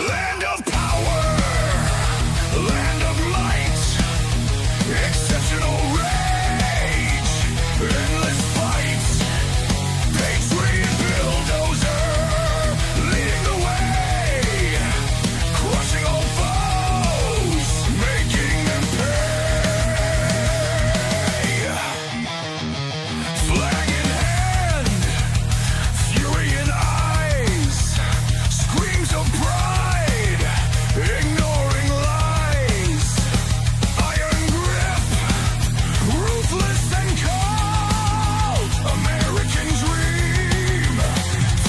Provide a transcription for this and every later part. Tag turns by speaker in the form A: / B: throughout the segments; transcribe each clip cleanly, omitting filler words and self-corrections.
A: Land of power, land of might, exceptional rage, endless fights, patriot bulldozer, leading the way, crushing all foes, making them pay. Flag in hand, fury in eyes, screams of pride, ignoring lies. Iron grip, ruthless and cold. American dream,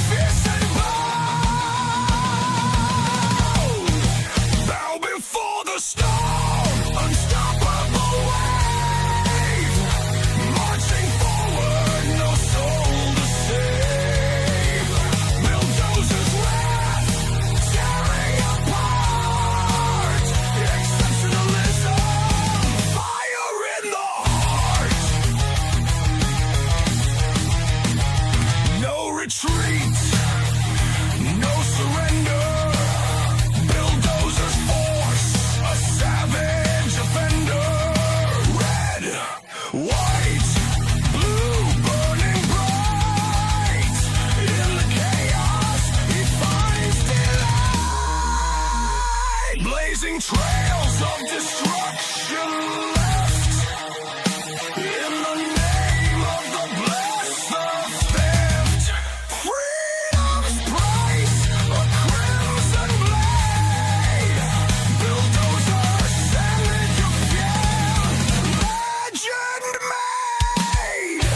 A: fierce and bold. Bow before the storm, unstoppable wave. Marching forward, no soul to save. Bulldozers wrath, tearing apart. Exceptionalism, fire in the heart. No retreat, no surrender. Bulldozers force a savage offender. Red, white, blue, burning bright. In the chaos, he finds delight. Blazing trails of destruction left. In the name of the blessed, the theft. Freedom's price, a crimson blade. Bulldozer, savage again, legend made.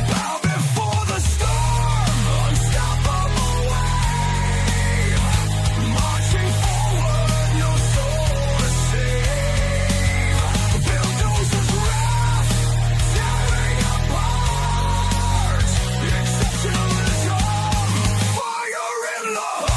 A: Bow before the storm, unstoppable wave. Marching forward, no soul to save. Bulldozer's wrath, tearing apart. Exceptionalism, fire in the heart.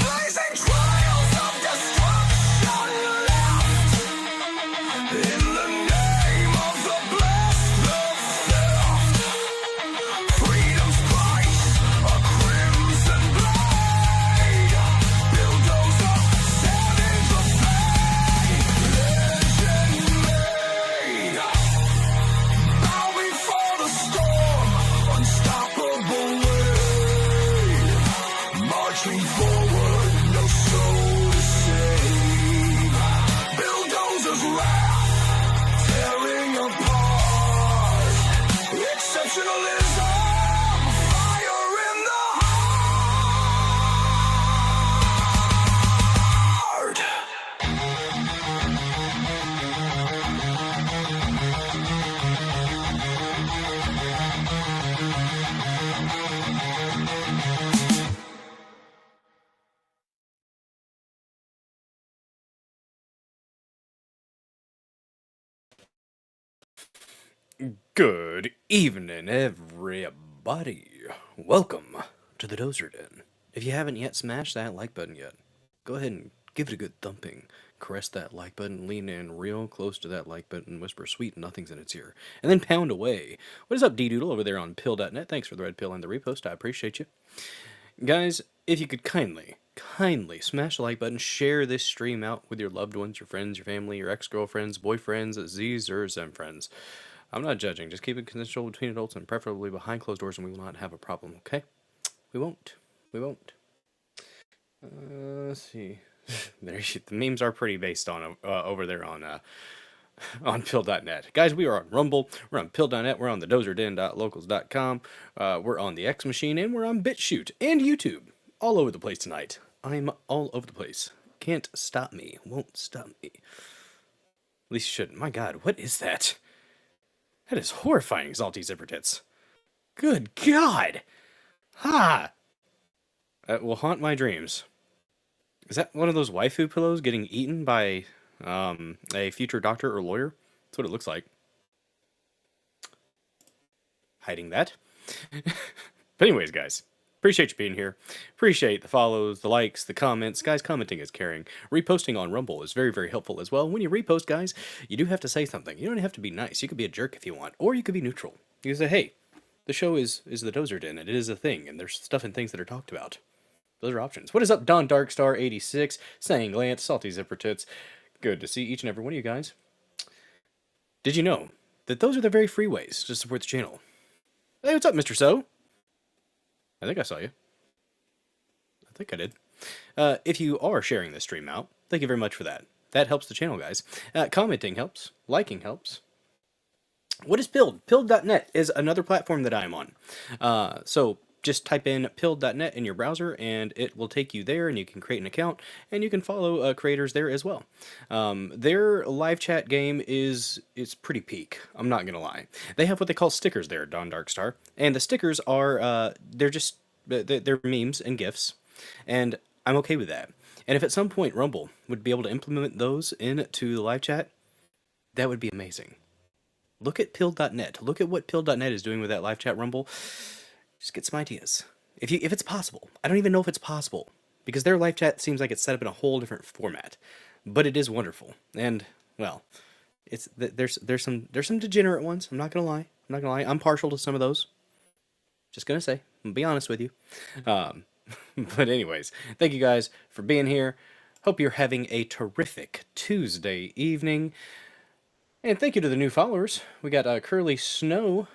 A: Blazing trails of destruction left. In the name of the blessed, the theft. Freedom's price, a crimson blade. Bulldozer, savage afraid. Legend made. Bow before the storm, unstoppable wave. Marching forward, no soul to save. Bulldozer's wrath, tearing apart. Exceptionalism, fire in the heart.
B: Good evening, everybody. Welcome to the Dozer Den. If you haven't yet smashed that like button yet, go ahead and give it a good thumping. Caress that like button, lean in real close to that like button, whisper sweet nothings in its ear, and then pound away. What is up, D-Doodle, over there on pill.net? Thanks for the red pill and the repost. I appreciate you. Guys, if you could kindly smash the like button, share this stream out with your loved ones, your friends, your family, your ex-girlfriends, boyfriends, Z's, or Zem friends. I'm not judging. Just keep it consensual between adults and preferably behind closed doors, and we will not have a problem, okay? We won't. Let's see. The memes are pretty based on over there on pill.net. Guys, we are on Rumble, we're on pill.net, we're on the dozerden.locals.com, we're on the X Machine, and we're on BitChute and YouTube. All over the place tonight. I'm all over the place. Can't stop me. Won't stop me. At least you shouldn't. My God, what is that? That is horrifying, Salty Zipper Tits. Good God! Ha! That will haunt my dreams. Is that one of those waifu pillows getting eaten by a future doctor or lawyer? That's what it looks like. Hiding that. But anyways, guys, appreciate you being here. Appreciate the follows, the likes, the comments. Guys, commenting is caring. Reposting on Rumble is very, very helpful as well. When you repost, guys, you do have to say something. You don't have to be nice. You could be a jerk if you want, or you could be neutral. You can say, hey, the show is the Dozer Den, and it is a thing, and there's stuff and things that are talked about. Those are options. What is up, Don Darkstar 86, Saying Lance, Salty Zipper Tits? Good to see each and every one of you guys. Did you know that those are the very free ways to support the channel? Hey, what's up, Mr. So? I think I saw you. I think I did. If you are sharing this stream out, thank you very much for that. That helps the channel, guys. Commenting helps. Liking helps. What is Pilled? Pilled.net is another platform that I'm on. So just type in pilled.net in your browser, and it will take you there, and you can create an account, and you can follow creators there as well. Their live chat game is pretty peak. I'm not gonna lie. They have what they call stickers there, Don Darkstar, and the stickers are they're memes and gifs, and I'm okay with that. And if at some point Rumble would be able to implement those into the live chat, that would be amazing. Look at Pilled.net. Look at what Pilled.net is doing with that live chat Rumble. Just get some ideas. If it's possible. I don't even know if it's possible, because their live chat seems like it's set up in a whole different format. But it is wonderful. And, well, there's some degenerate ones. I'm not gonna lie. I'm partial to some of those. Just gonna say. I'm gonna be honest with you. But anyways, thank you guys for being here. Hope you're having a terrific Tuesday evening. And thank you to the new followers. We got Curly Snow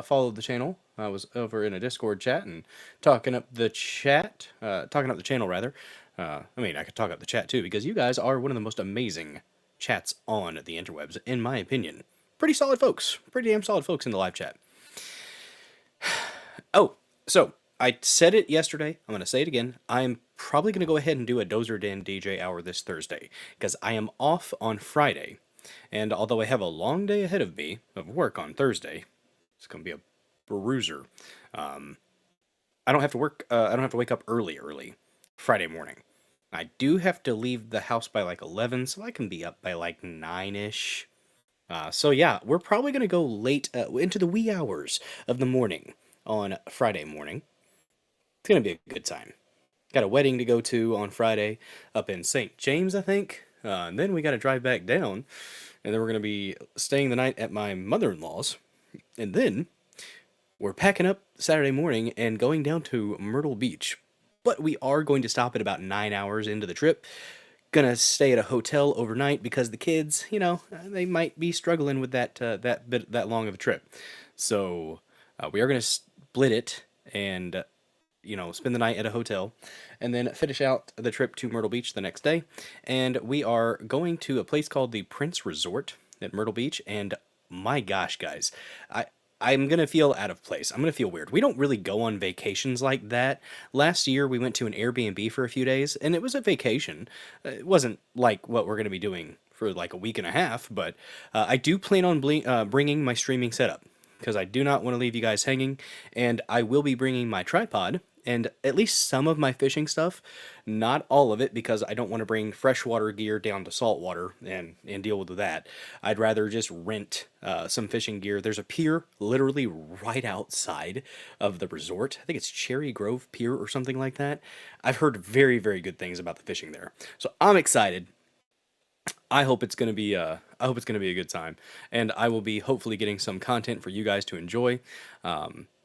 B: followed the channel. I was over in a Discord chat and talking up the channel rather. I mean, I could talk up the chat too, because you guys are one of the most amazing chats on the interwebs, in my opinion. Pretty solid folks. Pretty damn solid folks in the live chat. Oh, so I said it yesterday. I'm going to say it again. I'm probably going to go ahead and do a Dozer Den DJ hour this Thursday, because I am off on Friday. And although I have a long day ahead of me of work on Thursday, it's going to be a bruiser. I don't have to work. I don't have to wake up early Friday morning. I do have to leave the house by like 11, so I can be up by like 9-ish. So yeah, we're probably going to go late into the wee hours of the morning on Friday morning. It's going to be a good time. Got a wedding to go to on Friday up in St. James, I think. And then we got to drive back down, and then we're going to be staying the night at my mother-in-law's, and then we're packing up Saturday morning and going down to Myrtle Beach. But we are going to stop at about 9 hours into the trip. Gonna stay at a hotel overnight because the kids, you know, they might be struggling with that long of a trip. So we are gonna split it and spend the night at a hotel, and then finish out the trip to Myrtle Beach the next day. And we are going to a place called the Prince Resort at Myrtle Beach, and my gosh, guys, I'm going to feel out of place. I'm going to feel weird. We don't really go on vacations like that. Last year, we went to an Airbnb for a few days, and it was a vacation. It wasn't like what we're going to be doing for like a week and a half, but I do plan on bringing my streaming setup, because I do not want to leave you guys hanging, and I will be bringing my tripod and at least some of my fishing stuff, not all of it, because I don't want to bring freshwater gear down to saltwater and deal with that. I'd rather just rent some fishing gear. There's a pier literally right outside of the resort. I think it's Cherry Grove Pier or something like that. I've heard very, very good things about the fishing there, so I'm excited. I hope it's gonna be a good time, and I will be hopefully getting some content for you guys to enjoy.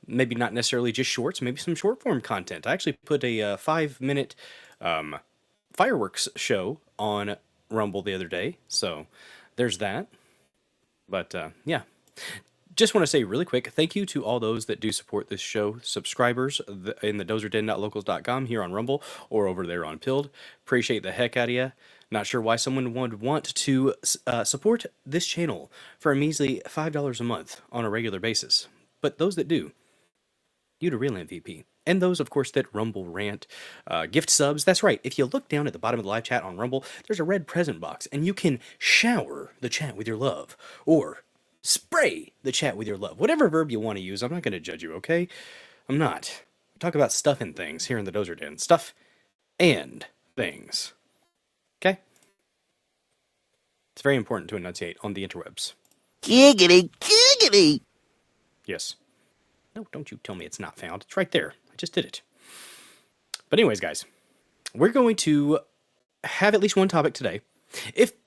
B: Maybe not necessarily just shorts, maybe some short form content. I actually put a 5-minute fireworks show on Rumble the other day, so there's that. But yeah, just want to say really quick, thank you to all those that do support this show, subscribers in the dozerden.locals.com here on Rumble or over there on Pilled. Appreciate the heck out of you. Not sure why someone would want to support this channel for a measly $5 a month on a regular basis. But those that do, you the real MVP. And those, of course, that Rumble rant, gift subs. That's right. If you look down at the bottom of the live chat on Rumble, there's a red present box, and you can shower the chat with your love, or spray the chat with your love. Whatever verb you want to use, I'm not going to judge you, okay? I'm not. Talk about stuff and things here in the Dozer Den. Stuff and things. Okay? It's very important to enunciate on the interwebs.
C: Giggity, giggity.
B: Yes. No, don't you tell me it's not found. It's right there. I just did it. But anyways, guys, we're going to have at least one topic today.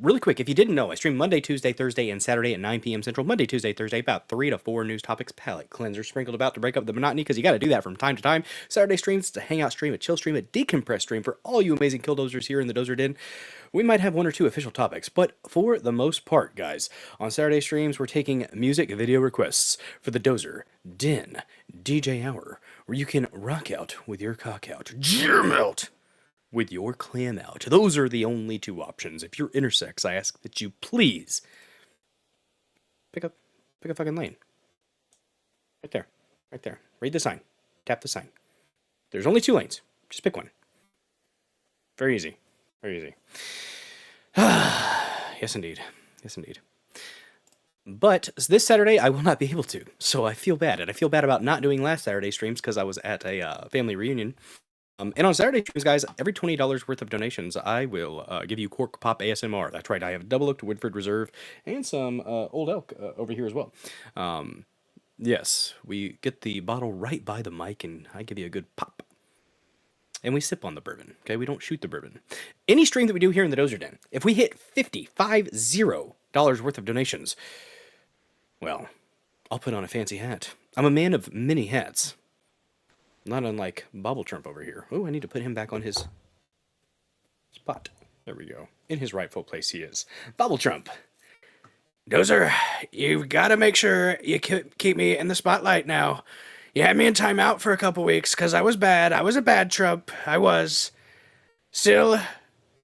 B: Really quick, if you didn't know, I stream Monday, Tuesday, Thursday, and Saturday at 9 p.m. Central. Monday, Tuesday, Thursday, about 3 to 4 news topics, palate cleanser sprinkled about to break up the monotony, because you got to do that from time to time. Saturday streams, it's a hangout stream, a chill stream, a decompress stream for all you amazing killdozers here in the Dozer Den. We might have 1 or 2 official topics, but for the most part, guys, on Saturday streams, we're taking music video requests for the Dozer Den DJ Hour, where you can rock out with your cock out, jam out with your clam out. Those are the only 2 options. If you're intersex, I ask that you please pick a fucking lane. Right there. Right there. Read the sign. Tap the sign. There's only 2 lanes. Just pick one. Very easy. Very easy. Yes, indeed. Yes, indeed. But this Saturday, I will not be able to. So I feel bad. And I feel bad about not doing last Saturday streams because I was at a family reunion. And on Saturday streams, guys, every $20 worth of donations, I will give you Cork Pop ASMR. That's right, I have Double Oaked Woodford Reserve and some Old Elk over here as well. Yes, we get the bottle right by the mic, and I give you a good pop. And we sip on the bourbon, okay? We don't shoot the bourbon. Any stream that we do here in the Dozer Den, if we hit $50 worth of donations, well, I'll put on a fancy hat. I'm a man of many hats. Not unlike Bobble Trump over here. Oh, I need to put him back on his spot. There we go. In his rightful place he is. Bobble Trump. Dozer, you've got to make sure you keep me in the spotlight now. You had me in timeout for a couple weeks because I was bad. I was a bad Trump. I was. Still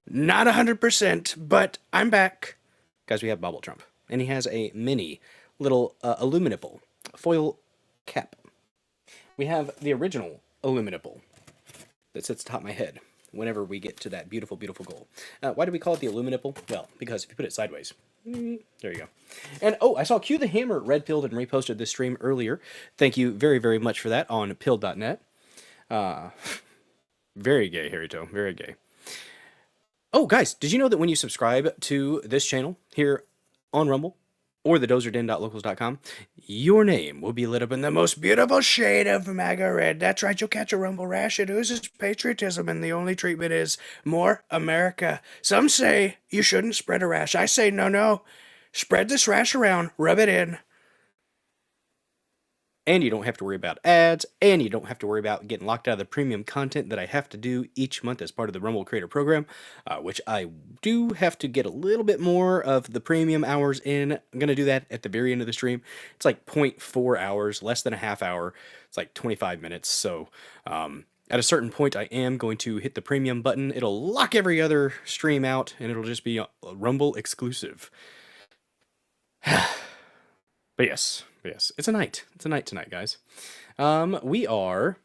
B: not 100%, but I'm back. Guys, we have Bobble Trump. And he has a mini little illuminable foil cap. We have the original illuminable that sits atop my head whenever we get to that beautiful, beautiful goal. Why do we call it the illuminable? Well, because if you put it sideways, there you go. And, oh, I saw Q the Hammer red-pilled and reposted this stream earlier. Thank you very, very much for that on pill.net. Very gay, Harryto. Very gay. Oh, guys, did you know that when you subscribe to this channel here on Rumble, or the dozerden.locals.com, your name will be lit up in the most beautiful shade of MAGA red. That's right, you'll catch a rumble rash. It oozes patriotism, and the only treatment is more America. Some say you shouldn't spread a rash. I say no. Spread this rash around. Rub it in. And you don't have to worry about ads, and you don't have to worry about getting locked out of the premium content that I have to do each month as part of the Rumble Creator Program, which I do have to get a little bit more of the premium hours in. I'm going to do that at the very end of the stream. It's like 0.4 hours, less than a half hour. It's like 25 minutes. So at a certain point, I am going to hit the premium button. It'll lock every other stream out, and it'll just be a Rumble exclusive. But yes, it's a night. It's a night tonight, guys. We are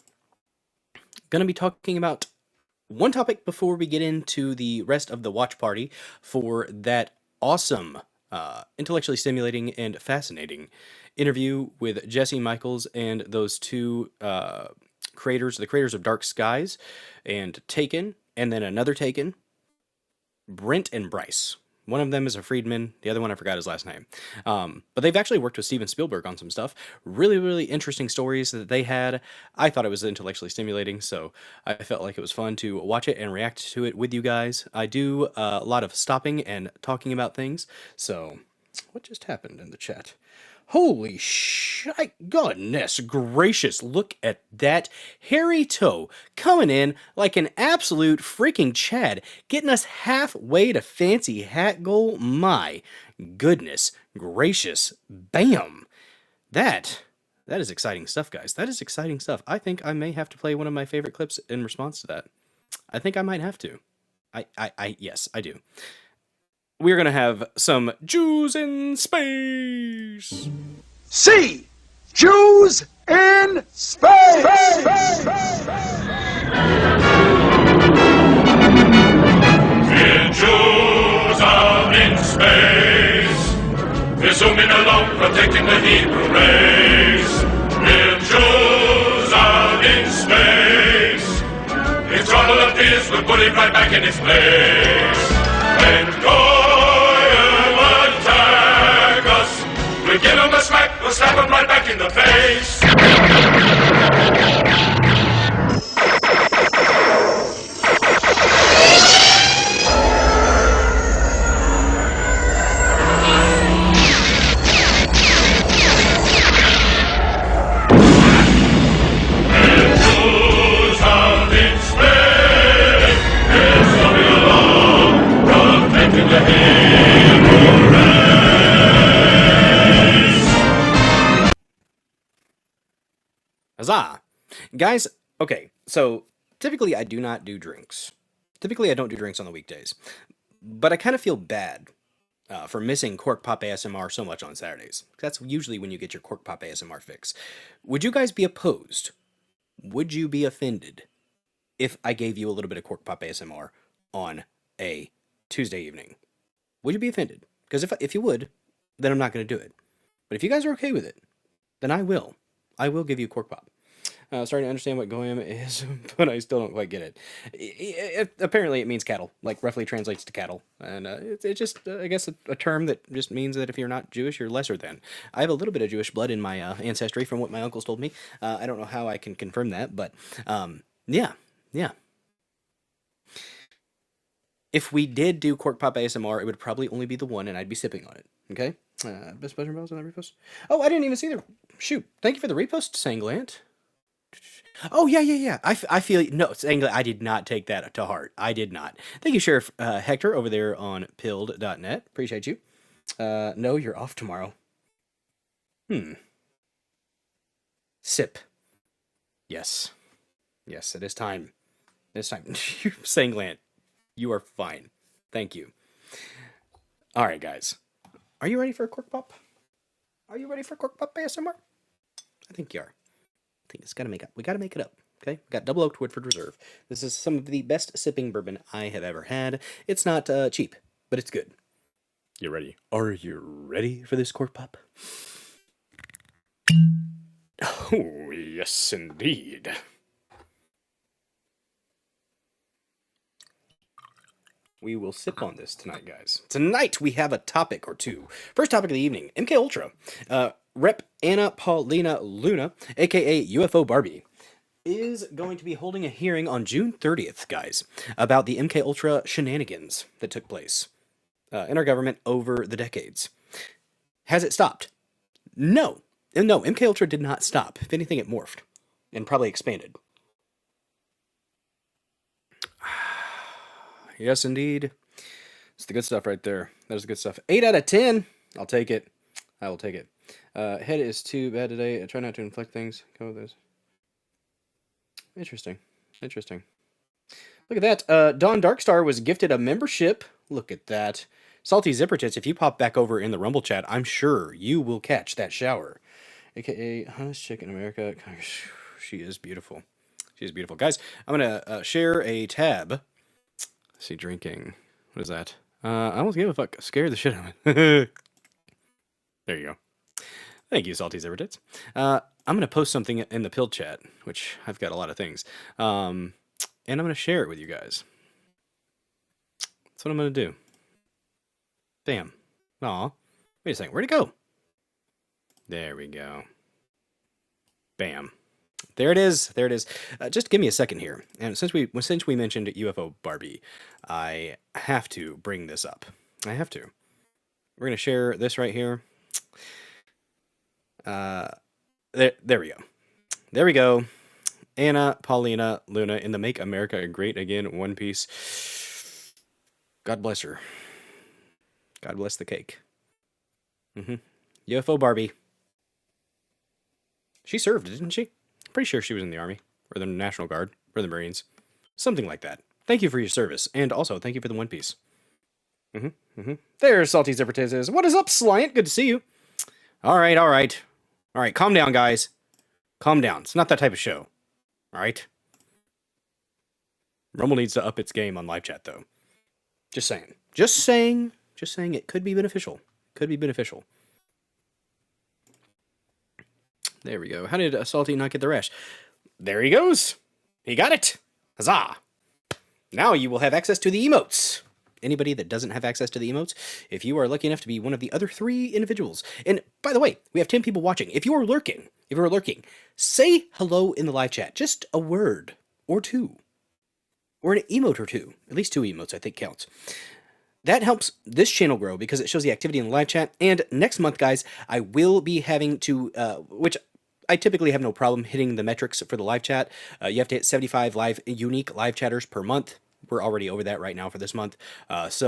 B: going to be talking about one topic before we get into the rest of the watch party for that awesome, intellectually stimulating and fascinating interview with Jesse Michaels and those 2 creators, the creators of Dark Skies and Taken, and then another Taken, Brent and Bryce. One of them is a Friedman. The other one, I forgot his last name. But they've actually worked with Steven Spielberg on some stuff. Really, really interesting stories that they had. I thought it was intellectually stimulating, so I felt like it was fun to watch it and react to it with you guys. I do a lot of stopping and talking about things. So, what just happened in the chat? Holy shit, goodness gracious, look at that. Harry Toe coming in like an absolute freaking Chad, getting us halfway to fancy hat goal. My goodness gracious, bam. That is exciting stuff, guys. That is exciting stuff. I think I may have to play one of my favorite clips in response to that. I think I might have to. Yes, I do. We're going to have some Jews in space.
A: See, Jews in space. in space. Its trouble appears, we'll put it right back in its place. When Goyim attack us, we'll give him a smack, we'll slap him right back in the face.
B: Huzzah! Guys, okay, so typically I do not do drinks. Typically I don't do drinks on the weekdays. But I kind of feel bad for missing Cork Pop ASMR so much on Saturdays. That's usually when you get your Cork Pop ASMR fix. Would you guys be opposed? Would you be offended if I gave you a little bit of Cork Pop ASMR on a Tuesday evening? Would you be offended? Because if you would, then I'm not going to do it. But if you guys are okay with it, then I will. I will give you Cork Pop. Starting to understand what Goyim is, but I still don't quite get it. Apparently it means cattle, like roughly translates to cattle. And it's just, I guess, a term that just means that if you're not Jewish, you're lesser than. I have a little bit of Jewish blood in my ancestry from what my uncles told me. I don't know how I can confirm that, but yeah. If we did do Cork Pop ASMR, it would probably only be the one, and I'd be sipping on it. Okay? Best pleasure bells on that repost. Oh, I didn't even see the... Shoot. Thank you for the repost, Sanglant. Oh, yeah. I feel... No, Sanglant, I did not take that to heart. I did not. Thank you, Sheriff Hector, over there on pilled.net. Appreciate you. No, you're off tomorrow. Sip. Yes. Yes, it is time. It's time. Sanglant. You are fine. Thank you. All right, guys. Are you ready for a Cork Pop? Are you ready for Cork Pop ASMR? I think you are. I think it's gotta make up. We gotta make it up. Okay? We got double oaked Woodford Reserve. This is some of the best sipping bourbon I have ever had. It's not cheap, but it's good. You ready? Are you ready for this Cork Pop? Oh, yes, indeed. We will sip on this tonight, guys. Tonight we have a topic or two. First topic of the evening, MK Ultra. Rep Anna Paulina Luna, aka UFO Barbie, is going to be holding a hearing on June 30th, guys, about the MK Ultra shenanigans that took place in our government over the decades. Has it stopped? No. No, MK Ultra did not stop. If anything, it morphed and probably expanded. Yes, indeed. It's the good stuff right there. That is the good stuff. 8 out of 10. I'll take it. I will take it. Head is too bad today. I try not to inflict things. Go with this. Interesting. Look at that. Dawn Darkstar was gifted a membership. Look at that. Salty Zipper Tits, if you pop back over in the Rumble chat, I'm sure you will catch that shower. AKA Hottest Chick in America. She is beautiful. She is beautiful. Guys, I'm going to share a tab. See, drinking. What is that? I almost gave a fuck. Scared the shit out of it. There you go. Thank you, Salty Zipper Tits. I'm going to post something in the pill chat, which I've got a lot of things. And I'm going to share it with you guys. That's what I'm going to do. Bam. Aw. Wait a second. Where'd it go? There we go. Bam. There it is. Just give me a second here. And since we mentioned UFO Barbie, I have to bring this up. I have to. We're going to share this right here. There we go. There we go. Anna Paulina Luna in the Make America Great Again One Piece. God bless her. God bless the cake. UFO Barbie. She served, didn't she? Pretty sure she was in the Army, or the National Guard, or the Marines. Something like that. Thank you for your service, and also thank you for the One Piece. There's Salty Zipper Tits. What is up, Sliant? Good to see you. Alright, calm down, guys. Calm down. It's not that type of show. Alright? Rumble needs to up its game on live chat, though. Just saying. It could be beneficial. There we go. How did Salty not get the rash? there he goes. He got it. Huzzah. Now you will have access to the emotes. Anybody that doesn't have access to the emotes, if you are lucky enough to be one of the other 3 individuals. And by the way, we have 10 people watching. If you are lurking, say hello in the live chat. Just a word or 2. Or an emote or 2. At least 2 emotes, I think, counts. That helps this channel grow because it shows the activity in the live chat. And next month, guys, I will be having to, which I typically have no problem hitting the metrics for the live chat. You have to hit 75 unique live chatters per month. We're already over that right now for this month. If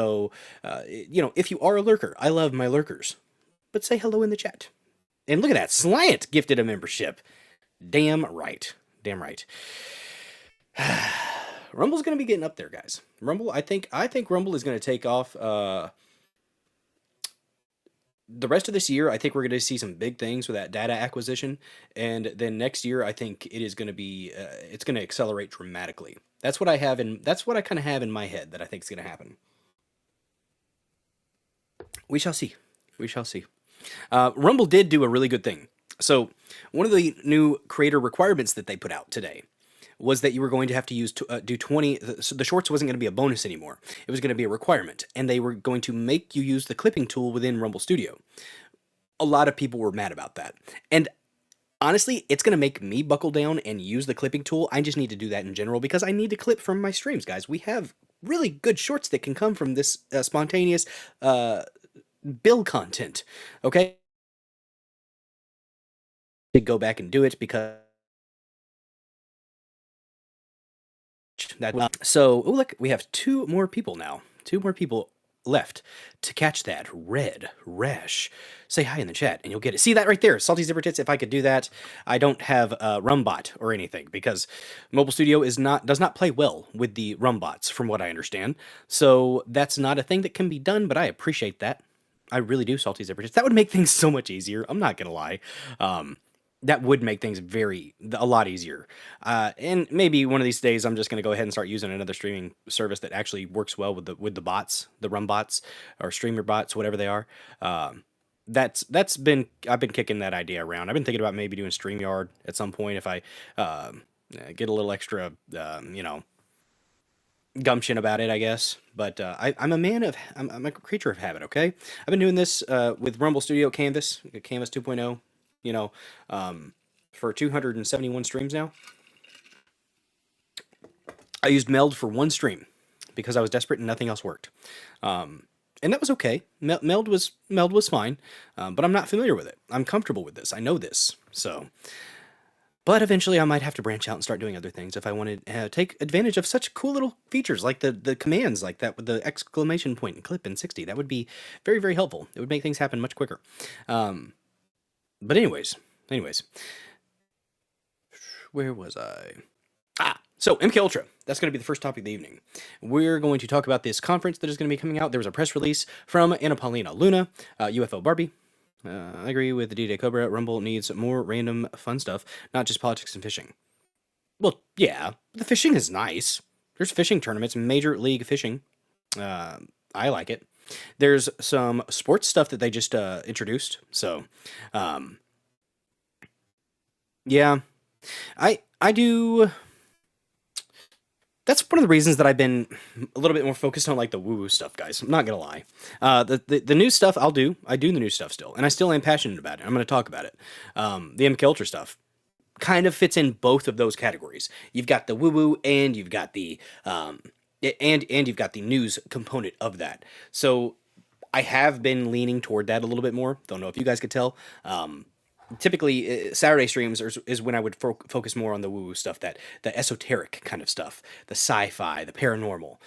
B: you are a lurker, I love my lurkers. But say hello in the chat. And look at that, Slant gifted a membership. Damn right. Rumble's going to be getting up there, guys. Rumble, I think Rumble is going to take off. The rest of this year, I think we're going to see some big things with that data acquisition, and then next year, I think it is going to be, it's going to accelerate dramatically. That's what I kind of have in my head that I think is going to happen. We shall see. Rumble did do a really good thing. So one of the new creator requirements that they put out today was that you were going to have to do 20, so the shorts wasn't going to be a bonus anymore. It was going to be a requirement, and they were going to make you use the clipping tool within Rumble Studio. A lot of people were mad about that. And honestly, it's going to make me buckle down and use the clipping tool. I just need to do that in general because I need to clip from my streams, guys. We have really good shorts that can come from this spontaneous build content, okay? To go back and do it because look, we have 2 more people now. 2 more people left to catch that red rash. Say hi in the chat and you'll get it. See that right there, Salty Zipper Tits. If I could do that, I don't have a Rumbot or anything because Mobile Studio does not play well with the Rumbots, from what I understand. So that's not a thing that can be done, but I appreciate that. I really do, Salty Zipper Tits. That would make things so much easier. I'm not gonna lie. That would make things a lot easier. And maybe one of these days I'm just going to go ahead and start using another streaming service that actually works well with the bots, the Rum bots or streamer bots, whatever they are. I've been kicking that idea around. I've been thinking about maybe doing StreamYard at some point if I get a little extra, gumption about it, I guess. But I'm a creature of habit. Okay, I've been doing this with Rumble Studio Canvas 2.0. For 271 streams now. I used Meld for 1 stream because I was desperate and nothing else worked. And that was okay. Meld was fine, but I'm not familiar with it. I'm comfortable with this. I know this. But eventually I might have to branch out and start doing other things if I want to take advantage of such cool little features like the commands like that with the exclamation point and clip in 60. That would be very, very helpful. It would make things happen much quicker. But anyways, where was I? So MK Ultra, that's going to be the first topic of the evening. We're going to talk about this conference that is going to be coming out. There was a press release from Anna Paulina Luna, UFO Barbie. I agree with the D-Day Cobra. Rumble needs more random fun stuff, not just politics and fishing. Well, yeah, the fishing is nice. There's fishing tournaments, Major League Fishing. I like it. There's some sports stuff that they just introduced. So, yeah, I do. That's one of the reasons that I've been a little bit more focused on like the woo-woo stuff, guys. I'm not gonna lie. The new stuff I do the new stuff still, and I still am passionate about it. I'm gonna talk about it. The MK Ultra stuff kind of fits in both of those categories. You've got the woo-woo, and you've got the and you've got the news component of that. So I have been leaning toward that a little bit more. Don't know if you guys could tell. Typically, Saturday streams is when I would focus more on the woo-woo stuff, the esoteric kind of stuff, the sci-fi, the paranormal.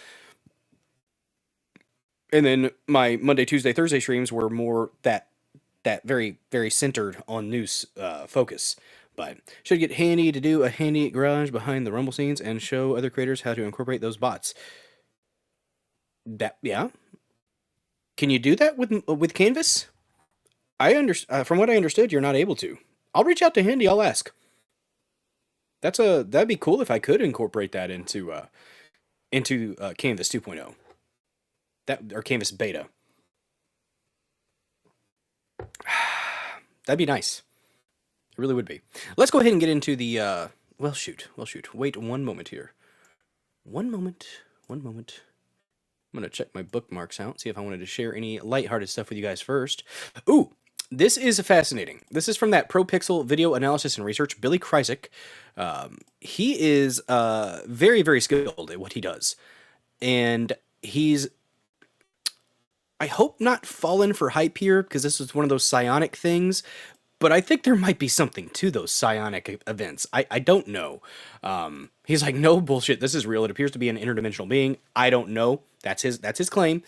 B: And then my Monday, Tuesday, Thursday streams were more that very, very centered on news focus. But should get handy to do a handy garage behind the Rumble scenes and show other creators how to incorporate those bots. Yeah. Can you do that with Canvas? From what I understood, you're not able to. I'll reach out to Handy. I'll ask. That'd be cool if I could incorporate that into Canvas 2.0. Or Canvas Beta. That'd be nice. It really would be. Let's go ahead and get into the Well, shoot. Wait one moment here. One moment. I'm going to check my bookmarks out, see if I wanted to share any lighthearted stuff with you guys first. Ooh, this is fascinating. This is from that ProPixel Video Analysis and Research, Billy Krysick. He is very, very skilled at what he does. And he's, I hope, not fallen for hype here, because this is one of those psionic things. But I think there might be something to those psionic events. I don't know. He's like, no bullshit. This is real. It appears to be an interdimensional being. I don't know. That's his claim.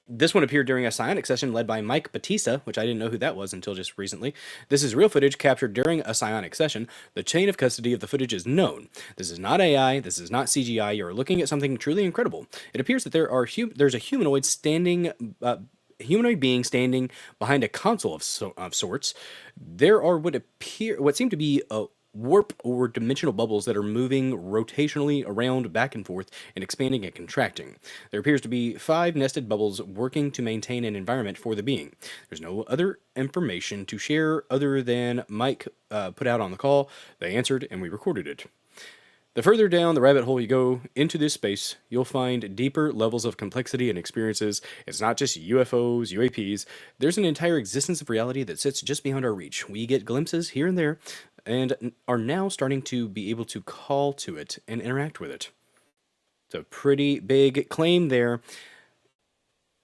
B: This one appeared during a psionic session led by Mike Batista, which I didn't know who that was until just recently. This is real footage captured during a psionic session. The chain of custody of the footage is known. This is not AI. This is not CGI. You are looking at something truly incredible. It appears that there's a humanoid being standing behind a console of sorts. There are what seem to be warp or dimensional bubbles that are moving rotationally around back and forth and expanding and contracting. There appears to be 5 nested bubbles working to maintain an environment for the being. There's no other information to share other than Mike put out on the call. They answered and we recorded it. The further down the rabbit hole you go into this space, you'll find deeper levels of complexity and experiences. It's not just UFOs, UAPs. There's an entire existence of reality that sits just beyond our reach. We get glimpses here and there, and are now starting to be able to call to it and interact with it. It's a pretty big claim there.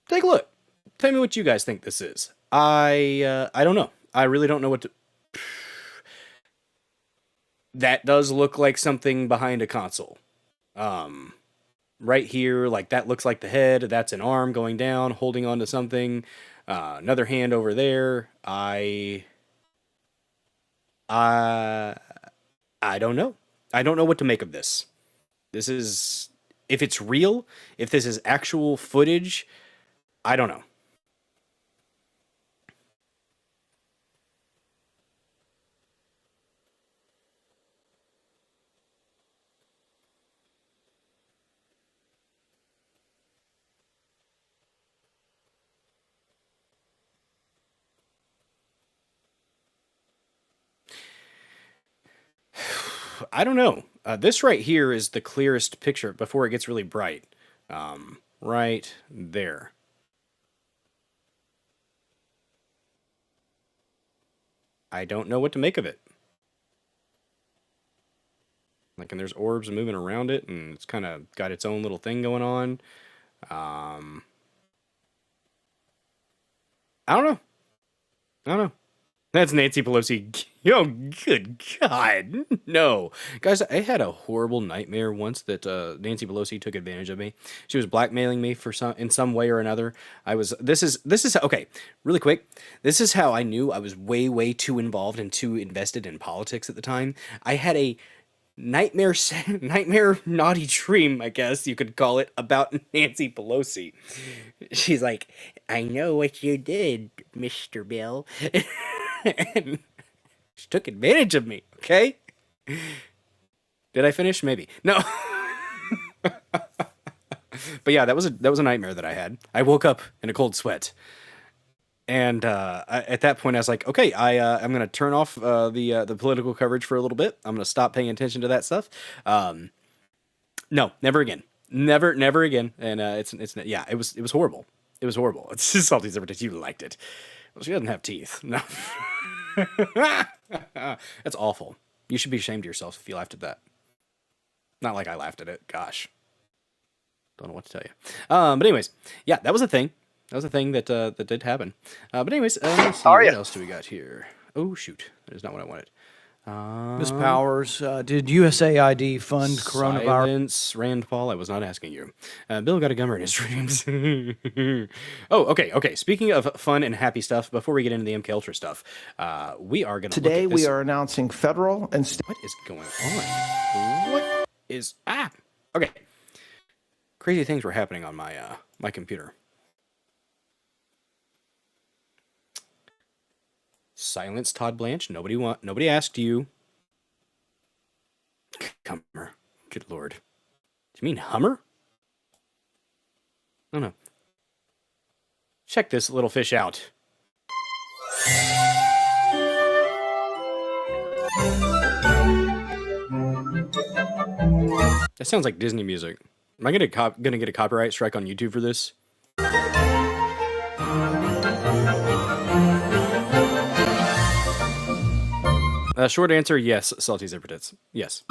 B: Take a look. Tell me what you guys think this is. I don't know. I really don't know what to... That does look like something behind a console. Right here, like that looks like the head. That's an arm going down, holding on to something. Another hand over there. I don't know. I don't know what to make of this. This is, if it's real, if this is actual footage, I don't know. I don't know. This right here is the clearest picture before it gets really bright. Right there. I don't know what to make of it. Like, and there's orbs moving around it, and it's kind of got its own little thing going on. I don't know. That's Nancy Pelosi. Oh, good God. No. Guys, I had a horrible nightmare once that Nancy Pelosi took advantage of me. She was blackmailing me in some way or another. This is okay, really quick. This is how I knew I was way, way too involved and too invested in politics at the time. I had a nightmare naughty dream, I guess you could call it, about Nancy Pelosi. She's like, I know what you did, Mr. Bill. And she took advantage of me, okay? Did I finish? Maybe. No. But yeah, that was a nightmare that I had. I woke up in a cold sweat. And at that point, I was like, okay, I'm going to turn off the political coverage for a little bit. I'm going to stop paying attention to that stuff. No, never again. Never again. And yeah, it was horrible. It was horrible. It's just Salty Zipper. You liked it. Well, she doesn't have teeth. No. That's awful. You should be ashamed of yourself if you laughed at that. Not like I laughed at it. Gosh. Don't know what to tell you. But anyways, yeah, that was a thing. That was a thing that did happen. But anyways, let's see, what else do we got here? Oh, shoot. That is not what I wanted.
D: Ms. Powers, did USAID fund coronavirus?
B: Silence, Rand Paul, I was not asking you. Bill got a gummer in his dreams. Oh, okay. Speaking of fun and happy stuff, before we get into the MK Ultra stuff, we are going to
D: Today we are announcing federal and state...
B: What is going on? What is... Okay. Crazy things were happening on my computer. Silence, Todd Blanche. Nobody asked you. Hummer. Good lord. Do you mean Hummer? No. Check this little fish out. That sounds like Disney music. Am I gonna get a copyright strike on YouTube for this? Short answer, yes, Salty Zipper Tits. Yes.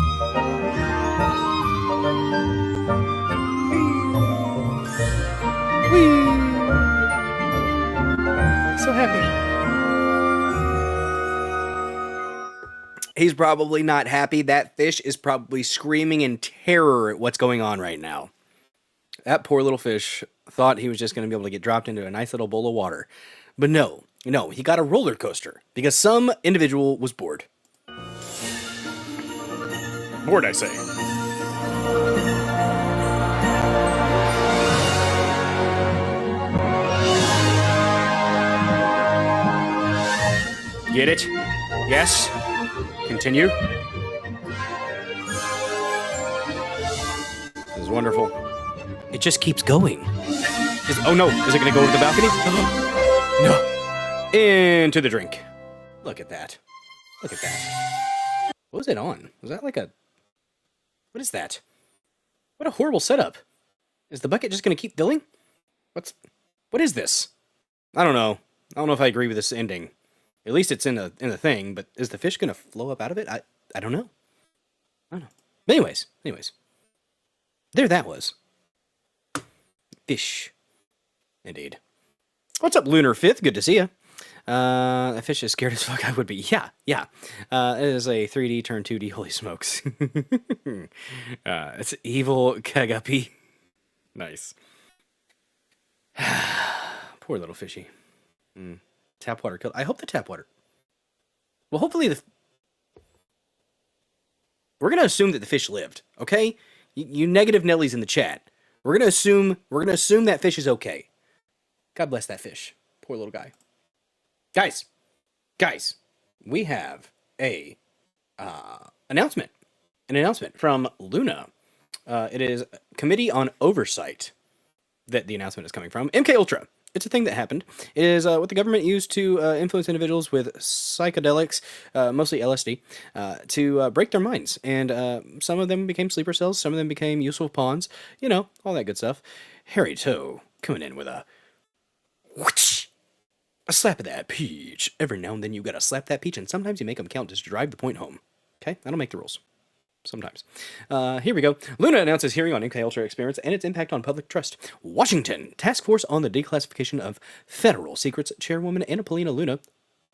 B: Whee! So happy. He's probably not happy. That fish is probably screaming in terror at what's going on right now. That poor little fish thought he was just going to be able to get dropped into a nice little bowl of water. But no, he got a roller coaster because some individual was bored. Bored, I say. Get it? Yes? Continue. This is wonderful. It just keeps going. Oh no, is it going to go over the balcony? No. Into the drink. Look at that. Look at that. What was it on? Was that like a... What is that? What a horrible setup. Is the bucket just going to keep filling? What is this? I don't know. I don't know if I agree with this ending. At least it's in the thing, but is the fish going to flow up out of it? I don't know. I don't know. But anyways. There that was. Fish. Indeed. What's up, Lunar Fifth? Good to see you. That fish is scared as fuck. I would be. Yeah. It is a 3D turn 2D. Holy smokes. It's evil Kagapi. Nice. Poor little fishy. Tap water killed. I hope the tap water. Well, hopefully we're gonna assume that the fish lived. Okay, you negative Nellies in the chat. We're gonna assume that fish is okay. God bless that fish. Poor little guy. Guys, we have a announcement. An announcement from Luna. It is Committee on Oversight that the announcement is coming from. MK Ultra. It's a thing that happened. It is what the government used to influence individuals with psychedelics, mostly LSD, to break their minds. And some of them became sleeper cells. Some of them became useful pawns. You know, all that good stuff. Harry Toe coming in with a whoosh, a slap of that peach. Every now and then you gotta slap that peach, and sometimes you make them count just to drive the point home. Okay? I don't make the rules. Sometimes. Here we go. Luna announces hearing on MKUltra experiments and its impact on public trust. Washington. Task Force on the Declassification of Federal Secrets. Chairwoman Annapolina Luna,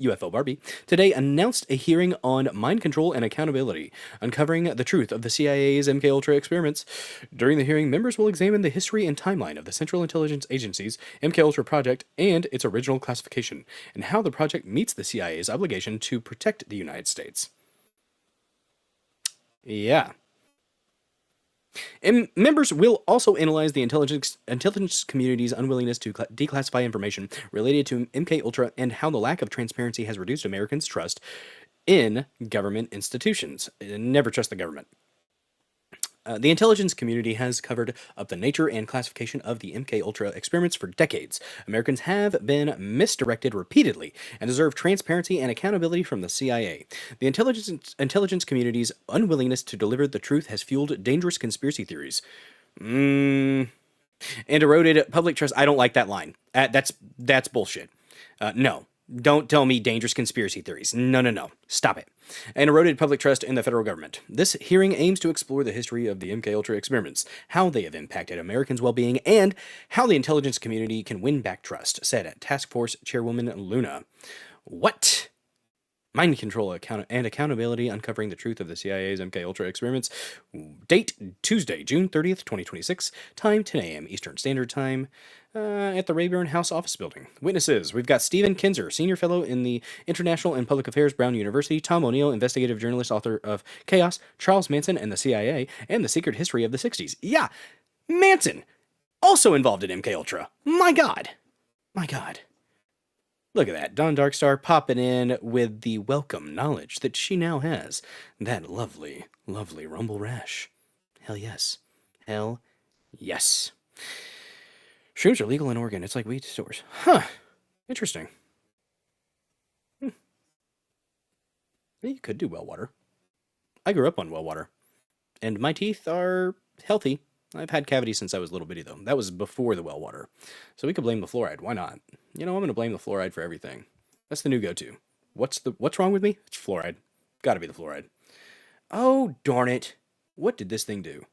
B: UFO Barbie, today announced a hearing on mind control and accountability, uncovering the truth of the CIA's MKUltra experiments. During the hearing, members will examine the history and timeline of the Central Intelligence Agency's MKUltra project and its original classification, and how the project meets the CIA's obligation to protect the United States. Yeah. And members will also analyze the intelligence community's unwillingness to declassify information related to MK Ultra and how the lack of transparency has reduced Americans' trust in government institutions. Never trust the government. The intelligence community has covered up the nature and classification of the MK Ultra experiments for decades. Americans have been misdirected repeatedly and deserve transparency and accountability from the CIA. The intelligence community's unwillingness to deliver the truth has fueled dangerous conspiracy theories. And eroded public trust. I don't like that line. That's bullshit. No. Don't tell me dangerous conspiracy theories. No. Stop it. And eroded public trust in the federal government. This hearing aims to explore the history of the MKUltra experiments, how they have impacted Americans' well-being, and how the intelligence community can win back trust, said Task Force Chairwoman Luna. What? Mind control and accountability, uncovering the truth of the CIA's MKUltra experiments. Date, Tuesday, June 30th, 2026. Time, 10 a.m. Eastern Standard Time. At the Rayburn House Office Building. Witnesses, we've got Stephen Kinzer, Senior Fellow in the International and Public Affairs, Brown University, Tom O'Neill, investigative journalist, author of Chaos, Charles Manson and the CIA, and the Secret History of the 60s. Yeah, Manson, also involved in MKUltra. My God. Look at that, Dawn Darkstar popping in with the welcome knowledge that she now has. That lovely, lovely rumble rash. Hell yes. Shrooms are legal in Oregon. It's like weed stores. Huh. Interesting. You could do well water. I grew up on well water. And my teeth are healthy. I've had cavities since I was a little bitty, though. That was before the well water. So we could blame the fluoride. Why not? You know, I'm going to blame the fluoride for everything. That's the new go-to. What's wrong with me? It's fluoride. Gotta be the fluoride. Oh, darn it. What did this thing do?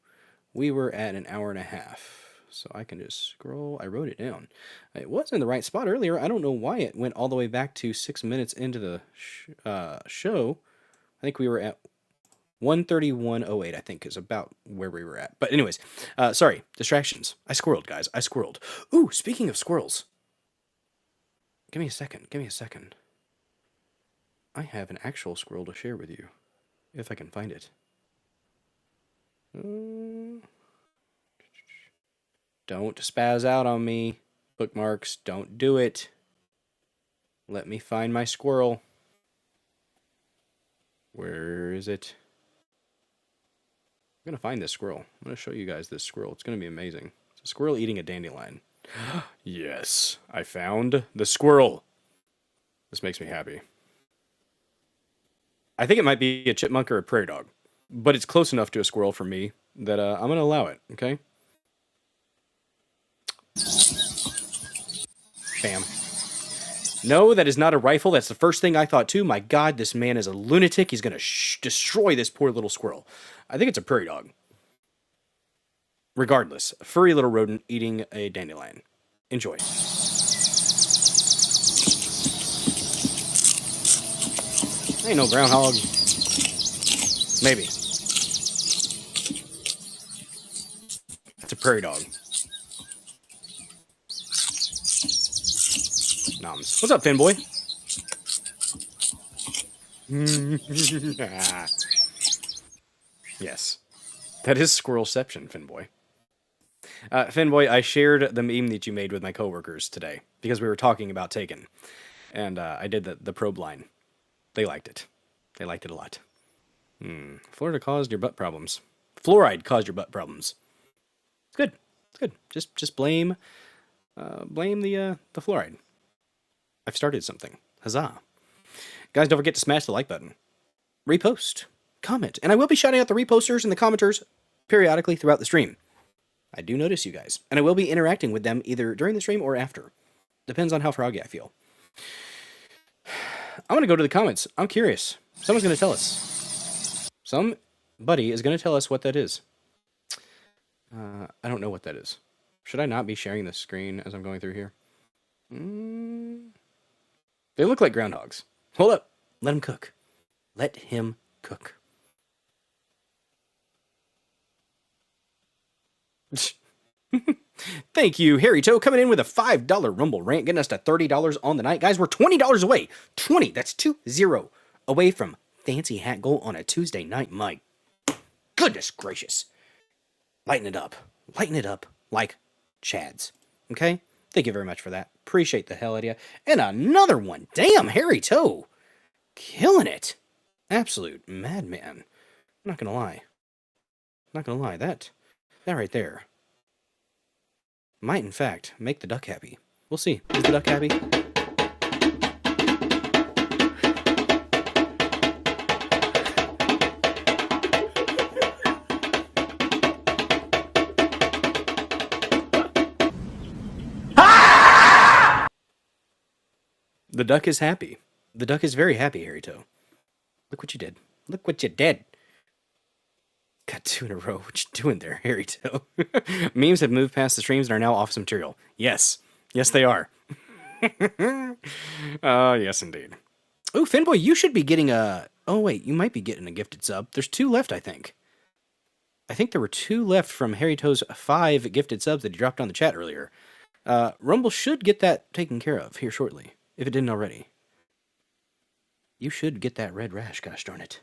B: We were at an hour and a half. So I can just scroll. I wrote it down. It was in the right spot earlier. I don't know why it went all the way back to 6 minutes into the show. I think we were at 131.08, I think, is about where we were at. But anyways, sorry, distractions. I squirreled, guys. I squirreled. Ooh, speaking of squirrels. Give me a second. Give me a second. I have an actual squirrel to share with you, if I can find it. Don't spaz out on me. Bookmarks, don't do it. Let me find my squirrel. Where is it? I'm going to find this squirrel. I'm going to show you guys this squirrel. It's going to be amazing. It's a squirrel eating a dandelion. Yes, I found the squirrel. This makes me happy. I think it might be a chipmunk or a prairie dog, but it's close enough to a squirrel for me that I'm going to allow it, okay? Bam. No, that is not a rifle. That's the first thing I thought too. My God, this man is a lunatic. He's going to destroy this poor little squirrel. I think it's a prairie dog. Regardless, a furry little rodent eating a dandelion. Enjoy. Ain't no groundhog. Maybe. It's a prairie dog. Noms. What's up, Finn boy? Yes. That is squirrelception, Finn boy. Finn boy, I shared the meme that you made with my coworkers today because we were talking about Taken. And I did the probe line. They liked it. They liked it a lot. Florida caused your butt problems. Fluoride caused your butt problems. It's good. It's good. Just blame the fluoride. I've started something. Huzzah. Guys, don't forget to smash the like button. Repost. Comment. And I will be shouting out the reposters and the commenters periodically throughout the stream. I do notice you guys. And I will be interacting with them either during the stream or after. Depends on how froggy I feel. I'm going to go to the comments. I'm curious. Someone's going to tell us. Somebody is going to tell us what that is. I don't know what that is. Should I not be sharing the screen as I'm going through here? They look like groundhogs. Hold up. Let him cook. Let him cook. Thank you, Harry Toe, coming in with a $5 Rumble rant, getting us to $30 on the night. Guys, we're $20 away. 20, that's 2-0 away from Fancy Hat Goal on a Tuesday night. My goodness gracious. Lighten it up. Lighten it up like Chad's. Okay? Thank you very much for that. Appreciate the hell out of you. And another one. Damn, Harry Toe. Killing it. Absolute madman. I'm not gonna lie. Not gonna lie. That right there might, in fact, make the duck happy. We'll see. Is the duck happy? The duck is happy. The duck is very happy, Harry Toe. Look what you did. Look what you did. Got 2 in a row. What you doing there, Harry Toe? Memes have moved past the streams and are now office material. Yes. Yes, they are. Yes, indeed. Ooh, Finboy, you should be getting a... Oh, wait. You might be getting a gifted sub. There's 2 left, I think. I think there were 2 left from Harry Toe's 5 gifted subs that he dropped on the chat earlier. Rumble should get that taken care of here shortly, if it didn't already. You should get that red rash, gosh darn it.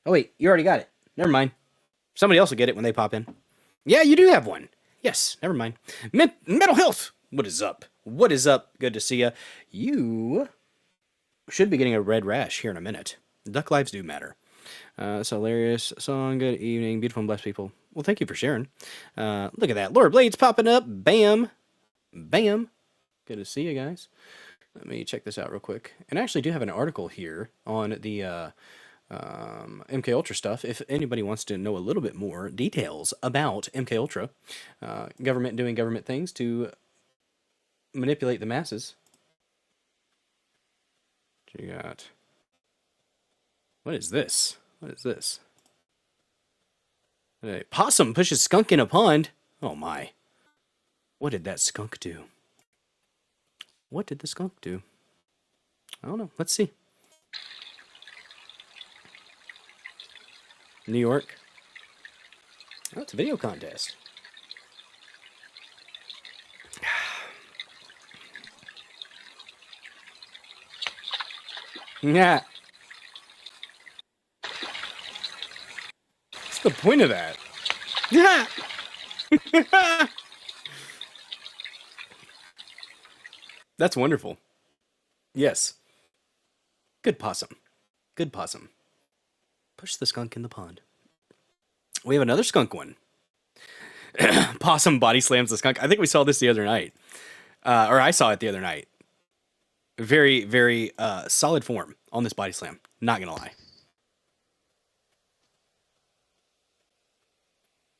B: Oh, wait. You already got it. Never mind. Somebody else will get it when they pop in. Yeah, you do have one. Yes, never mind. Mental Health. What is up? What is up? Good to see ya. You should be getting a red rash here in a minute. Duck lives do matter. It's a hilarious song. Good evening. Beautiful and blessed people. Well, thank you for sharing. Look at that. Laura Blade's popping up. Bam. Bam. Good to see you guys. Let me check this out real quick. And I actually do have an article here on the MK Ultra stuff. If anybody wants to know a little bit more details about MK Ultra, government doing government things to manipulate the masses. What you got? What is this? What is this? A possum pushes skunk in a pond. Oh my. What did that skunk do? What did the skunk do? I don't know. Let's see. New York. Oh, it's a video contest. Yeah. What's the point of that? Yeah. That's wonderful. Yes. Good possum. Good possum. Push the skunk in the pond. We have another skunk one. Possum body slams the skunk. I think we saw this the other night. Or I saw it the other night. Very, very solid form on this body slam. Not gonna lie.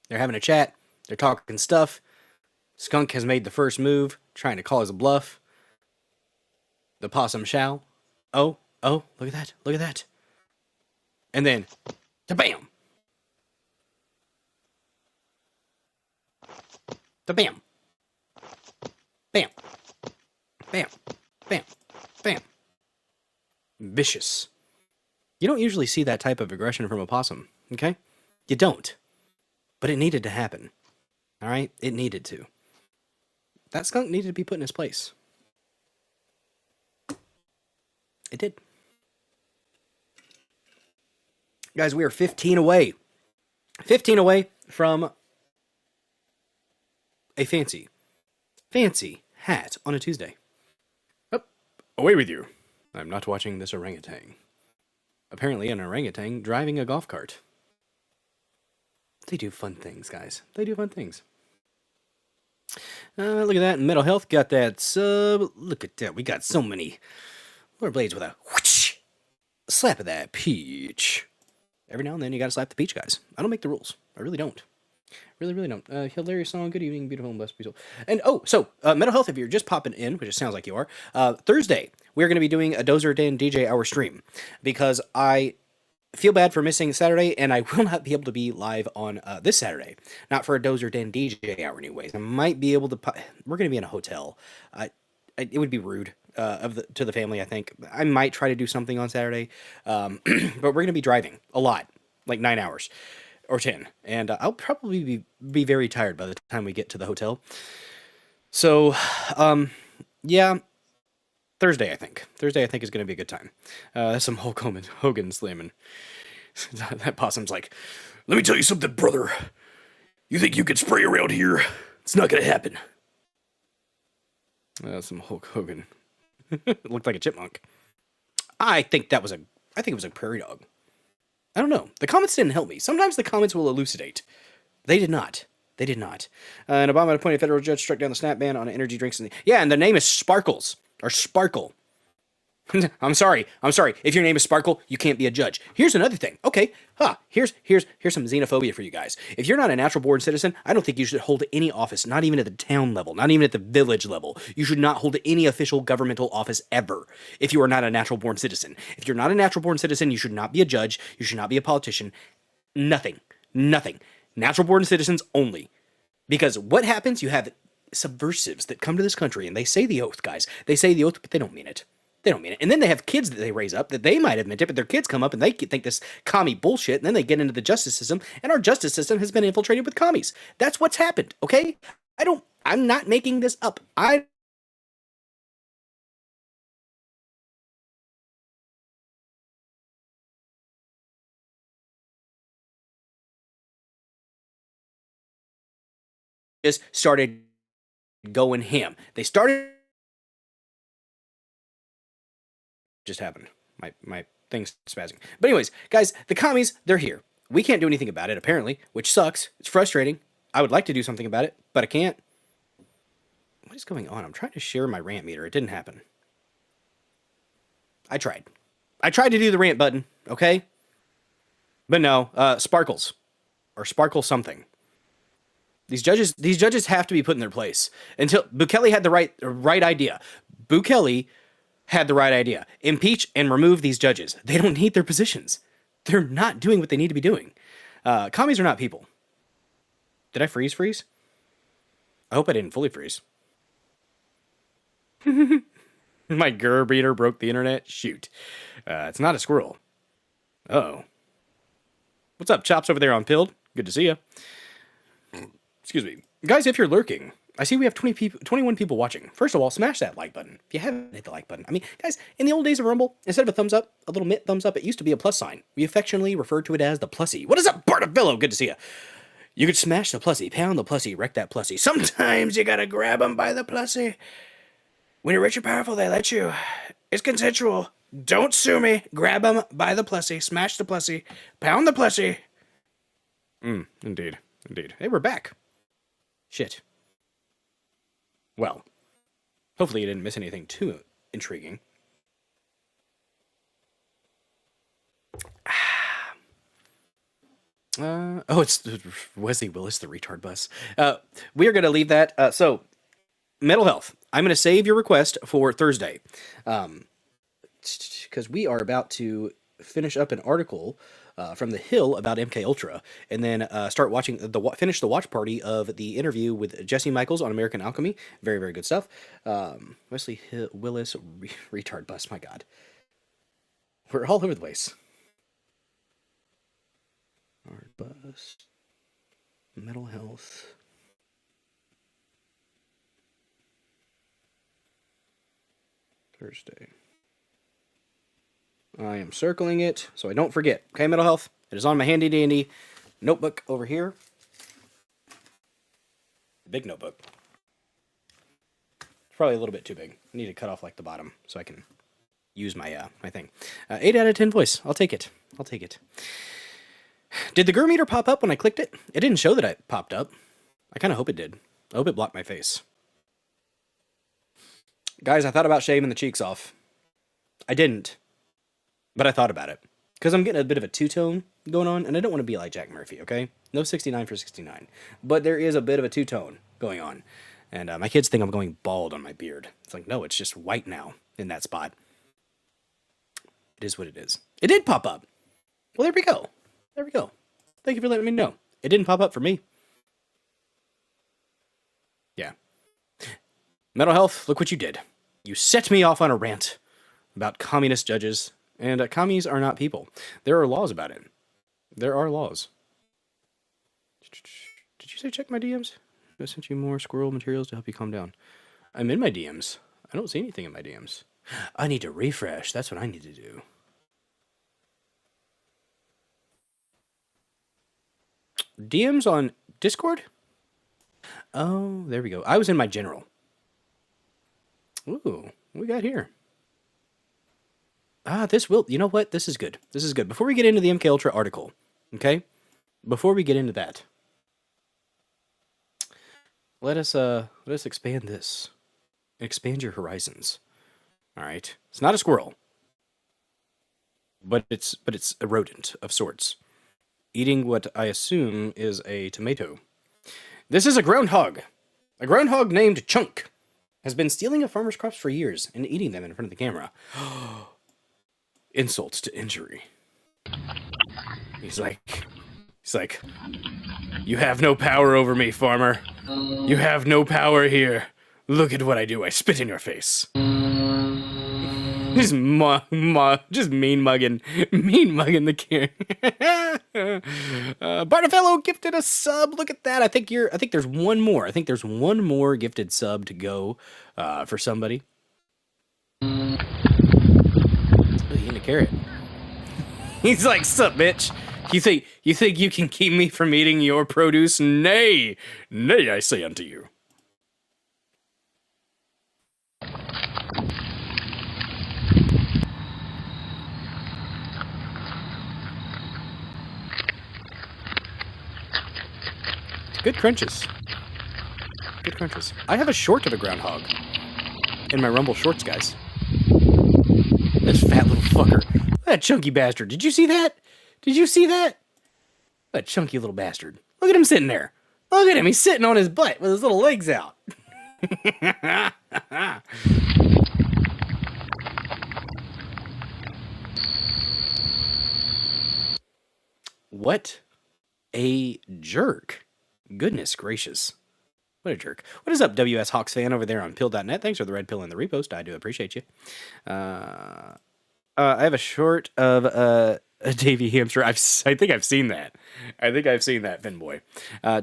B: They're having a chat. They're talking stuff. Skunk has made the first move, trying to call us a bluff. The possum shall. Oh, look at that. Look at that. And then, bam. Bam. Bam. Bam. Bam. Bam. Vicious. You don't usually see that type of aggression from a possum, okay? You don't. But it needed to happen. All right? It needed to. That skunk needed to be put in his place. It did. Guys, we are 15 away. 15 away from a fancy hat on a Tuesday. Oh, away with you. I'm not watching this orangutan. Apparently an orangutan driving a golf cart. They do fun things, guys. They do fun things. Look at that. Mental Health got that sub. Look at that. We got so many blades with a whoosh, slap of that peach. Every now and then you gotta slap the peach, guys. I don't make the rules. I really don't. Really, really don't. Hilarious song. Good evening, beautiful and blessed, peaceful. And Mental Health, if you're just popping in, which it sounds like you are, Thursday, we're going to be doing a Dozer Dan DJ hour stream because I feel bad for missing Saturday, and I will not be able to be live on this Saturday. Not for a Dozer Dan DJ hour, anyways. I might be able to. We're going to be in a hotel. It would be rude to the family, I think. I might try to do something on Saturday, but we're going to be driving a lot, like 9 hours or 10, and I'll probably be very tired by the time we get to the hotel. So, yeah, Thursday I think is going to be a good time. That's some Hulk Hogan slamming. That possum's like, let me tell you something, brother. You think you could spray around here? It's not going to happen. Some Hulk Hogan. Looked like a chipmunk. I think it was a prairie dog. I don't know. The comments didn't help me. Sometimes the comments will elucidate. They did not. They did not. An Obama-appointed federal judge struck down the snap ban on energy drinks. Yeah, and the name is Sparkles. Or Sparkle. I'm sorry. If your name is Sparkle, you can't be a judge. Here's another thing. Okay. Here's some xenophobia for you guys. If you're not a natural born citizen, I don't think you should hold any office, not even at the town level, not even at the village level. You should not hold any official governmental office ever if you are not a natural born citizen. If you're not a natural born citizen, you should not be a judge. You should not be a politician. Nothing. Natural born citizens only. Because what happens? You have subversives that come to this country and they say the oath, guys. They say the oath, but they don't mean it. They don't mean it. And then they have kids that they raise up that they might have meant it, but their kids come up and they think this commie bullshit, and then they get into the justice system, and our justice system has been infiltrated with commies. That's what's happened, okay? I'm not making this up. Just started going ham. They started... Just happened. My thing's spazzing. But anyways, guys, the commies, they're here. We can't do anything about it, apparently, which sucks. It's frustrating. I would like to do something about it, but I can't. What is going on? I'm trying to share my rant meter. It didn't happen. I tried to do the rant button, okay? But no, Sparkles or Sparkle something. These judges have to be put in their place. Until Bukele had the right idea. Bukele had the right idea. Impeach and remove these judges. They don't need their positions. They're not doing what they need to be doing. Commies are not people. Did I freeze? I hope I didn't fully freeze. My Gur reader broke the internet. Shoot. It's not a squirrel. Uh-oh. What's up, Chops over there on Pilled? Good to see ya. Excuse me. Guys, if you're lurking, I see we have 21 people watching. First of all, smash that like button. If you haven't hit the like button. I mean, guys, in the old days of Rumble, instead of a thumbs up, a little mitt thumbs up, it used to be a plus sign. We affectionately referred to it as the plussy. What is up, Bartavillo? Good to see ya. You could smash the plussy, pound the plussy, wreck that plussy. Sometimes you gotta grab them by the plussy. When you're rich and powerful, they let you. It's consensual. Don't sue me. Grab them by the plussy, smash the plussy, pound the plussy. Indeed. Hey, we're back. Shit. Well, hopefully you didn't miss anything too intriguing. It's Wesley Willis, the retard bus. We are going to leave that. So, mental health. I'm going to save your request for Thursday. Because we are about to finish up an article from The Hill about MK Ultra, and then start watching finish the watch party of the interview with Jesse Michaels on American Alchemy. Very, very good stuff. Wesley Willis, retard bus. My God, we're all over the place. Hard bus, mental health. Thursday. I am circling it so I don't forget. Okay, mental health. It is on my handy dandy notebook over here. Big notebook. It's probably a little bit too big. I need to cut off like the bottom so I can use my my thing. 8 out of 10 voice. I'll take it. Did the GUR meter pop up when I clicked it? It didn't show that it popped up. I kind of hope it did. I hope it blocked my face. Guys, I thought about shaving the cheeks off. I didn't. But I thought about it. Because I'm getting a bit of a two-tone going on, and I don't want to be like Jack Murphy, okay? No 69 for 69. But there is a bit of a two-tone going on. And my kids think I'm going bald on my beard. It's like, no, it's just white now in that spot. It is what it is. It did pop up. Well, there we go. Thank you for letting me know. It didn't pop up for me. Yeah. Mental health, look what you did. You set me off on a rant about communist judges. And commies are not people. There are laws about it. There are laws. Did you say check my DMs? I sent you more squirrel materials to help you calm down. I'm in my DMs. I don't see anything in my DMs. I need to refresh. That's what I need to do. DMs on Discord? Oh, there we go. I was in my general. Ooh, what we got here? You know what? This is good. Before we get into the MK Ultra article, okay? Before we get into that, let us expand this. Expand your horizons. All right? It's not a squirrel. But it's a rodent of sorts. Eating what I assume is a tomato. This is a groundhog. A groundhog named Chunk has been stealing a farmer's crops for years and eating them in front of the camera. Insults to injury. He's like, you have no power over me, farmer. You have no power here. Look at what I do. I spit in your face. Just mean mugging the camera. Bartafello gifted a sub. Look at that. I think there's one more. I think there's one more gifted sub to go for somebody. Eating a carrot. He's like, sup, bitch? You think you can keep me from eating your produce? Nay, I say unto you. Good crunches. I have a short of a groundhog in my Rumble shorts, guys. This fat little fucker. That chunky bastard. Did you see that? What a chunky little bastard. Look at him sitting there. Look at him. He's sitting on his butt with his little legs out. What a jerk. Goodness gracious. What a jerk. What is up, WS Hawks fan over there on pill.net? Thanks for the red pill and the repost. I do appreciate you. I have a short of a Davy Hamster. I think I've seen that. I think I've seen that, Finboy.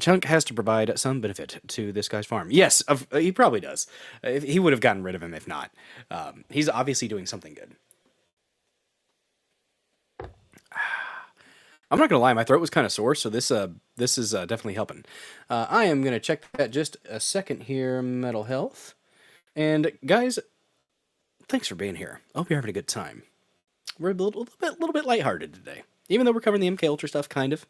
B: Chunk has to provide some benefit to this guy's farm. Yes, he probably does. He would have gotten rid of him if not. He's obviously doing something good. I'm not gonna lie, my throat was kind of sore, so this is definitely helping. I am gonna check that just a second here, Mental Health. And guys, thanks for being here. I hope you're having a good time. We're a little bit lighthearted today, even though we're covering the MK Ultra stuff, kind of.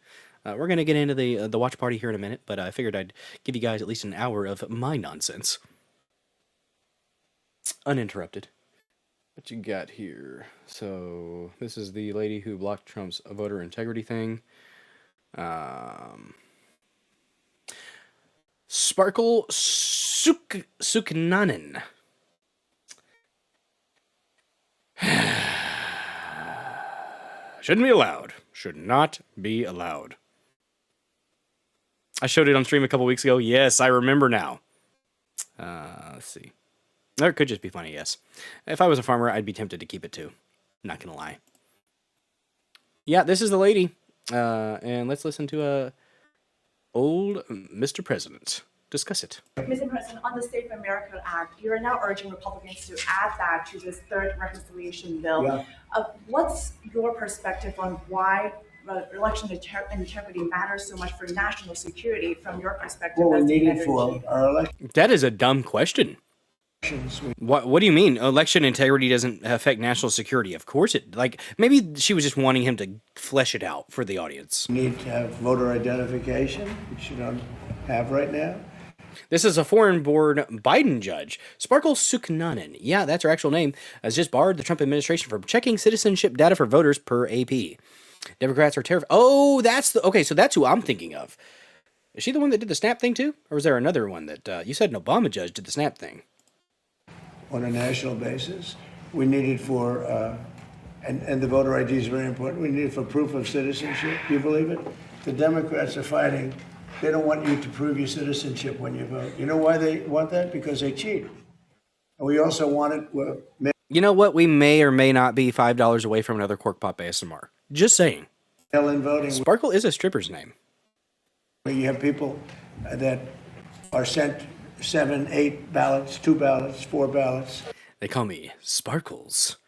B: We're gonna get into the watch party here in a minute, but I figured I'd give you guys at least an hour of my nonsense, uninterrupted. What you got here? So this is the lady who blocked Trump's voter integrity thing. Sparkle Suknanen. Shouldn't be allowed. Should not be allowed. I showed it on stream a couple weeks ago. Yes, I remember now. Let's see. Or it could just be funny, yes. If I was a farmer, I'd be tempted to keep it too. Not gonna lie. Yeah, this is the lady. And let's listen to old Mr. President discuss it.
E: Mr. President, on the Safe America Act, you are now urging Republicans to add that to this third reconciliation bill.
D: Yeah.
E: What's your perspective on why election integrity matters so much for national security from your perspective?
F: What we
E: as the
F: needed
E: energy?
F: for our elections.
B: That is a dumb question. What do you mean? Election integrity doesn't affect national security? Of course it. Like, maybe she was just wanting him to flesh it out for the audience.
F: We need to have voter identification, which you don't have right now.
B: This is a foreign-born Biden judge. Sparkle Suknanen, yeah, that's her actual name, has just barred the Trump administration from checking citizenship data for voters per AP. Democrats are terrified. Oh, okay, so that's who I'm thinking of. Is she the one that did the snap thing too? Or was there another one that, you said an Obama judge did the snap thing?
F: On a national basis, we need it for, and the voter ID is very important, we need it for proof of citizenship. Do you believe it? The Democrats are fighting. They don't want you to prove your citizenship when you vote. You know why they want that? Because they cheat. And we also want it.
B: You know what? We may or may not be $5 away from another Cork Pop ASMR. Just saying.
F: Mail-in voting.
B: Sparkle is a stripper's name.
F: You have people that are sent 7, 8 ballots, 2 ballots, 4 ballots.
B: They call me Sparkles.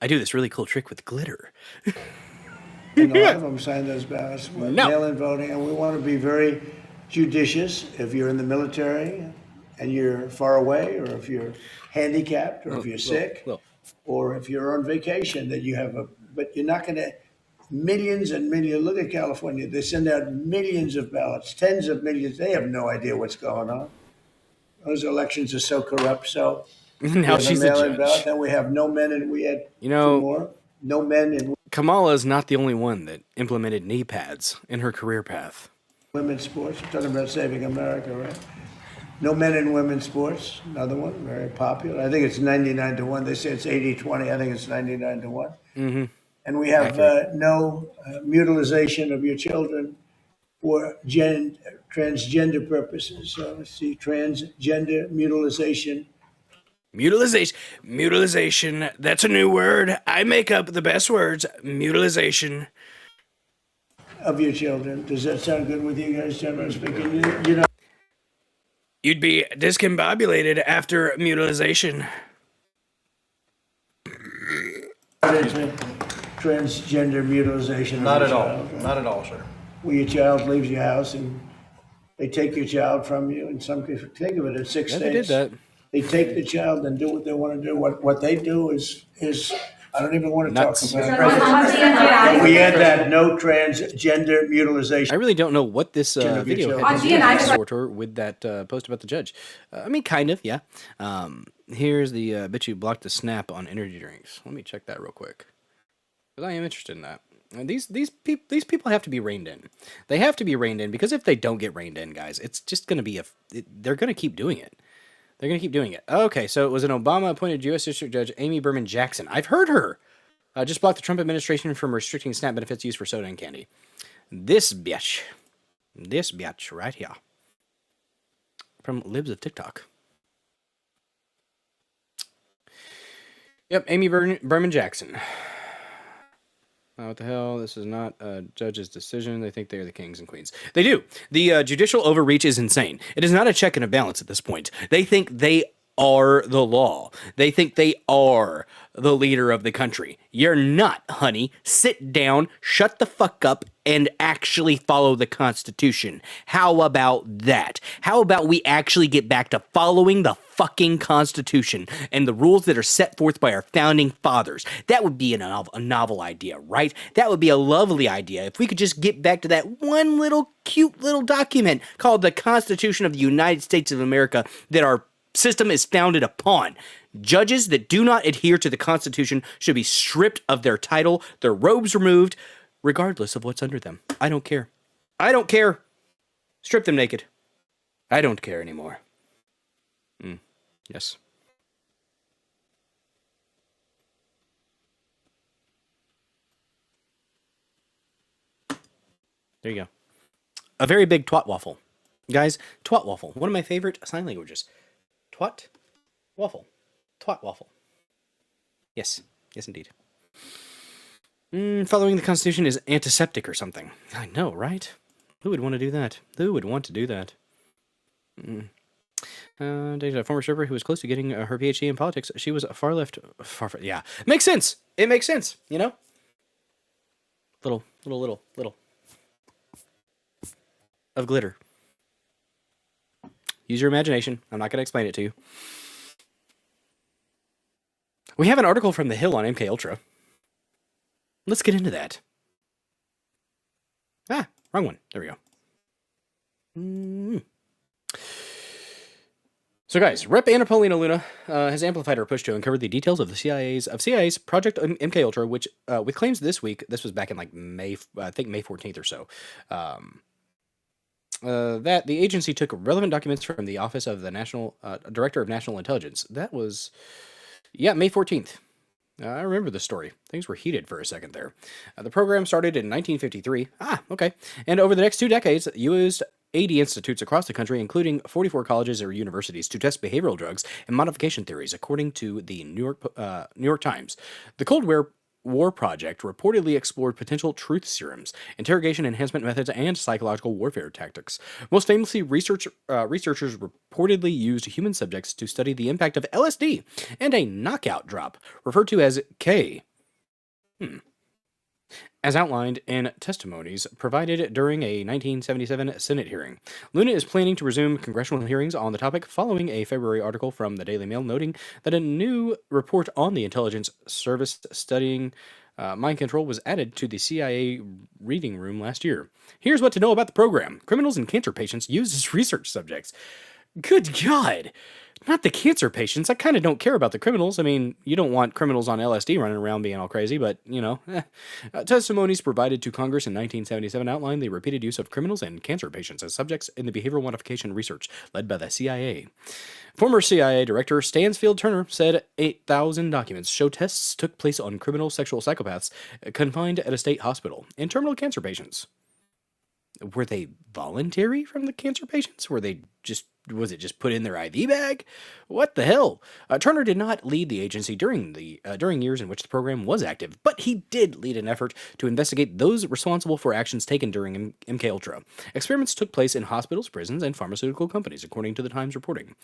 B: I do this really cool trick with glitter.
F: And a lot of them sign those ballots with
B: No.
F: mail-in voting, and we want to be very judicious. If you're in the military and you're far away, or if you're handicapped, or if you're sick, or if you're on vacation, that you have but you're not going to, millions and millions, look at California, they send out millions of ballots, tens of millions, they have no idea what's going on. Those elections are so corrupt, so.
B: Now she's a
F: mail-in
B: judge.
F: ballot, then we have no men, and we had
B: You know,
F: two more, no men in
B: Kamala is not the only one that implemented knee pads in her career path.
F: women's sports. We're talking about saving America, right? No men in women's sports. Another one, very popular. I think it's 99-1. They say it's 80-20. I think it's 99-1.
B: Mm-hmm.
F: And we have no mutilization of your children for transgender purposes. So let's see, transgender mutilization.
B: Mutilization. That's a new word. I make up the best words. Mutilization.
F: Of your children. Does that sound good with you guys, generally speaking? You know.
B: You'd be discombobulated after mutilization.
F: Transgender mutilization.
D: Not
F: of your
D: at all.
F: child, right?
D: Not at all, sir.
F: Where your child leaves your house and they take your child from you. In some cases, think of it in 6
B: Yeah,
F: states.
B: they did that.
F: They take the child and do what they want to do. What they do is I don't even want to
B: Nuts.
F: talk about it. But we had that no transgender mutilization.
B: I really don't know what this
F: Gender
B: video
F: mutilation.
B: had to do with sort or with that post about the judge. I mean, kind of, yeah. Here's the bitch who blocked the snap on energy drinks. Let me check that real quick. Because I am interested in that. And these people have to be reined in. They have to be reined in, because if they don't get reined in, guys, it's just going to be they're going to keep doing it. They're going to keep doing it. Okay, so it was an Obama-appointed U.S. District Judge Amy Berman Jackson. I've heard her. Just blocked the Trump administration from restricting SNAP benefits used for soda and candy. This bitch right here. From Libs of TikTok. Yep, Amy Berman Jackson. What the hell? This is not a judge's decision. They think they are the kings and queens. They do. The judicial overreach is insane. It is not a check and a balance at this point. They think they are the law. They think they are the leader of the country. You're not, honey. Sit down, shut the fuck up, and actually follow the Constitution. How about that? How about we actually get back to following the fucking Constitution and the rules that are set forth by our founding fathers? That would be a novel idea, right? That would be a lovely idea if we could just get back to that one little cute little document called the Constitution of the United States of America that our system is founded upon. Judges that do not adhere to the Constitution should be stripped of their title, their robes removed, regardless of what's under them. I don't care. I don't care. Strip them naked. I don't care anymore. Yes. There you go. A very big twat waffle. Guys, twat waffle. One of my favorite sign languages. Twat waffle. Twat waffle. Yes. Yes, indeed. Following the Constitution is antiseptic or something. I know, right? Who would want to do that? Who would want to do that? Dated a former stripper who was close to getting her PhD in politics. She was far left. Yeah. Makes sense. It makes sense, you know? Little of glitter. Use your imagination. I'm not going to explain it to you. We have an article from The Hill on MK Ultra. Let's get into that. Wrong one. There we go. So guys, Rep. Anna Paulina Luna has amplified her push to uncover the details of the CIA's Project MK Ultra, which with claims this week, this was back in like May 14th or so, that the agency took relevant documents from the Office of the National Director of National Intelligence. That was, May 14th. I remember the story. Things were heated for a second there. The program started in 1953. Okay. And over the next 2 decades, used 80 institutes across the country, including 44 colleges or universities, to test behavioral drugs and modification theories, according to the New York Times. The Cold War project reportedly explored potential truth serums, interrogation enhancement methods, and psychological warfare tactics. Most famously, researchers reportedly used human subjects to study the impact of LSD and a knockout drop, referred to as K. As outlined in testimonies provided during a 1977 Senate hearing. Luna is planning to resume congressional hearings on the topic following a February article from the Daily Mail noting that a new report on the intelligence service studying mind control was added to the CIA reading room last year. Here's what to know about the program. Criminals and cancer patients used as research subjects. Good God! Not the cancer patients. I kind of don't care about the criminals. I mean, you don't want criminals on LSD running around being all crazy, but, testimonies provided to Congress in 1977 outlined the repeated use of criminals and cancer patients as subjects in the behavioral modification research led by the CIA. Former CIA Director Stansfield Turner said 8,000 documents show tests took place on criminal sexual psychopaths confined at a state hospital and terminal cancer patients. Were they voluntary from the cancer patients? Was it just put in their IV bag? What the hell? Turner did not lead the agency during years in which the program was active, but he did lead an effort to investigate those responsible for actions taken during MKUltra. Experiments took place in hospitals, prisons, and pharmaceutical companies, according to the Times reporting.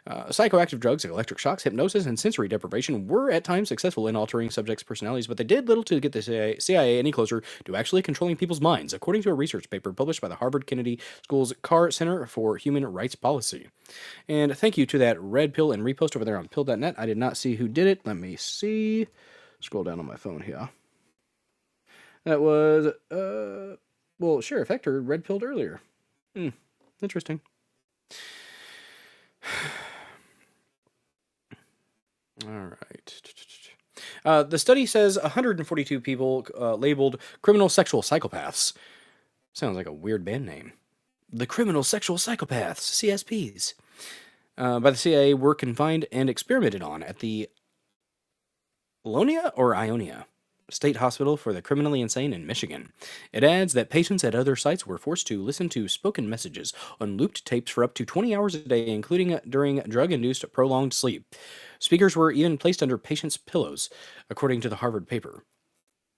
B: Psychoactive drugs like electric shocks, hypnosis, and sensory deprivation were at times successful in altering subjects' personalities, but they did little to get the CIA any closer to actually controlling people's minds, according to a research paper published by the Harvard Kennedy School's Carr Center for Human Rights Policy. And thank you to that red pill and repost over there on pill.net. I did not see who did it. Let me see. Scroll down on my phone here. That was, Sheriff Hector red pilled earlier. Interesting. All right. The study says 142 people labeled criminal sexual psychopaths. Sounds like a weird band name. The Criminal Sexual Psychopaths, CSPs, by the CIA were confined and experimented on at the Ionia State Hospital for the Criminally Insane in Michigan. It adds that patients at other sites were forced to listen to spoken messages on looped tapes for up to 20 hours a day, including during drug-induced prolonged sleep. Speakers were even placed under patients' pillows, according to the Harvard paper.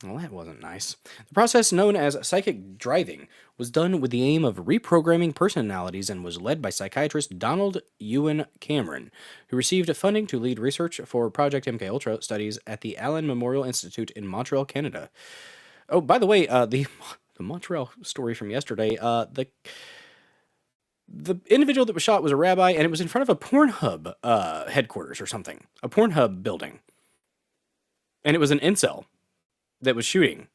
B: Well, that wasn't nice. The process, known as psychic driving, was done with the aim of reprogramming personalities and was led by psychiatrist Donald Ewan Cameron, who received funding to lead research for Project MKUltra studies at the Allen Memorial Institute in Montreal, Canada. Oh, by the way, the Montreal story from yesterday, the individual that was shot was a rabbi, and it was in front of a Pornhub headquarters or something, a Pornhub building. And it was an incel that was shooting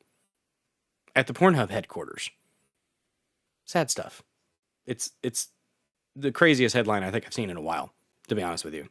B: at the Pornhub headquarters. Sad stuff. It's the craziest headline I think I've seen in a while, to be honest with you.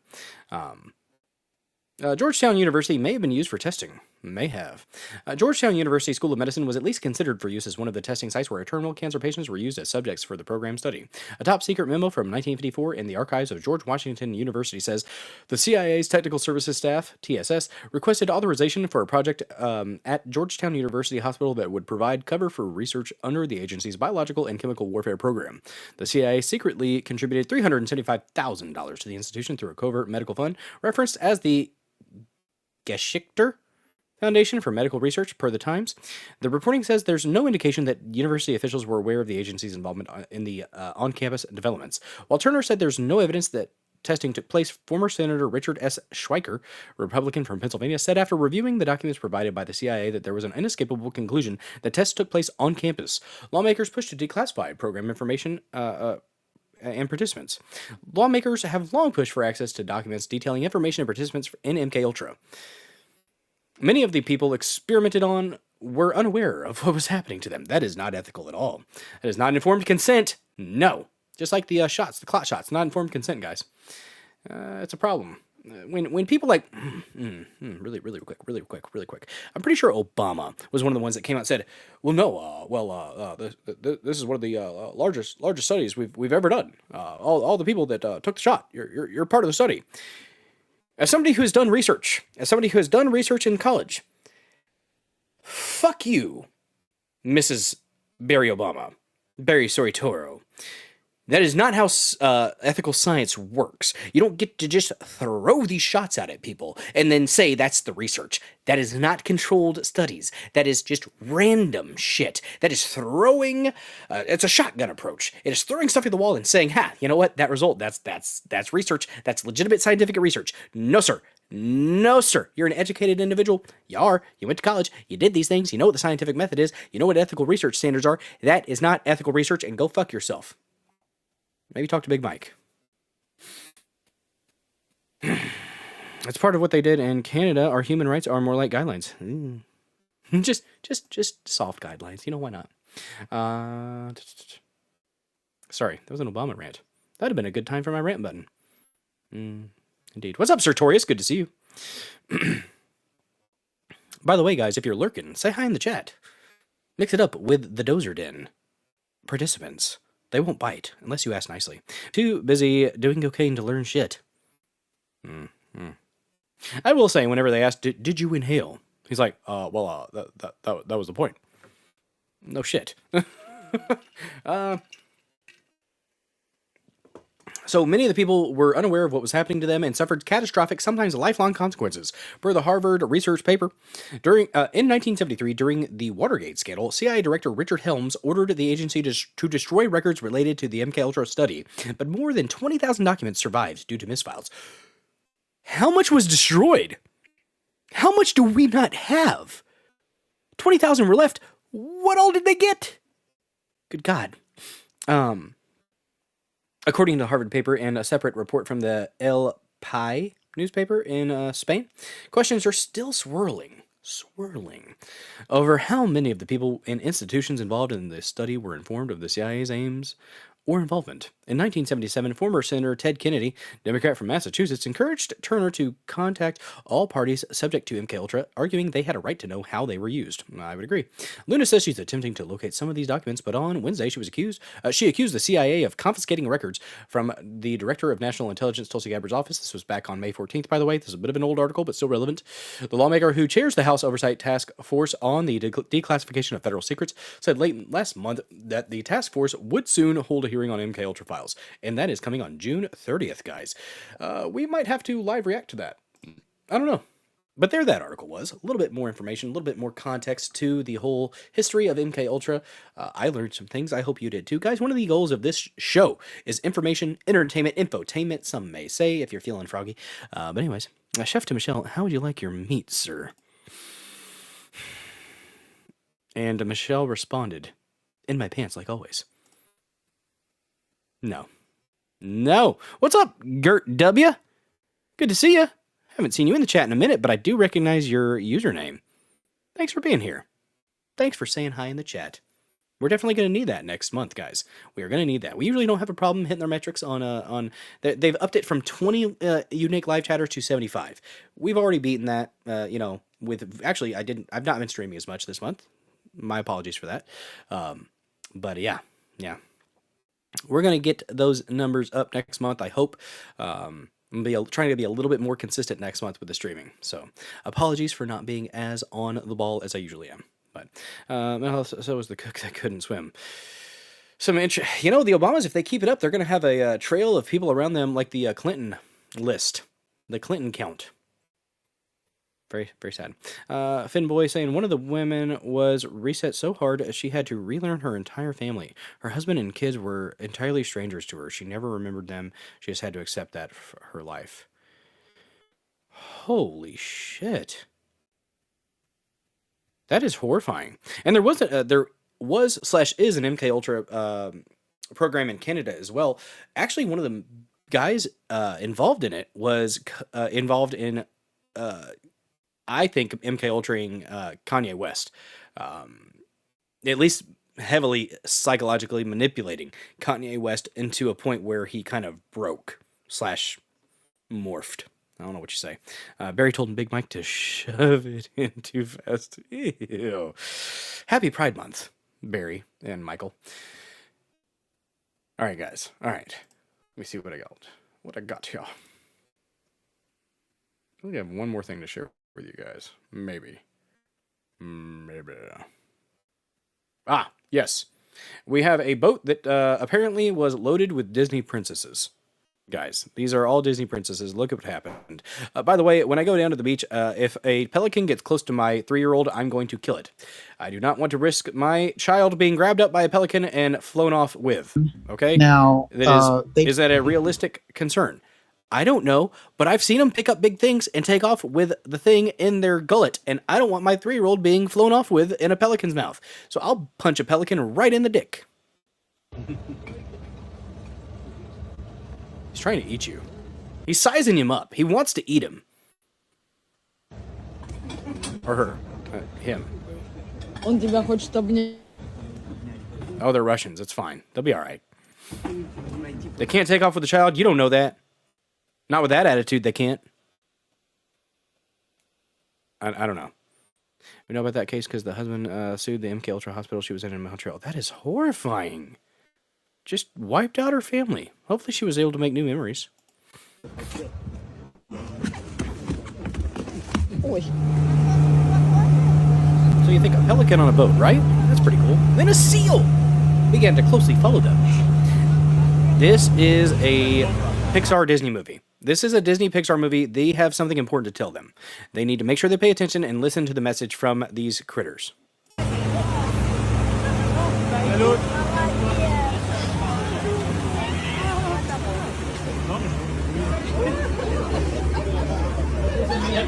B: Georgetown University may have been used for testing. May have. Georgetown University School of Medicine was at least considered for use as one of the testing sites where terminal cancer patients were used as subjects for the program study. A top-secret memo from 1954 in the archives of George Washington University says, the CIA's Technical Services Staff, TSS, requested authorization for a project at Georgetown University Hospital that would provide cover for research under the agency's biological and chemical warfare program. The CIA secretly contributed $375,000 to the institution through a covert medical fund, referenced as the Geschichter Foundation for Medical Research, per the Times. The reporting says there's no indication that university officials were aware of the agency's involvement in the on-campus developments. While Turner said there's no evidence that testing took place, former Senator Richard S. Schweiker, Republican from Pennsylvania, said after reviewing the documents provided by the CIA that there was an inescapable conclusion that tests took place on campus. Lawmakers pushed to declassify program information and participants. Lawmakers have long pushed for access to documents detailing information and participants in MKUltra. Many of the people experimented on were unaware of what was happening to them. That is not ethical at all. That is not informed consent. No. Just like the shots, the clot shots, not informed consent, guys. It's a problem. When people like, really quick. I'm pretty sure Obama was one of the ones that came out and said, well, no, this is one of the largest studies we've ever done. All the people that took the shot, you're part of the study. As somebody who has done research, in college, fuck you, Mrs. Barry Obama, Barry Soritoro. That is not how ethical science works. You don't get to just throw these shots out at people and then say that's the research. That is not controlled studies. That is just random shit. That is throwing. It's a shotgun approach. It is throwing stuff at the wall and saying, "Ha, you know what? That result. That's research. That's legitimate scientific research." No, sir. No, sir. You're an educated individual. You are. You went to college. You did these things. You know what the scientific method is. You know what ethical research standards are. That is not ethical research, and go fuck yourself. Maybe talk to Big Mike. That's part of what they did in Canada. Our human rights are more like guidelines. Just soft guidelines. You know, why not? Sorry, that was an Obama rant. That'd have been a good time for my rant button. Indeed. What's up, Sertorius? Good to see you. By the way, guys, if you're lurking, say hi in the chat. Mix it up with the Dozer Den participants. They won't bite, unless you ask nicely. Too busy doing cocaine to learn shit. I will say, whenever they ask, did you inhale? He's like, that was the point. No shit. So many of the people were unaware of what was happening to them and suffered catastrophic, sometimes lifelong consequences. Per the Harvard research paper, in 1973, during the Watergate scandal, CIA Director Richard Helms ordered the agency to destroy records related to the MKUltra study, but more than 20,000 documents survived due to misfiles. How much was destroyed? How much do we not have? 20,000 were left. What all did they get? Good God. According to the Harvard paper and a separate report from the El Pai newspaper in Spain, questions are still swirling over how many of the people and institutions involved in this study were informed of the CIA's aims or involvement. In 1977, former Senator Ted Kennedy, Democrat from Massachusetts, encouraged Turner to contact all parties subject to MKUltra, arguing they had a right to know how they were used. I would agree. Luna says she's attempting to locate some of these documents, but on Wednesday she accused the CIA of confiscating records from the Director of National Intelligence, Tulsi Gabbard's office. This was back on May 14th, by the way. This is a bit of an old article, but still relevant. The lawmaker who chairs the House Oversight Task Force on the declassification of federal secrets said late last month that the task force would soon hold a hearing on MKUltra files, and that is coming on June 30th, guys. We might have to live react to that. I don't know. But there that article was. A little bit more information, a little bit more context to the whole history of MKUltra. I learned some things. I hope you did too. Guys, one of the goals of this show is information, entertainment, infotainment, some may say, if you're feeling froggy. But anyways, Chef to Michelle, how would you like your meat, sir? And Michelle responded, in my pants, like always. No. What's up, Gert W? Good to see you. Haven't seen you in the chat in a minute, but I do recognize your username. Thanks for being here. Thanks for saying hi in the chat. We're definitely going to need that next month, guys. We are going to need that. We usually don't have a problem hitting their metrics on they've upped it from 20 unique live chatters to 75. We've already beaten that, with actually I've not been streaming as much this month. My apologies for that. But yeah. We're going to get those numbers up next month, I hope. I'm trying to be a little bit more consistent next month with the streaming. So apologies for not being as on the ball as I usually am. But so was the cook that couldn't swim. The Obamas, if they keep it up, they're going to have a trail of people around them like the Clinton list, the Clinton count. Very, very sad. Finnboy saying one of the women was reset so hard she had to relearn her entire family. Her husband and kids were entirely strangers to her. She never remembered them. She just had to accept that for her life. Holy shit. That is horrifying. And there was is an MKUltra program in Canada as well. Actually, one of the guys involved in it was involved in I think MKUltraing Kanye West, at least heavily psychologically manipulating Kanye West into a point where he kind of broke / morphed. I don't know what you say. Barry told Big Mike to shove it in too fast. Ew. Happy Pride Month, Barry and Michael. All right, guys. All right. Let me see what I got here. I think I have one more thing to share with you guys. Maybe. Ah, yes. We have a boat that apparently was loaded with Disney princesses. Guys, these are all Disney princesses. Look at what happened. By the way, when I go down to the beach, if a pelican gets close to my 3-year-old, I'm going to kill it. I do not want to risk my child being grabbed up by a pelican and flown off with. Okay?
G: Now,
B: is that a realistic concern? I don't know, but I've seen them pick up big things and take off with the thing in their gullet, and I don't want my 3-year-old being flown off with in a pelican's mouth. So I'll punch a pelican right in the dick. He's trying to eat you. He's sizing him up. He wants to eat him. Or her. Him. Oh, they're Russians. It's fine. They'll be all right. They can't take off with a child. You don't know that. Not with that attitude, they can't. I don't know. We know about that case because the husband sued the MKUltra hospital she was in Montreal. That is horrifying. Just wiped out her family. Hopefully she was able to make new memories. So you think a pelican on a boat, right? That's pretty cool. Then a seal began to closely follow them. This is a Pixar Disney movie. This is a Disney Pixar movie. They have something important to tell them. They need to make sure they pay attention and listen to the message from these critters.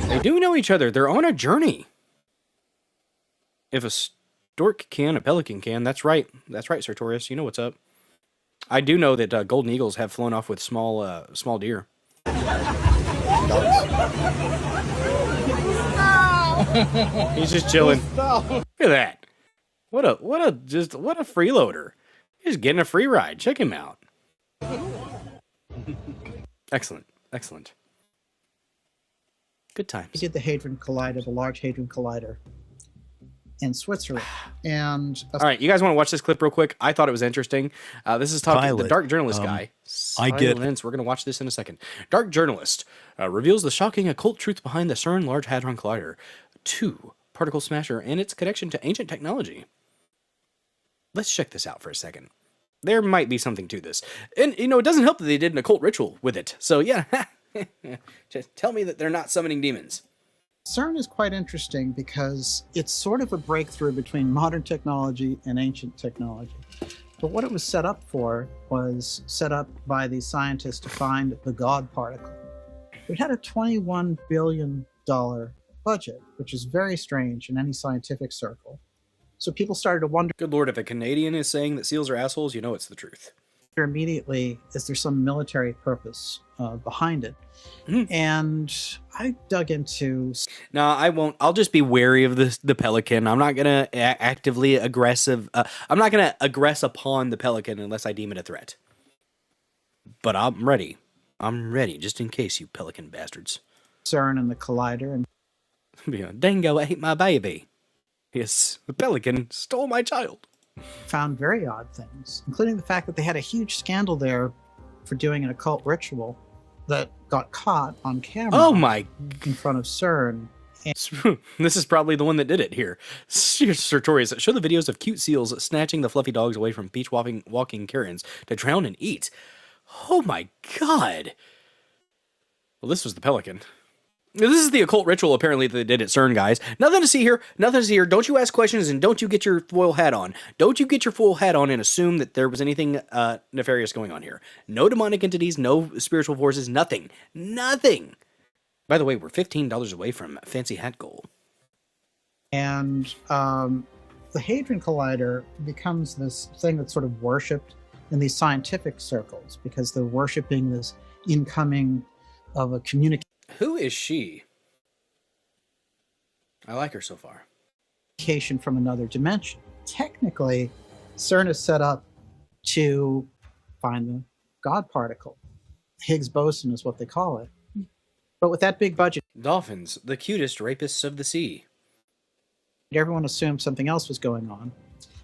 B: They do know each other. They're on a journey. If a stork can, a pelican can. That's right. That's right, Sartorius. You know what's up. I do know that golden eagles have flown off with small deer. He's just chilling. Look at that. What a freeloader. He's getting a free ride. Check him out. Excellent. Excellent. Good times.
G: We did the Hadron Collider, the Large Hadron Collider in Switzerland. And
B: all right, you guys want to watch this clip real quick? I thought it was interesting. This is talking the dark journalist guy.
H: I get
B: Silence. We're going to watch this in a second. Dark journalist reveals the shocking occult truth behind the CERN Large Hadron Collider 2 particle smasher and its connection to ancient technology. Let's check this out for a second. There might be something to this. And, you know, it doesn't help that they did an occult ritual with it. So, yeah, just tell me that they're not summoning demons.
G: CERN is quite interesting because it's sort of a breakthrough between modern technology and ancient technology. But what it was set up for was set up by these scientists to find the God particle. It had a $21 billion budget, which is very strange in any scientific circle. So people started to wonder.
B: Good Lord, if a Canadian is saying that SEALs are assholes, you know it's the truth.
G: Immediately, is there some military purpose behind it? And I dug into.
B: No, I won't. I'll just be wary of the Pelican. I'm not gonna actively aggressive. I'm not gonna aggress upon the Pelican unless I deem it a threat. But I'm ready. I'm ready, just in case, you Pelican bastards.
G: CERN and the Collider, and
B: Dingo ate my baby. Yes, the Pelican stole my child.
G: Found very odd things, including the fact that they had a huge scandal there for doing an occult ritual that got caught on camera.
B: Oh my!
G: In front of CERN.
B: This is probably the one that did it here. Sartorius, show the videos of cute seals snatching the fluffy dogs away from beach walking Karens to drown and eat. Oh my God! Well, this was the Pelican. This is the occult ritual, apparently, that they did at CERN, guys. Nothing to see here. Nothing to see here. Don't you ask questions, and don't you get your foil hat on. Don't you get your foil hat on and assume that there was anything nefarious going on here. No demonic entities, no spiritual forces, nothing. Nothing. By the way, we're $15 away from Fancy Hat Goal.
G: And the Hadron Collider becomes this thing that's sort of worshipped in these scientific circles because they're worshipping this incoming of a communication.
B: Who is she? I like her so far.
G: From another dimension. Technically, CERN is set up to find the God particle. Higgs boson is what they call it. But with that big budget,
B: dolphins, the cutest rapists of the sea.
G: Everyone assumed something else was going on.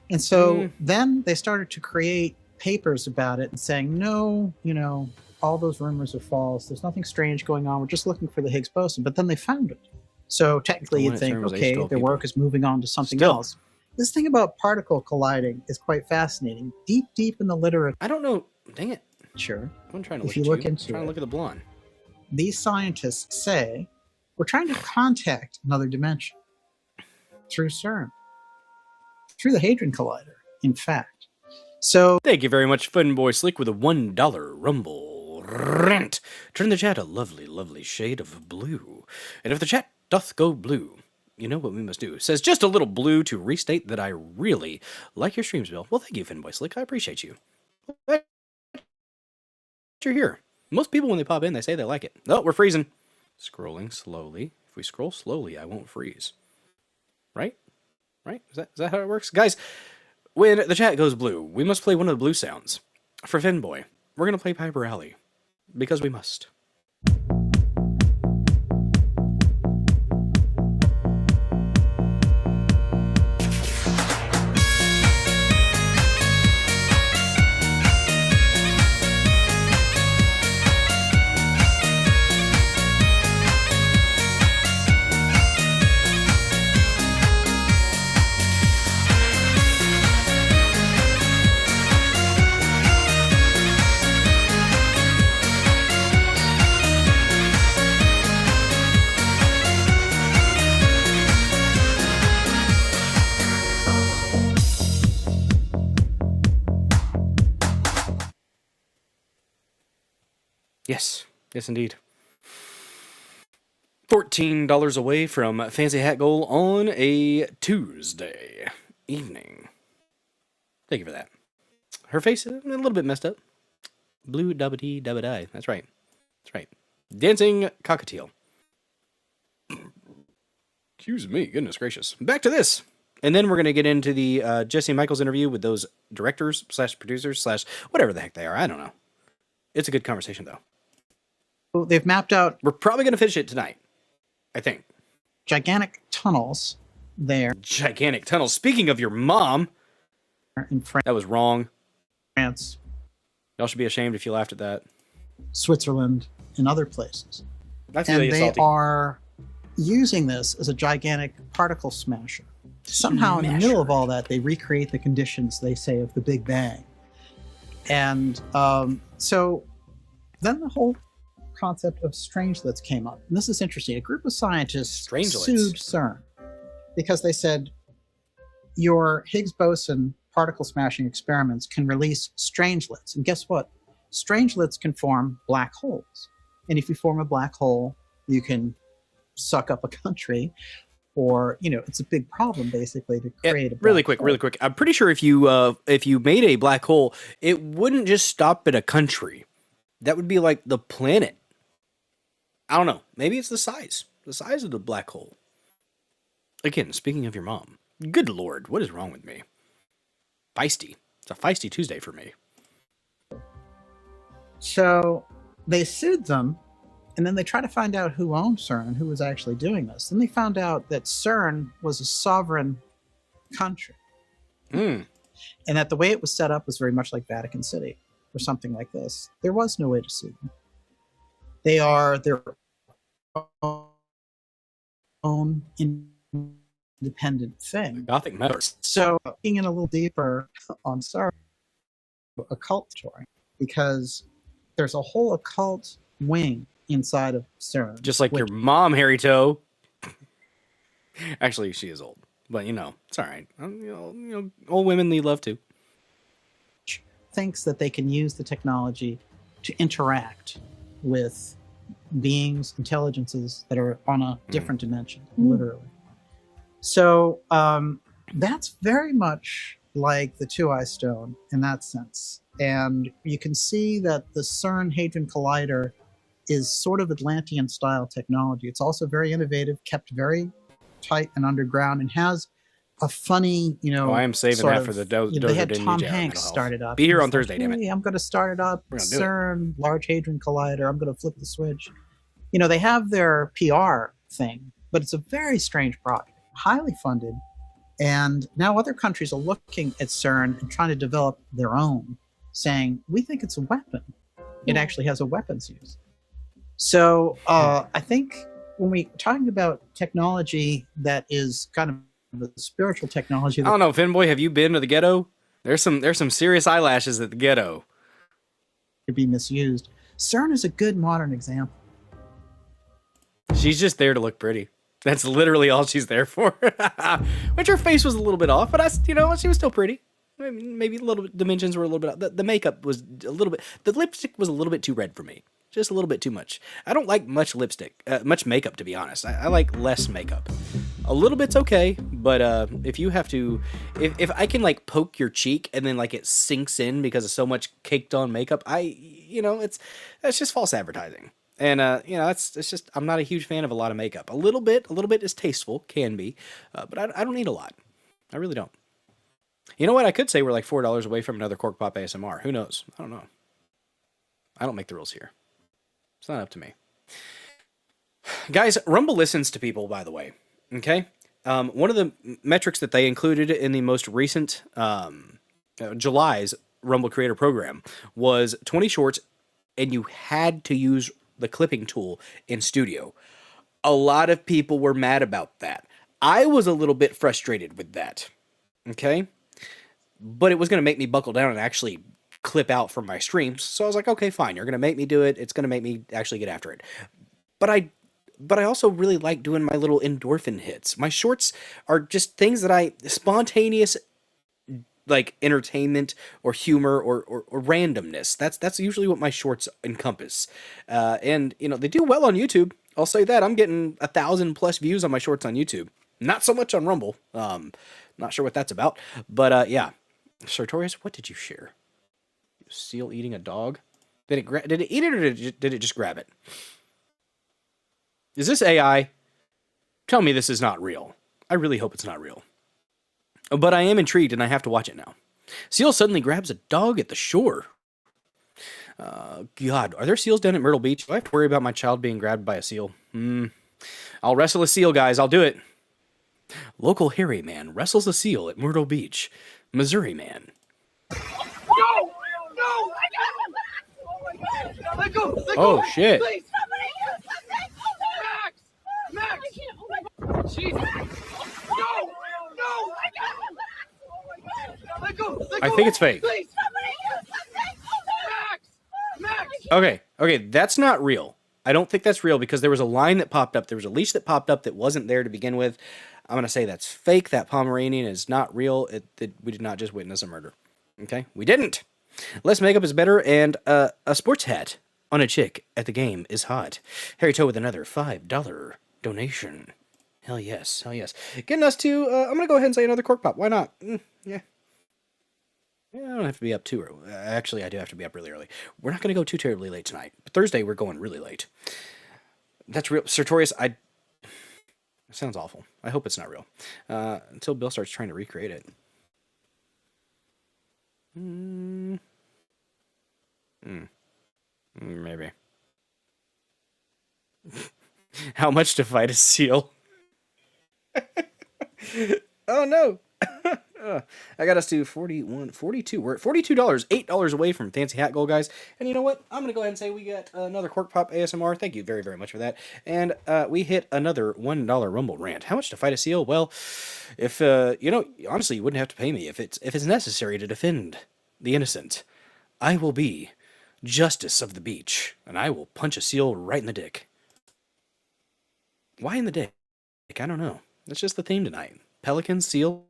G: And so then they started to create papers about it and saying, no, you know, all those rumors are false. There's nothing strange going on. We're just looking for the Higgs boson. But then they found it. So technically you'd think, okay, their work is moving on to something else. This thing about particle colliding is quite fascinating. Deep, deep in the literature.
B: I don't know. Dang it.
G: Sure.
B: I'm trying to
G: if you look into
B: I'm trying to look at the blonde.
G: These scientists say, we're trying to contact another dimension through CERN. Through the Hadron Collider, in fact. So
B: thank you very much, Funboy Slick, with a $1 rumble rent. Turn the chat a lovely, lovely shade of blue. And if the chat doth go blue, you know what we must do. It says just a little blue to restate that I really like your streams, Bill. Well, thank you, Funboy Slick. I appreciate you. You're here. Most people, when they pop in, they say they like it. Oh, we're freezing. Scrolling slowly. If we scroll slowly, I won't freeze. Right? Right? Is that how it works? Guys, when the chat goes blue, we must play one of the blue sounds. For Finboy, we're going to play Piper Alley. Because we must. Yes. Yes, indeed. $14 away from Fancy Hat Goal on a Tuesday evening. Thank you for that. Her face is a little bit messed up. Blue dubba-dee dubba-die. That's right. That's right. Dancing cockatiel. Excuse me. Goodness gracious. Back to this. And then we're going to get into the Jesse Michaels interview with those directors / producers / whatever the heck they are. I don't know. It's a good conversation, though.
G: Well, they've mapped out.
B: We're probably going to finish it tonight, I think.
G: Gigantic tunnels there.
B: Gigantic tunnels. Speaking of your mom.
G: In
B: that was wrong.
G: France.
B: Y'all should be ashamed if you laughed at that.
G: Switzerland and other places.
B: That's
G: and
B: really
G: they are using this as a gigantic particle smasher. Somehow in the middle of all that, they recreate the conditions, they say, of the Big Bang. And so then the whole concept of strangelets came up. And this is interesting. A group of scientists sued CERN because they said, your Higgs boson particle smashing experiments can release strangelets. And guess what? Strangelets can form black holes. And if you form a black hole, you can suck up a country, or, you know, it's a big problem basically to create a
B: really
G: black
B: quick. I'm pretty sure if you made a black hole, it wouldn't just stop at a country. That would be like the planet. I don't know. Maybe it's the size of the black hole. Again, speaking of your mom, good Lord, what is wrong with me? Feisty. It's a feisty Tuesday for me.
G: So they sued them, and then they tried to find out who owned CERN and who was actually doing this. Then they found out that CERN was a sovereign country. And that the way it was set up was very much like Vatican City or something like this. There was no way to sue them. They are their own independent thing.
B: Gothic matters.
G: So, looking in a little deeper on CERN, occult story, because there's a whole occult wing inside of CERN.
B: Just like your mom, Harry Toe. Actually, she is old, but you know, it's all right. You know, old women need love too.
G: Thinks that they can use the technology to interact with beings, intelligences that are on a different dimension, literally. So that's very much like the Two-Eye Stone in that sense. And you can see that the CERN Hadron Collider is sort of Atlantean-style technology. It's also very innovative, kept very tight and underground, and has a funny, you know...
B: I am saving that for the Dozer.
G: They had Tom Hanks start it up.
B: Be here on Thursday, damn it.
G: Hey, I'm going to start it up. CERN, Large Hadron Collider. I'm going to flip the switch. You know, they have their PR thing, but it's a very strange project. Highly funded, and now other countries are looking at CERN and trying to develop their own, saying, we think it's a weapon. It actually has a weapons use. So I think when we're talking about technology that is kind of a spiritual technology...
B: I don't know, Finboy, have you been to the ghetto? There's some serious eyelashes at the ghetto.
G: ...to be misused. CERN is a good modern example.
B: She's just there to look pretty. That's literally all she's there for. Which her face was a little bit off, but she was still pretty. I mean, maybe a little bit, dimensions were a little bit off. The makeup was a little bit, the lipstick was a little bit too red for me. Just a little bit too much. I don't like much much makeup, to be honest. I like less makeup. A little bit's okay, but if you have to, if I can like poke your cheek and then like it sinks in because of so much caked on makeup, that's just false advertising. And, it's just, I'm not a huge fan of a lot of makeup. A little bit is tasteful, can be, but I don't need a lot. I really don't. You know what? I could say we're like $4 away from another Cork Pop ASMR. Who knows? I don't know. I don't make the rules here. It's not up to me. Guys, Rumble listens to people, by the way. Okay? One of the metrics that they included in the most recent July's Rumble Creator Program was 20 shorts, and you had to use the clipping tool in studio. A lot of people were mad about that. I was a little bit frustrated with that. Okay? But it was going to make me buckle down and actually clip out from my streams. So I was like, okay, fine. You're going to make me do it. It's going to make me actually get after it. But I also really like doing my little endorphin hits. My shorts are just things that spontaneous, like entertainment or humor or randomness. That's usually what my shorts encompass. And they do well on YouTube. I'll say that. I'm getting 1,000+ views on my shorts on YouTube. Not so much on Rumble. Not sure what that's about. But yeah. Sartorius, what did you share? Seal eating a dog? Did it eat it or did it just grab it? Is this AI? Tell me this is not real. I really hope it's not real. But I am intrigued, and I have to watch it now. Seal suddenly grabs a dog at the shore. God, are there seals down at Myrtle Beach? Do I have to worry about my child being grabbed by a seal? I'll wrestle a seal, guys. I'll do it. Local hairy man wrestles a seal at Myrtle Beach. Missouri man.
H: No! No! Let go! Let
B: Oh,
H: go!
B: shit.
H: Please! Max! Max! Jesus! No! No! Let go! Let go!
B: I think it's fake.
H: Please! Max! Max!
B: Okay, that's not real. I don't think that's real because there was a line that popped up. There was a leash that popped up that wasn't there to begin with. I'm going to say that's fake. That Pomeranian is not real. We did not just witness a murder. Okay? We didn't. Less makeup is better, and a sports hat on a chick at the game is hot. Harry Toe with another $5 donation. Hell yes, hell yes. Getting us to, I'm going to go ahead and say another cork pop. Why not? Yeah. I don't have to be up too early. Actually, I do have to be up really early. We're not going to go too terribly late tonight. But Thursday, we're going really late. That's real. Sartorius, It sounds awful. I hope it's not real. Until Bill starts trying to recreate it. Maybe. How much to fight a seal? Oh, no. I got us to 41, 42. We're at $42, $8 away from Fancy Hat Goal, guys. And you know what? I'm going to go ahead and say we got another Cork Pop ASMR. Thank you very, very much for that. And we hit another $1 Rumble Rant. How much to fight a seal? Well, if, honestly, you wouldn't have to pay me if it's necessary to defend the innocent. I will be Justice of the Beach, and I will punch a seal right in the dick. Why in the dick? I don't know. That's just the theme tonight. Pelicans, seals,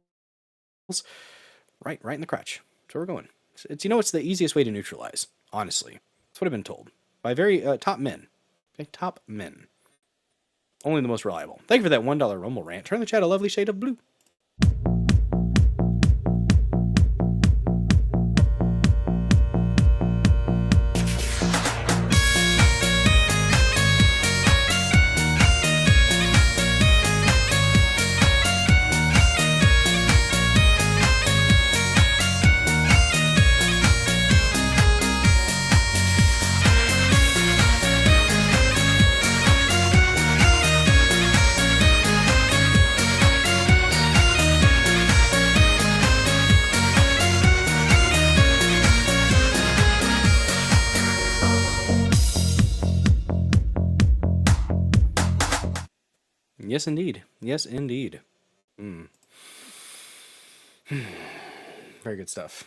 B: right in the crotch. That's where we're going. It's the easiest way to neutralize, honestly. That's what I've been told by very top men. Okay, top men. Only the most reliable. Thank you for that $1 Rumble Rant. Turn the chat a lovely shade of blue. Yes, indeed. Yes, indeed. Very good stuff.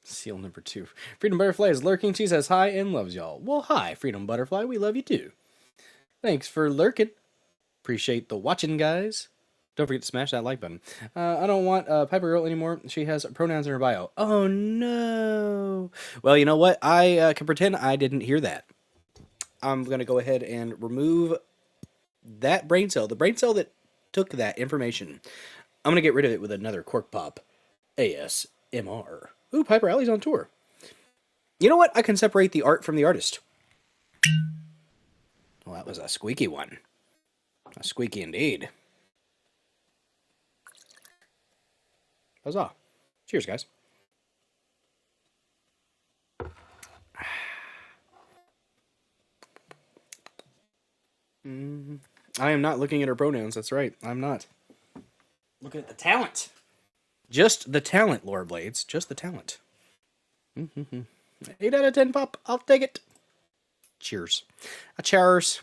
B: Seal number 2. Freedom Butterfly is lurking. She says hi and loves y'all. Well, hi, Freedom Butterfly. We love you too. Thanks for lurking. Appreciate the watching, guys. Don't forget to smash that like button. I don't want Piper Girl anymore. She has pronouns in her bio. Oh, no. Well, you know what? I can pretend I didn't hear that. I'm going to go ahead and remove that brain cell, the brain cell that took that information. I'm going to get rid of it with another Cork Pop ASMR. Ooh, Piper Alley's on tour. You know what? I can separate the art from the artist. Well, that was a squeaky one. A squeaky indeed. Huzzah. Cheers, guys. I am not looking at her pronouns. That's right. I'm not. Looking at the talent. Just the talent, Laura Blades. Just the talent. 8 out of 10 pop. I'll take it. Cheers. Cheers.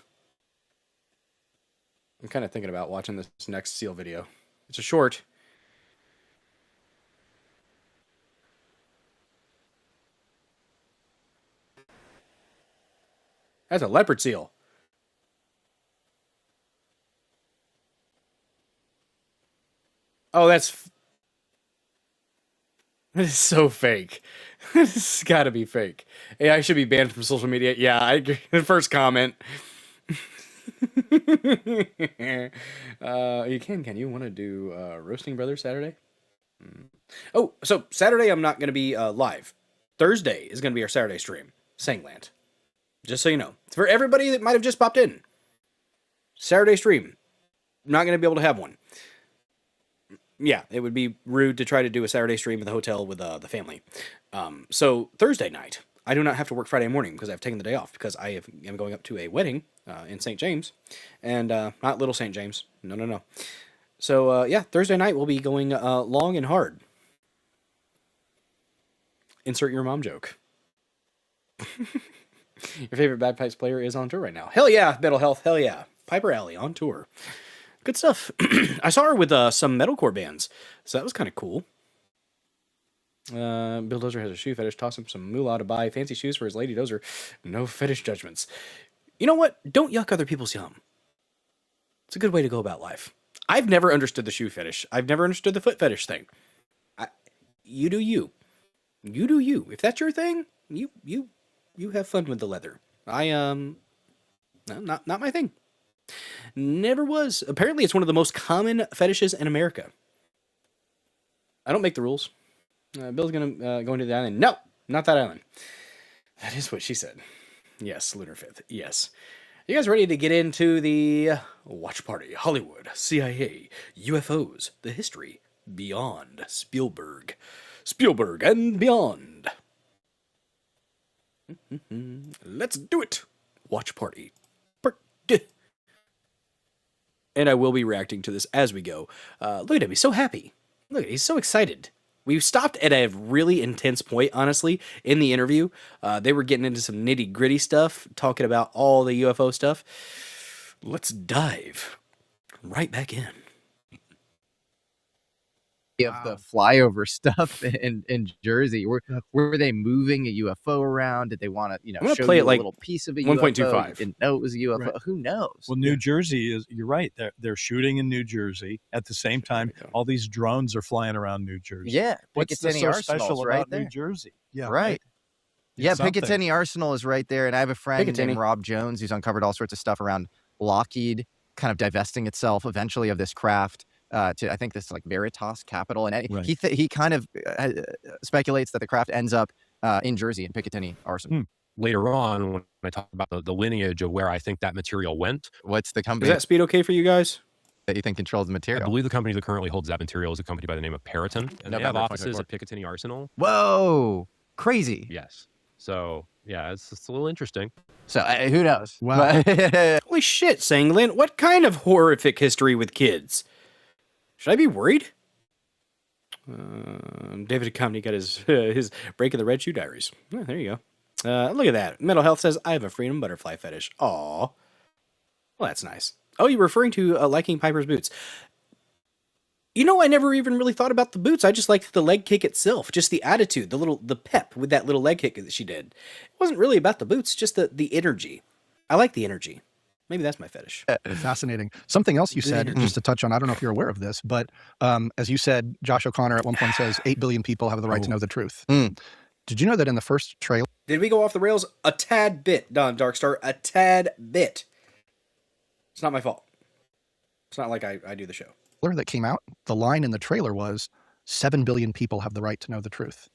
B: I'm kind of thinking about watching this next seal video. It's a short. That's a leopard seal. Oh, that is so fake. This has got to be fake. Hey, I should be banned from social media. Yeah, I agree. First comment. You can you want to do Roasting Brothers Saturday? Oh, so Saturday I'm not going to be live. Thursday is going to be our Saturday stream. Sangland. Just so you know. For everybody that might have just popped in. Saturday stream. Not going to be able to have one. yeah, it would be rude to try to do a Saturday stream in the hotel with the family. So Thursday night, I do not have to work Friday morning because I've taken the day off because am going up to a wedding in St. James, and not Little St. James. No, no, no. So yeah, Thursday night we'll be going long and hard. Insert your mom joke. Your favorite bagpipes player is on tour right now. Hell yeah, Metal Health. Hell yeah, Piper Alley on tour. Good stuff. I saw her with some metalcore bands, so that was kind of cool. Bill Dozer has a shoe fetish. Toss him some moolah to buy fancy shoes for his lady Dozer. No fetish judgments. You know what? Don't yuck other people's yum. It's a good way to go about life. I've never understood the shoe fetish. I've never understood the foot fetish thing. You do you. You do you. If that's your thing, you have fun with the leather. No, not my thing. Never was. Apparently, it's one of the most common fetishes in America. I don't make the rules. Bill's gonna go into the island. No, not that island. That is what she said. Yes, Lunar 5th. Yes. You guys ready to get into the watch party? Hollywood, CIA, UFOs, the history, beyond Spielberg and beyond. Let's do it. Watch party. And I will be reacting to this as we go. Look at him. He's so happy. Look, he's so excited. We stopped at a really intense point, honestly, in the interview. They were getting into some nitty-gritty stuff, talking about all the UFO stuff. Let's dive right back in.
I: Of the flyover stuff in Jersey. Were they moving a UFO around? Did they want to,
B: I'm gonna
I: show
B: play
I: you
B: it like
I: a little piece of a
B: 1.25.
I: UFO? You didn't know it was a UFO.
J: Right.
I: Who knows?
J: Well, New Jersey is, you're right. They're shooting in New Jersey. At the same time, all these drones are flying around New Jersey.
I: Yeah.
J: What's so
I: Picatinny
J: special
I: Arsenal's
J: about
I: right there.
J: New Jersey? Yeah.
I: Right. Yeah,
J: Something.
I: Picatinny Arsenal is right there. And I have a friend named Rob Jones who's uncovered all sorts of stuff around Lockheed kind of divesting itself eventually of this craft. To I think this is like Veritas Capital, and
J: Right.
I: he kind of speculates that the craft ends up in Jersey in Picatinny Arsenal.
K: Later on, when I talk about the lineage of where I think that material went,
I: What's the
B: Is
I: company
B: that speed okay for you guys?
I: that you think controls the
K: I
I: material?
K: believe the company that currently holds that material is a company by the name of Periton, and they have
I: November
K: offices at Picatinny Arsenal.
I: Whoa, crazy!
K: Yes. So yeah, it's a little interesting.
I: So who knows?
J: Wow.
B: Holy shit, Sanglin. What kind of horrific history with kids? Should I be worried? David Duchovny got his break in the Red Shoe Diaries. Oh, there you go. Look at that. Mental Health says, I have a freedom butterfly fetish. Aw. Well, that's nice. Oh, you're referring to liking Piper's boots. You know, I never even really thought about the boots. I just liked the leg kick itself. Just the attitude, the pep with that little leg kick that she did. It wasn't really about the boots, just the energy. I like the energy. Maybe that's my fetish.
L: Fascinating. Something else you said, just to touch on, I don't know if you're aware of this, but as you said, Josh O'Connor at one point says 8 billion people have the right to know the truth. Did you know that in the first trailer?
B: Did we go off the rails a tad bit, Don Darkstar? A tad bit. It's not my fault. It's not like I do the show.
L: That came out, the line in the trailer was 7 billion people have the right to know the truth.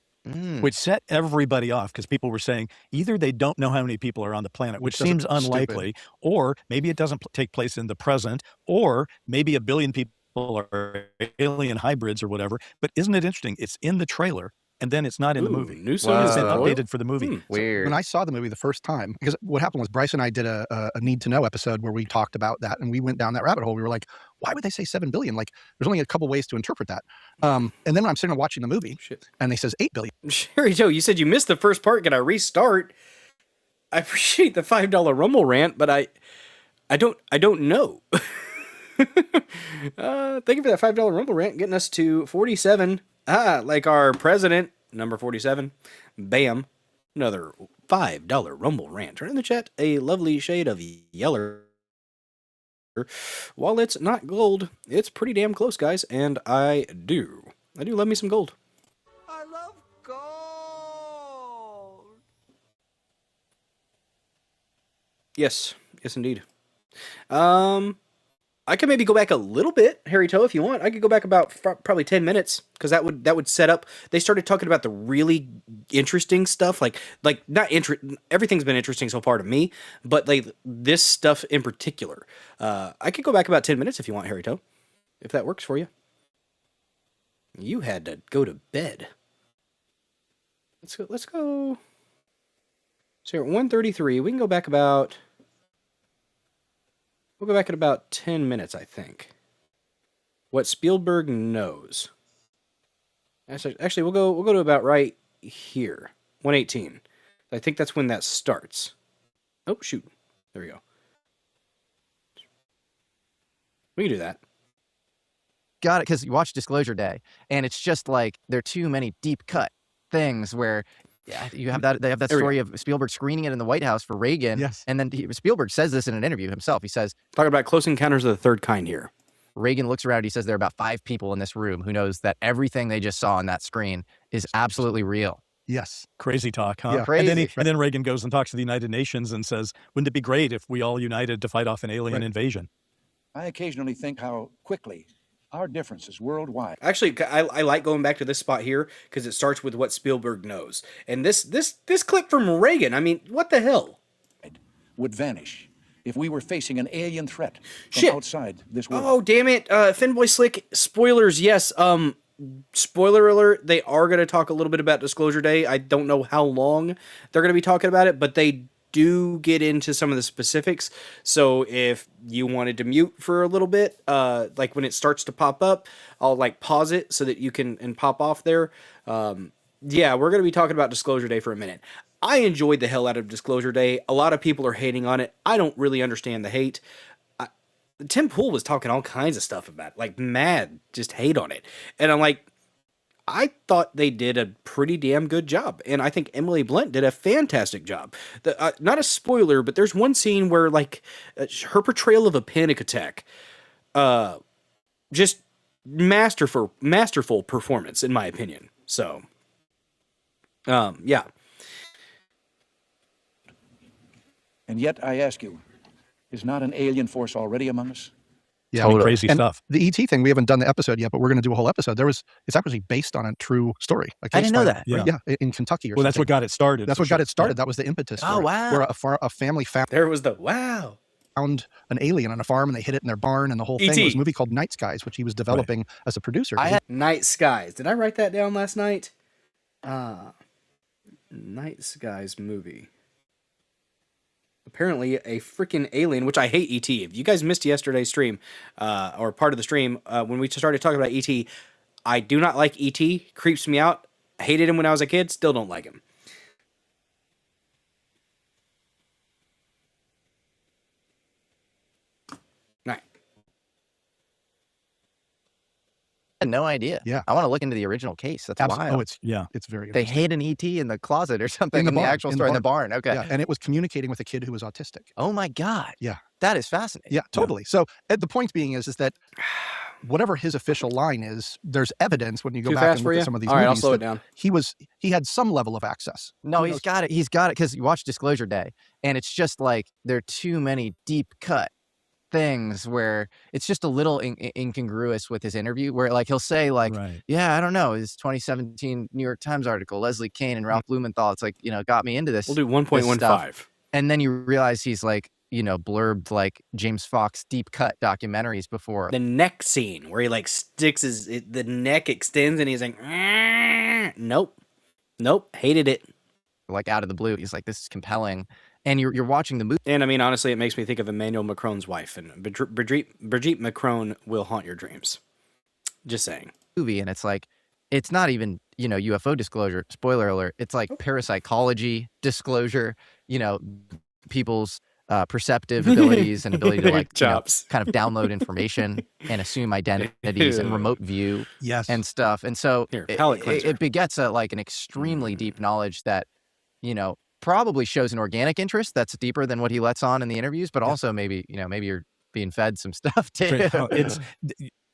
J: Which set everybody off because people were saying either they don't know how many people are on the planet, which seems unlikely, or maybe it doesn't take place in the present, or maybe 1 billion people are alien hybrids or whatever. But isn't it interesting? It's in the trailer. And then it's not in the movie.
B: New
L: It's been
B: updated
L: updated for the movie.
I: Weird.
L: When I saw the movie the first time, because what happened was Bryce and I did a Need to Know episode where we talked about that, and we went down that rabbit hole. We were like, why would they say 7 billion? Like, there's only a couple ways to interpret that. And then when I'm sitting there watching the movie, and they says 8 billion.
B: Sherry Joe, you said you missed the first part. Can I restart? I appreciate the $5 Rumble rant, but I don't know. Thank you for that $5 Rumble rant, getting us to 47. Like our president, number 47. Bam. Another $5 Rumble rant. Turn in the chat a lovely shade of yeller. While it's not gold, it's pretty damn close, guys, and I do love me some gold.
C: I love gold.
B: Yes, indeed. I could maybe go back a little bit, Harry Toe, if you want. I could go back about probably 10 minutes, because that would set up. They started talking about the really interesting stuff, like not everything's been interesting so far to me, but like this stuff in particular. I could go back about 10 minutes if you want, Harry Toe, if that works for you. You had to go to bed. Let's go. So we're at 1:33. We can go back about. We'll go back in about 10 minutes, I think. What Spielberg knows. Actually, we'll go to about right here. 118. I think that's when that starts. Oh, shoot. There we go. We can do that.
I: Got it, because you watch Disclosure Day, and it's just like there are too many deep cut things where you have that. They have that story of Spielberg screening it in the White House for Reagan.
L: Yes.
I: And then Spielberg says this in an interview himself. He says,
B: talking about Close Encounters of the Third Kind here.
I: Reagan looks around. He says there are about 5 people in this room who knows that everything they just saw on that screen is absolutely real.
L: Yes.
J: Crazy talk, huh?
L: Yeah.
J: Crazy. And then Reagan goes and talks to the United Nations and says, wouldn't it be great if we all united to fight off an alien invasion?
M: I occasionally think how quickly our differences worldwide.
B: Actually, I like going back to this spot here because it starts with what Spielberg knows. And this clip from Reagan, I mean, what the hell?
M: Would vanish if we were facing an alien threat from outside this world.
B: Oh, damn it. Finboy Slick, spoilers, yes. Spoiler alert, they are going to talk a little bit about Disclosure Day. I don't know how long they're going to be talking about it, but they do get into some of the specifics. So if you wanted to mute for a little bit, like when it starts to pop up, I'll like pause it so that you can and pop off there. Yeah, we're going to be talking about Disclosure Day for a minute. I enjoyed the hell out of Disclosure Day. A lot of people are hating on it. I don't really understand the hate. Tim Pool was talking all kinds of stuff about it, like mad, just hate on it. And I'm like, I thought they did a pretty damn good job. And I think Emily Blunt did a fantastic job. Not a spoiler, but there's one scene where like her portrayal of a panic attack, just masterful performance in my opinion. So, yeah.
M: And yet I ask you, is not an alien force already among us?
L: Yeah,
J: totally. Crazy
L: and
J: stuff.
L: The ET thing, we haven't done the episode yet, but we're going to do a whole episode. It's actually based on a true story.
I: I didn't know that.
L: Yeah, in Kentucky or something.
J: That's what got it started.
L: That's what got it started. That was the impetus.
I: Oh, wow.
L: Where a family
B: There was the wow.
L: found an alien on a farm and they hid it in their barn, and the whole thing was a movie called Night Skies, which he was developing as a producer.
B: Night Skies. Did I write that down last night? Night Skies movie. Apparently a freaking alien, which I hate E.T. If you guys missed yesterday's stream, or part of the stream, when we started talking about E.T., I do not like E.T. Creeps me out. Hated him when I was a kid. Still don't like him. Right.
I: I had no idea.
L: Yeah.
I: I want to look into the original case. That's wild.
L: Oh, it's very
I: They hid an ET in the closet or something in the
L: barn,
I: actual story in the barn. Okay.
L: Yeah, and it was communicating with a kid who was autistic.
I: Oh my God.
L: Yeah.
I: That is fascinating.
L: Yeah, totally. So the point being is that whatever his official line is, there's evidence when you go
B: Too
L: back
B: fast
L: and
B: for
L: look
B: you?
L: at some of these
B: All right, I'll
L: movies
B: slow it
L: that
B: down.
L: he had some level of access.
I: No, he's got it. He's got it because you watch Disclosure Day, and it's just like there are too many deep cut things where it's just a little incongruous with his interview, where like he'll say like, yeah, I don't know, his 2017 New York Times article, Leslie Kean and Ralph Blumenthal, it's like, got me into this.
B: We'll do 1.15.
I: And then you realize he's like, blurbed like James Fox deep cut documentaries before.
B: The neck scene where he like sticks the neck extends and he's like, nope, hated it.
I: Like out of the blue, he's like, this is compelling. And you're watching the movie.
B: And I mean, honestly, it makes me think of Emmanuel Macron's wife, and Brigitte Macron will haunt your dreams. Just saying.
I: Movie, and it's like, it's not even, UFO disclosure, spoiler alert. It's like parapsychology disclosure, people's perceptive abilities and ability to like kind of download information and assume identities and remote view and stuff. And so it begets an extremely deep knowledge that, probably shows an organic interest that's deeper than what he lets on in the interviews, but also maybe you're being fed some stuff too.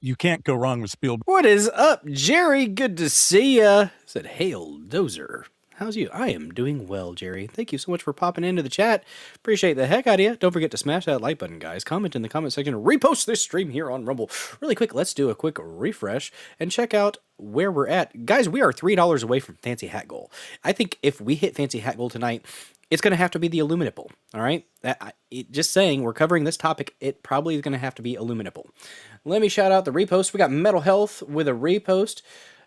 J: You can't go wrong with Spielberg.
B: What is up, Jerry? Good to see ya. Said, hail, Dozer. How's you? I am doing well, Jerry. Thank you so much for popping into the chat. Appreciate the heck out of you. Don't forget to smash that like button, guys. Comment in the comment section. Repost this stream here on Rumble. Really quick, let's do a quick refresh and check out where we're at. Guys, we are $3 away from Fancy Hat Goal. I think if we hit Fancy Hat Goal tonight, it's going to have to be the Illuminable, all right? Just saying, we're covering this topic, it probably is going to have to be Illuminable. Let me shout out the repost. We got Metal Health with a repost,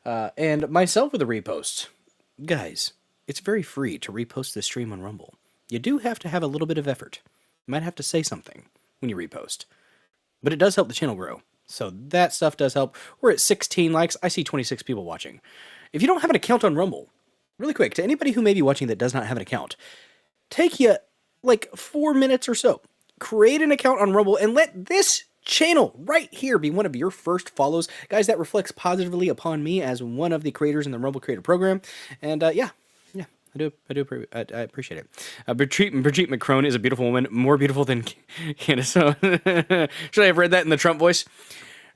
B: and myself with a repost. Guys, it's very free to repost this stream on Rumble. You do have to have a little bit of effort. You might have to say something when you repost. But it does help the channel grow. So that stuff does help. We're at 16 likes. I see 26 people watching. If you don't have an account on Rumble, really quick, to anybody who may be watching that does not have an account, take you like 4 minutes or so. Create an account on Rumble and let this channel right here be one of your first follows. Guys, that reflects positively upon me as one of the creators in the Rumble Creator Program. And yeah, I appreciate it. Brigitte Macron is a beautiful woman, more beautiful than Candace. Should I have read that in the Trump voice?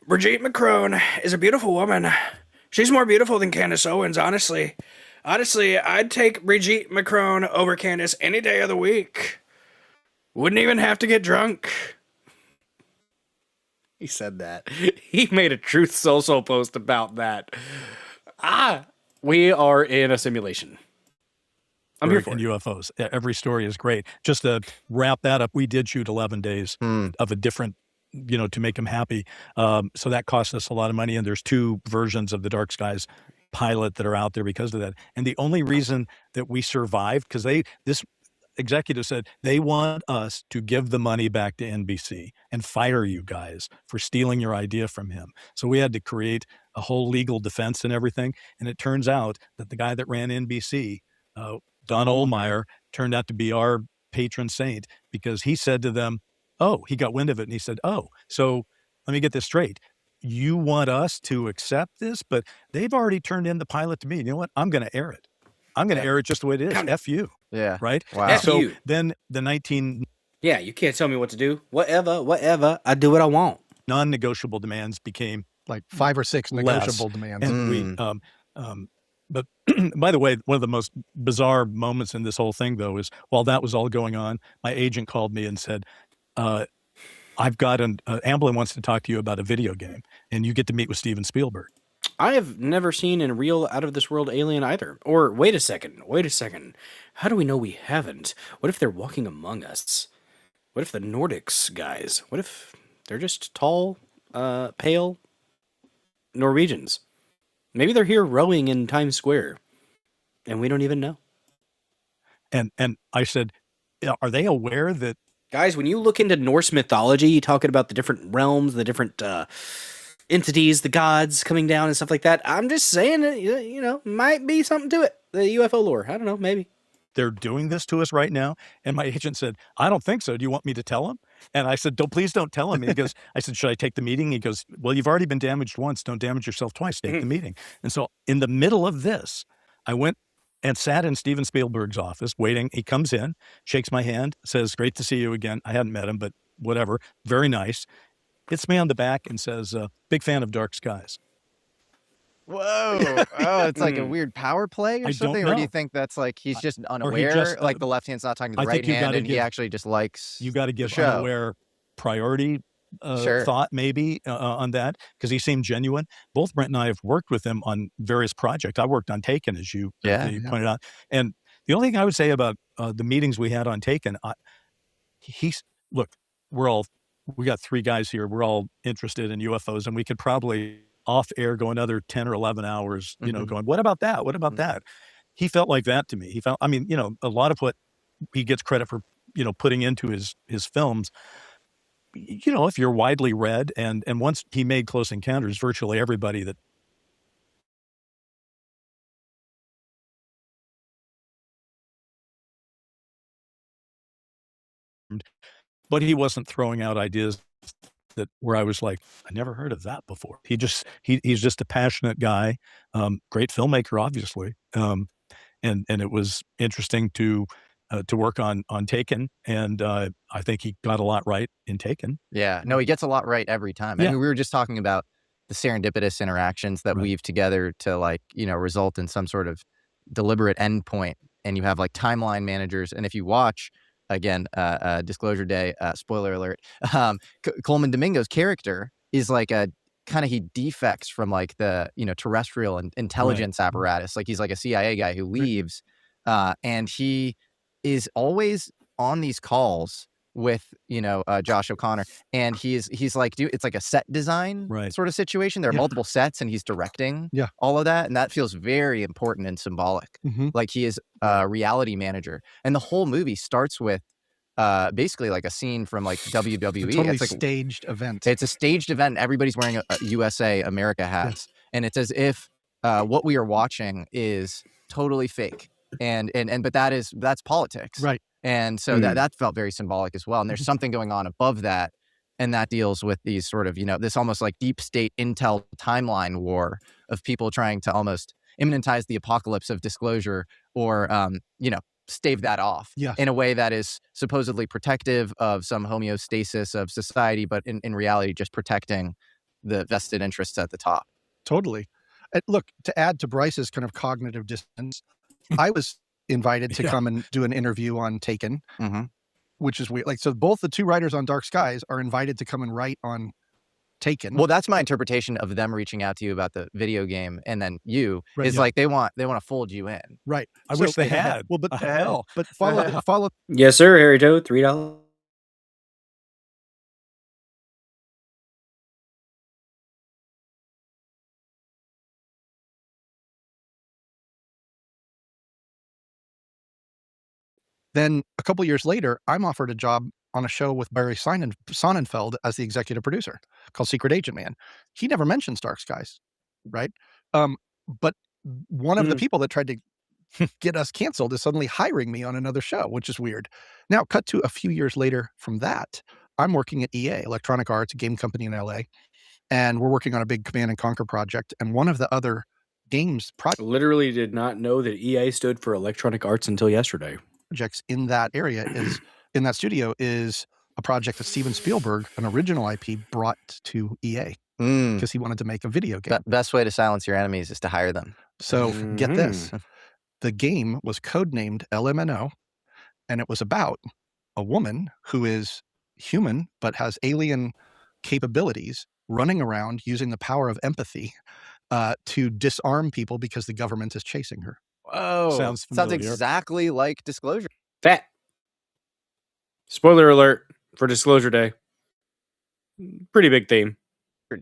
B: Brigitte Macron is a beautiful woman. She's more beautiful than Candace Owens, honestly. Honestly, I'd take Brigitte Macron over Candace any day of the week. Wouldn't even have to get drunk. He said that. He made a Truth Social post about that. We are in a simulation. I'm here for it.
J: UFOs. Every story is great. Just to wrap that up, we did shoot 11 days of a different, to make them happy. So that cost us a lot of money. And there's 2 versions of the Dark Skies pilot that are out there because of that. And the only reason that we survived, because this executive said they want us to give the money back to NBC and fire you guys for stealing your idea from him. So we had to create a whole legal defense and everything. And it turns out that the guy that ran NBC, Don Ohlmeyer, turned out to be our patron saint because he said to them, he got wind of it and he said, so let me get this straight. You want us to accept this, but they've already turned in the pilot to me. You know what? I'm going to air it. I'm going to air it just the way it is. F you.
I: Yeah.
J: Right?
I: Wow.
B: F
J: so
B: you.
J: Then the 19...
B: Yeah, you can't tell me what to do. Whatever. I do what I want.
J: Non-negotiable demands became
L: like 5 or 6 negotiable
J: less.
L: demands.
J: And but by the way, one of the most bizarre moments in this whole thing, though, is while that was all going on, my agent called me and said, I've got Amblin wants to talk to you about a video game, and you get to meet with Steven Spielberg.
B: I have never seen a real out-of-this-world alien either. Or, wait a second. How do we know we haven't? What if they're walking among us? What if the Nordics guys? What if they're just tall, pale Norwegians? Maybe they're here rowing in Times Square, and we don't even know.
J: And I said, are they aware that...
B: Guys, when you look into Norse mythology, talking about the different realms, the different entities, the gods coming down and stuff like that, I'm just saying that, might be something to it. The UFO lore. I don't know, maybe.
J: They're doing this to us right now. And my agent said, I don't think so. Do you want me to tell him? And I said, please don't tell him. And he goes, I said, should I take the meeting? He goes, well, you've already been damaged once. Don't damage yourself twice. Take the meeting. And so in the middle of this, I went and sat in Steven Spielberg's office waiting. He comes in, shakes my hand, says, great to see you again. I hadn't met him, but whatever. Very nice. Hits me on the back and says, big fan of Dark Skies.
I: Whoa. Oh, it's like a weird power play or something? Or do you think that's like he's just unaware, like the left hand's not talking to the right hand and he actually just likes
J: You got to give unaware priority thought maybe on that, because he seemed genuine. Both Brent and I have worked with him on various projects. I worked on Taken, as you pointed out. And the only thing I would say about the meetings we had on Taken, look, we got 3 guys here. We're all interested in UFOs, and we could probably off air go another 10 or 11 hours, going, what about that? What about that? He felt like that to me. He felt, a lot of what he gets credit for, putting into his films, if you're widely read, and once he made Close Encounters, virtually everybody that but he wasn't throwing out ideas where I was like, I never heard of that before. He's just a passionate guy, great filmmaker, obviously. And it was interesting to work on Taken. And I think he got a lot right in Taken.
I: Yeah, no, he gets a lot right every time. I mean, we were just talking about the serendipitous interactions that weave together to result in some sort of deliberate endpoint, and you have like timeline managers. And if you watch again, Disclosure Day, spoiler alert, Coleman Domingo's character is like a kind of, he defects from like the terrestrial and intelligence apparatus. Like he's like a CIA guy who leaves, and he is always on these calls with Josh O'Connor, and he's like, it's like a set design sort of situation. There are multiple sets, and he's directing all of that, and that feels very important and symbolic. Like he is a reality manager, and the whole movie starts with basically like a scene from like WWE.
L: A totally
I: it's like
L: staged event.
I: It's a staged event. Everybody's wearing a USA America hats, and it's as if what we are watching is totally fake. But that's politics,
L: right?
I: And so that felt very symbolic as well. And there's something going on above that, and that deals with these sort of this almost like deep state intel timeline war of people trying to almost imminentize the apocalypse of Disclosure, or stave that off in a way that is supposedly protective of some homeostasis of society, but in reality just protecting the vested interests at the top.
L: Totally. Look, to add to Bryce's kind of cognitive dissonance, I was invited to come and do an interview on Taken, which is weird. Like, so both the two writers on Dark Skies are invited to come and write on Taken.
I: Well, that's my interpretation of them reaching out to you about the video game, and then like they want to fold you in.
L: Right.
J: I wish they had.
L: Well, but
J: hell.
L: But follow.
B: Yes, sir, Harry Joe, $3.
L: Then a couple years later, I'm offered a job on a show with Barry Sonnenfeld as the executive producer called Secret Agent Man. He never mentions Dark Skies, right? But one of the people that tried to get us canceled is suddenly hiring me on another show, which is weird. Now, cut to a few years later from that, I'm working at EA, Electronic Arts, a game company in LA, and we're working on a big Command and Conquer project. And one of the other games
B: literally did not know that EA stood for Electronic Arts until yesterday.
L: Projects in that area is in that studio is a project that Steven Spielberg, an original IP, brought to EA because he wanted to make a video game.
I: Best way to silence your enemies is to hire them.
L: So get this. The game was codenamed LMNO, and it was about a woman who is human but has alien capabilities running around using the power of empathy to disarm people because the government is chasing her.
I: Whoa. Sounds exactly like Disclosure.
B: Fat. Spoiler alert for Disclosure Day. Pretty big theme.
L: But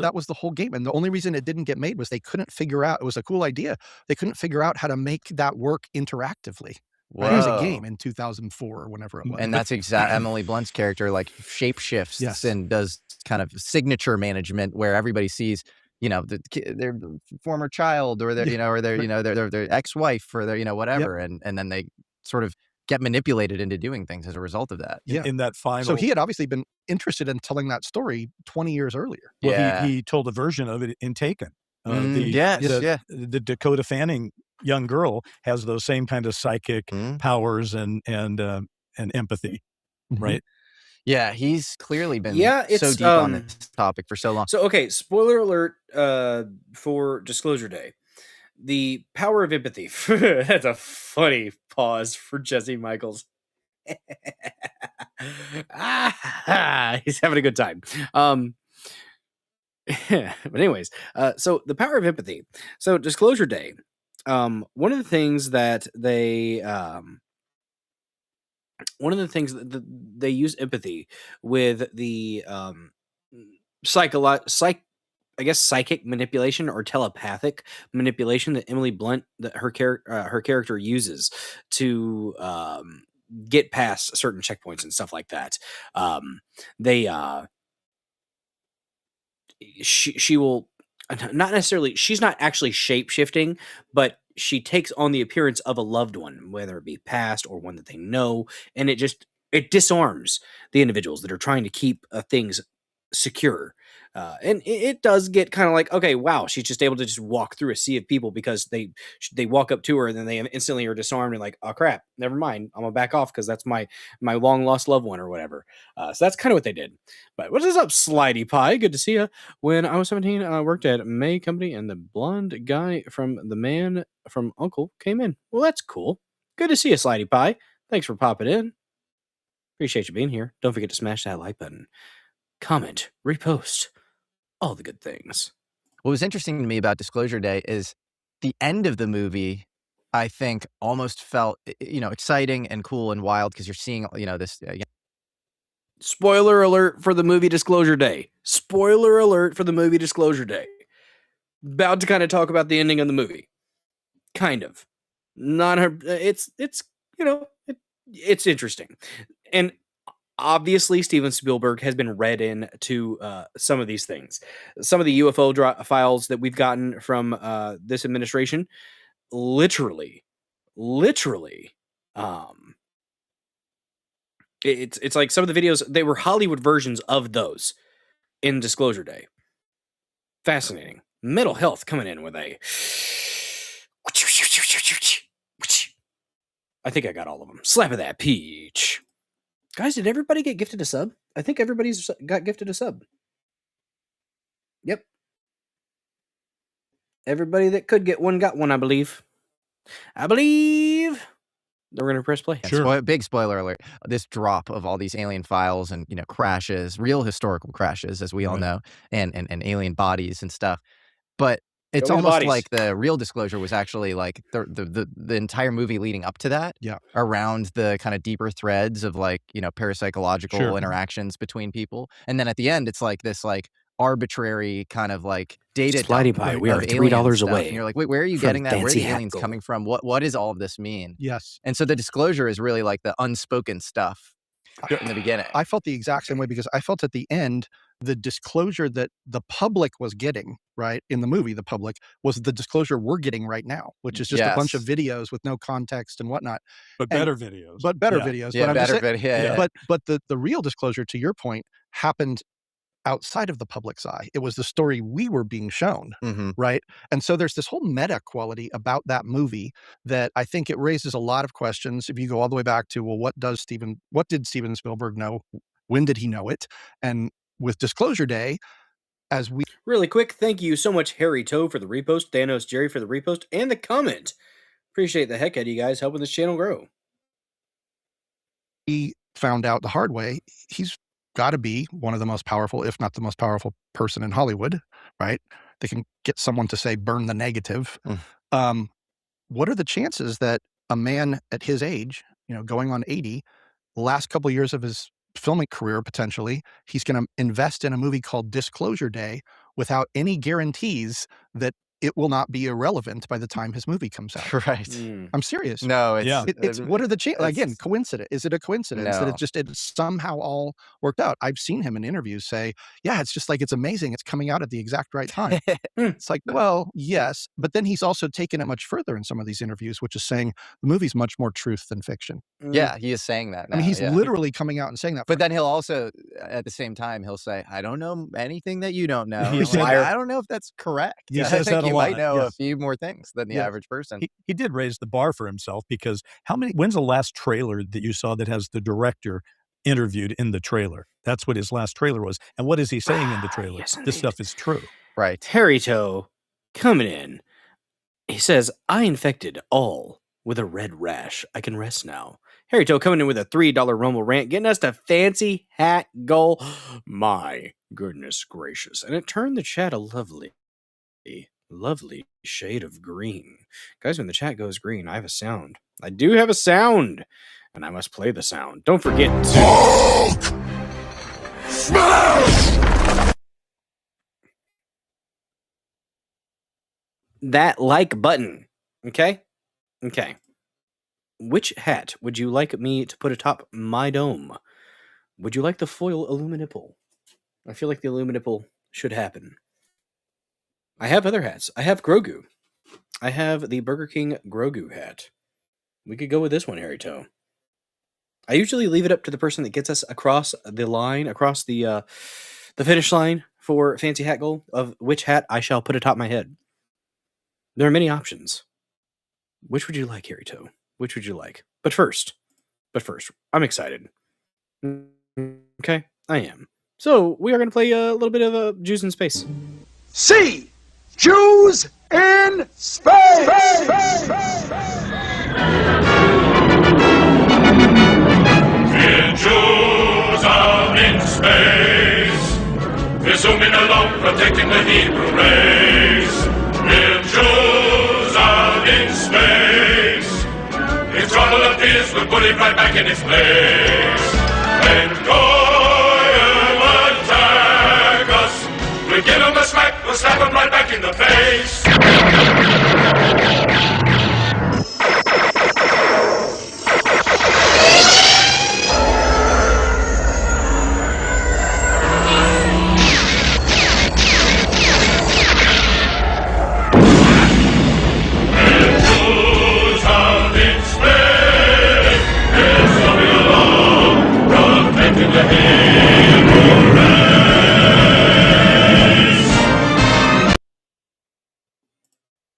L: that was the whole game. And the only reason it didn't get made was they couldn't figure out, it was a cool idea. They couldn't figure out how to make that work interactively. Right? It was a game in 2004 or whenever it was.
I: And that's exactly Emily Blunt's character, like shapeshifts and does kind of signature management where everybody sees their former child or their or their ex-wife or their whatever, and then they sort of get manipulated into doing things as a result of that.
J: In that final.
L: So he had obviously been interested in telling that story 20 years earlier.
J: Well, he told a version of it in Taken. The Dakota Fanning young girl has those same kind of psychic powers and empathy, right?
I: Yeah, he's clearly been
B: it's,
I: so deep on this topic for so long.
B: So, okay, spoiler alert for Disclosure Day. The power of empathy. That's a funny pause for Jesse Michaels. He's having a good time. But anyways, so the power of empathy. So Disclosure Day. One of the things that they use empathy with the psychic manipulation or telepathic manipulation that Emily Blunt, that her character uses to get past certain checkpoints and stuff like that. She will not necessarily, she's not actually shape shifting, but she takes on the appearance of a loved one, whether it be past or one that they know, and it disarms the individuals that are trying to keep things secure. And it does get kind of like, okay, wow, she's just able to just walk through a sea of people because they walk up to her and then they instantly are disarmed and like, oh crap, never mind, I'm gonna back off because that's my long lost loved one or whatever. So that's kind of what they did. But what is up, Slidey Pie? Good to see you. When I was 17, I worked at May Company and the blonde guy from The Man from Uncle came in. Well, that's cool. Good to see you, Slidey Pie. Thanks for popping in. Appreciate you being here. Don't forget to smash that like button, comment, repost, all the good things.
I: What was interesting to me about Disclosure Day is the end of the movie, I think, almost felt, exciting and cool and wild because you're seeing, this.
B: Spoiler alert for the movie Disclosure Day. Spoiler alert for the movie Disclosure Day. About to kind of talk about the ending of the movie. Kind of. Not her. It's it's interesting. And obviously, Steven Spielberg has been read into some of these things. Some of the UFO files that we've gotten from this administration, literally, it's like some of the videos, they were Hollywood versions of those in Disclosure Day. Fascinating. Mental health coming in with a... I think I got all of them. Slap of that peach. Guys, did everybody get gifted a sub? I think everybody's got gifted a sub. Yep. Everybody that could get one got one, I believe. We're going to press play.
I: Sure. Big spoiler alert. This drop of all these alien files and, crashes, real historical crashes, as we all know, and alien bodies and stuff. But it's almost like the real Disclosure was actually like the entire movie leading up to that.
L: Yeah.
I: Around the kind of deeper threads of like, parapsychological interactions between people. And then at the end, it's like this like arbitrary kind of like data
B: Slidey Pie, we are $3 away.
I: And you're like, wait, where are you getting that? Where are the aliens coming from? What does all of this mean?
L: Yes.
I: And so the Disclosure is really like the unspoken stuff in the beginning.
L: I felt the exact same way because I felt at the end, the disclosure that the public was getting, right, in the movie, the public, was the disclosure we're getting right now, which is just a bunch of videos with no context and whatnot.
J: But better videos.
L: But better videos.
I: Yeah,
L: But the real disclosure, to your point, happened outside of the public's eye. It was the story we were being shown, right? And so there's this whole meta quality about that movie that I think it raises a lot of questions. If you go all the way back to, well, what did Steven Spielberg know? When did he know it? And with Disclosure Day, as we...
B: Really quick, thank you so much, Harry Toe, for the repost, Thanos Jerry for the repost, and the comment. Appreciate the heck out of you guys helping this channel grow.
L: He found out the hard way. He's got to be one of the most powerful, if not the most powerful person in Hollywood, right? They can get someone to say, burn the negative. What are the chances that a man at his age, going on 80, the last couple of years of his filming career, potentially, he's going to invest in a movie called Disclosure Day without any guarantees that it will not be irrelevant by the time his movie comes out.
I: Right.
L: I'm serious.
I: No,
L: it's what are the chances? Again, coincidence. Is it a coincidence
I: No.
L: that it somehow all worked out? I've seen him in interviews say, yeah, it's just like, it's amazing. It's coming out at the exact right time. It's like, well, yes. But then he's also taken it much further in some of these interviews, which is saying the movie's much more truth than fiction.
I: Yeah, he is saying that now.
L: I mean, he's literally coming out and saying that.
I: But then he'll also, at the same time, he'll say, I don't know anything that you don't know.
J: I
I: don't know if that's correct.
J: He says
I: I think
J: that a
I: you
J: lot.
I: might know a few more things than the average person.
J: He did raise the bar for himself because when's the last trailer that you saw that has the director interviewed in the trailer? That's what his last trailer was. And what is he saying in the trailer? This stuff is true.
I: Right.
B: Harry Toe coming in. He says, I infected all with a red rash. I can rest now. Harry Toe coming in with a $3 Rumble rant, getting us to fancy hat goal. My goodness gracious. And it turned the chat a lovely shade of green. Guys, when the chat goes green, I have a sound. I do have a sound, and I must play the sound. Don't forget to... Smash! That like button. Okay? Okay. Which hat would you like me to put atop my dome? Would you like the foil Illuminipple? I feel like the Illuminipple should happen. I have other hats. I have Grogu. I have the Burger King Grogu hat. We could go with this one, Harry Toe. I usually leave it up to the person that gets us across the line, across the finish line for Fancy Hat Goal, of which hat I shall put atop my head. There are many options. Which would you like, Harry Toe? Which would you like? But first, I'm excited. Okay, I am. So we are going to play a little bit of Jews in Space.
H: C. Jews in space.
A: We're Jews out in space. We're zooming along, protecting the Hebrew race. We're Jews out in space. If trouble appears, we'll put it right back in its place. When Goyim attack us, we'll give them a smack, we'll slap them right back in the face.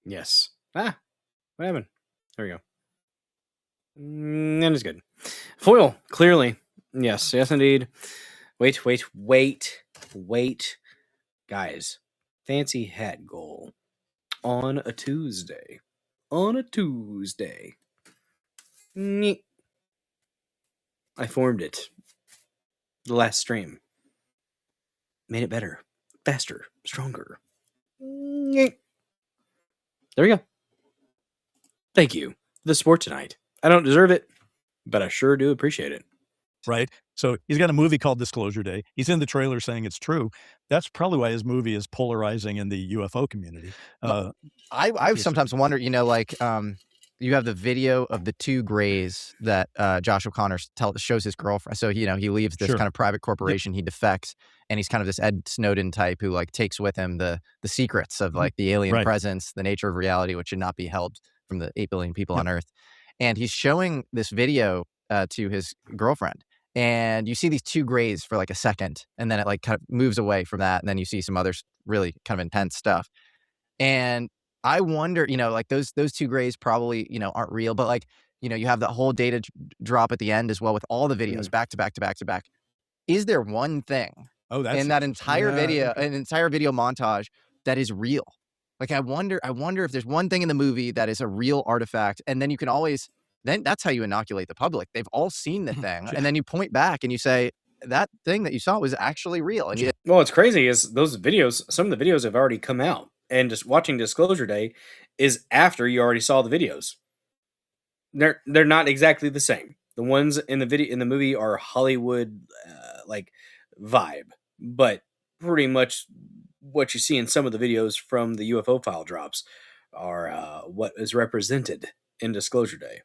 B: Yes. What happened? There we go. And it's good. Foil, clearly. Yes, indeed. Wait. Guys, Fancy Hat Goal on a Tuesday. Nyeh. I formed it. The last stream. Made it better, faster, stronger. Nyeh. There we go. Thank you for the support tonight. I don't deserve it, but I sure do appreciate it.
J: Right? So he's got a movie called Disclosure Day. He's in the trailer saying it's true. That's probably why his movie is polarizing in the UFO community.
I: I sometimes wonder, you have the video of the two grays that Josh O'Connor shows his girlfriend. So, he leaves this kind of private corporation, he defects, and he's kind of this Ed Snowden type who takes with him the secrets of the alien presence, the nature of reality, which should not be held from the 8 billion people on Earth. And he's showing this video to his girlfriend. And you see these two grays for a second, and then it kind of moves away from that. And then you see some other really kind of intense stuff. And I wonder, those two grays probably, aren't real, but you have that whole data drop at the end as well with all the videos back to back to back to back. Is there one thing in that entire video, an entire video montage that is real? I wonder if there's one thing in the movie that is a real artifact, and then you can always, then that's how you inoculate the public. They've all seen the thing, and then you point back and you say, that thing that you saw was actually real. And
B: well, what's crazy is those videos, some of the videos have already come out. And just watching Disclosure Day is after you already saw the videos. They're not exactly the same. The ones in the movie are Hollywood vibe, but pretty much what you see in some of the videos from the UFO file drops are what is represented in Disclosure Day.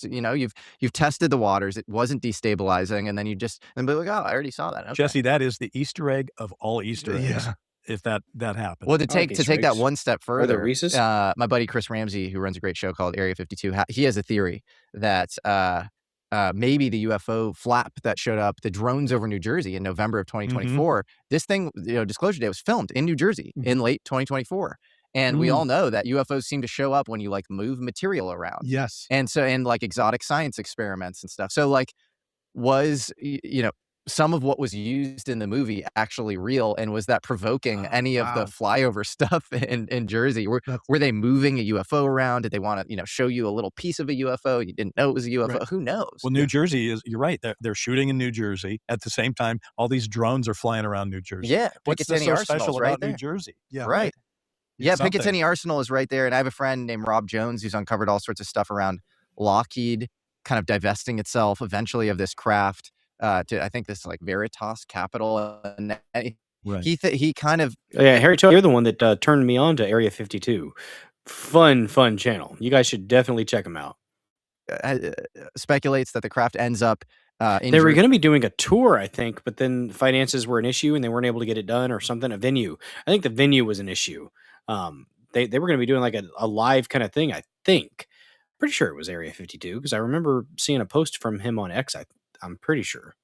I: You've tested the waters. It wasn't destabilizing, and then you just be like, oh, I already saw that. Okay.
J: Jesse, that is the Easter egg of all Easter eggs. If that happens.
I: Well, to take that one step further, my buddy Chris Ramsey, who runs a great show called Area 52, he has a theory that maybe the UFO flap that showed up, the drones over New Jersey in November of 2024, this thing, Disclosure Day was filmed in New Jersey in late 2024. And we all know that UFOs seem to show up when you move material around.
L: Yes.
I: And so, and exotic science experiments and stuff. So was, some of what was used in the movie actually real, and was that provoking any of the flyover stuff in Jersey? Were they moving a UFO around? Did they want to show you a little piece of a UFO? You didn't know it was a UFO. Right. Who knows?
J: Well, New Jersey you're right. They're shooting in New Jersey at the same time. All these drones are flying around New Jersey.
I: Yeah,
J: what's so special about New Jersey?
I: Yeah, right. Yeah, Picatinny Arsenal is right there, and I have a friend named Rob Jones who's uncovered all sorts of stuff around Lockheed, kind of divesting itself eventually of this craft. To I think this Veritas Capital, and he kind of
B: Harry, you're the one that turned me on to Area 52. Fun channel. You guys should definitely check them out.
I: Speculates that the craft ends up.
B: They were going to be doing a tour, I think, but then finances were an issue and they weren't able to get it done or something. A venue. I think the venue was an issue. They were going to be doing a live kind of thing. I think. Pretty sure it was Area 52 because I remember seeing a post from him on X. I'm pretty sure.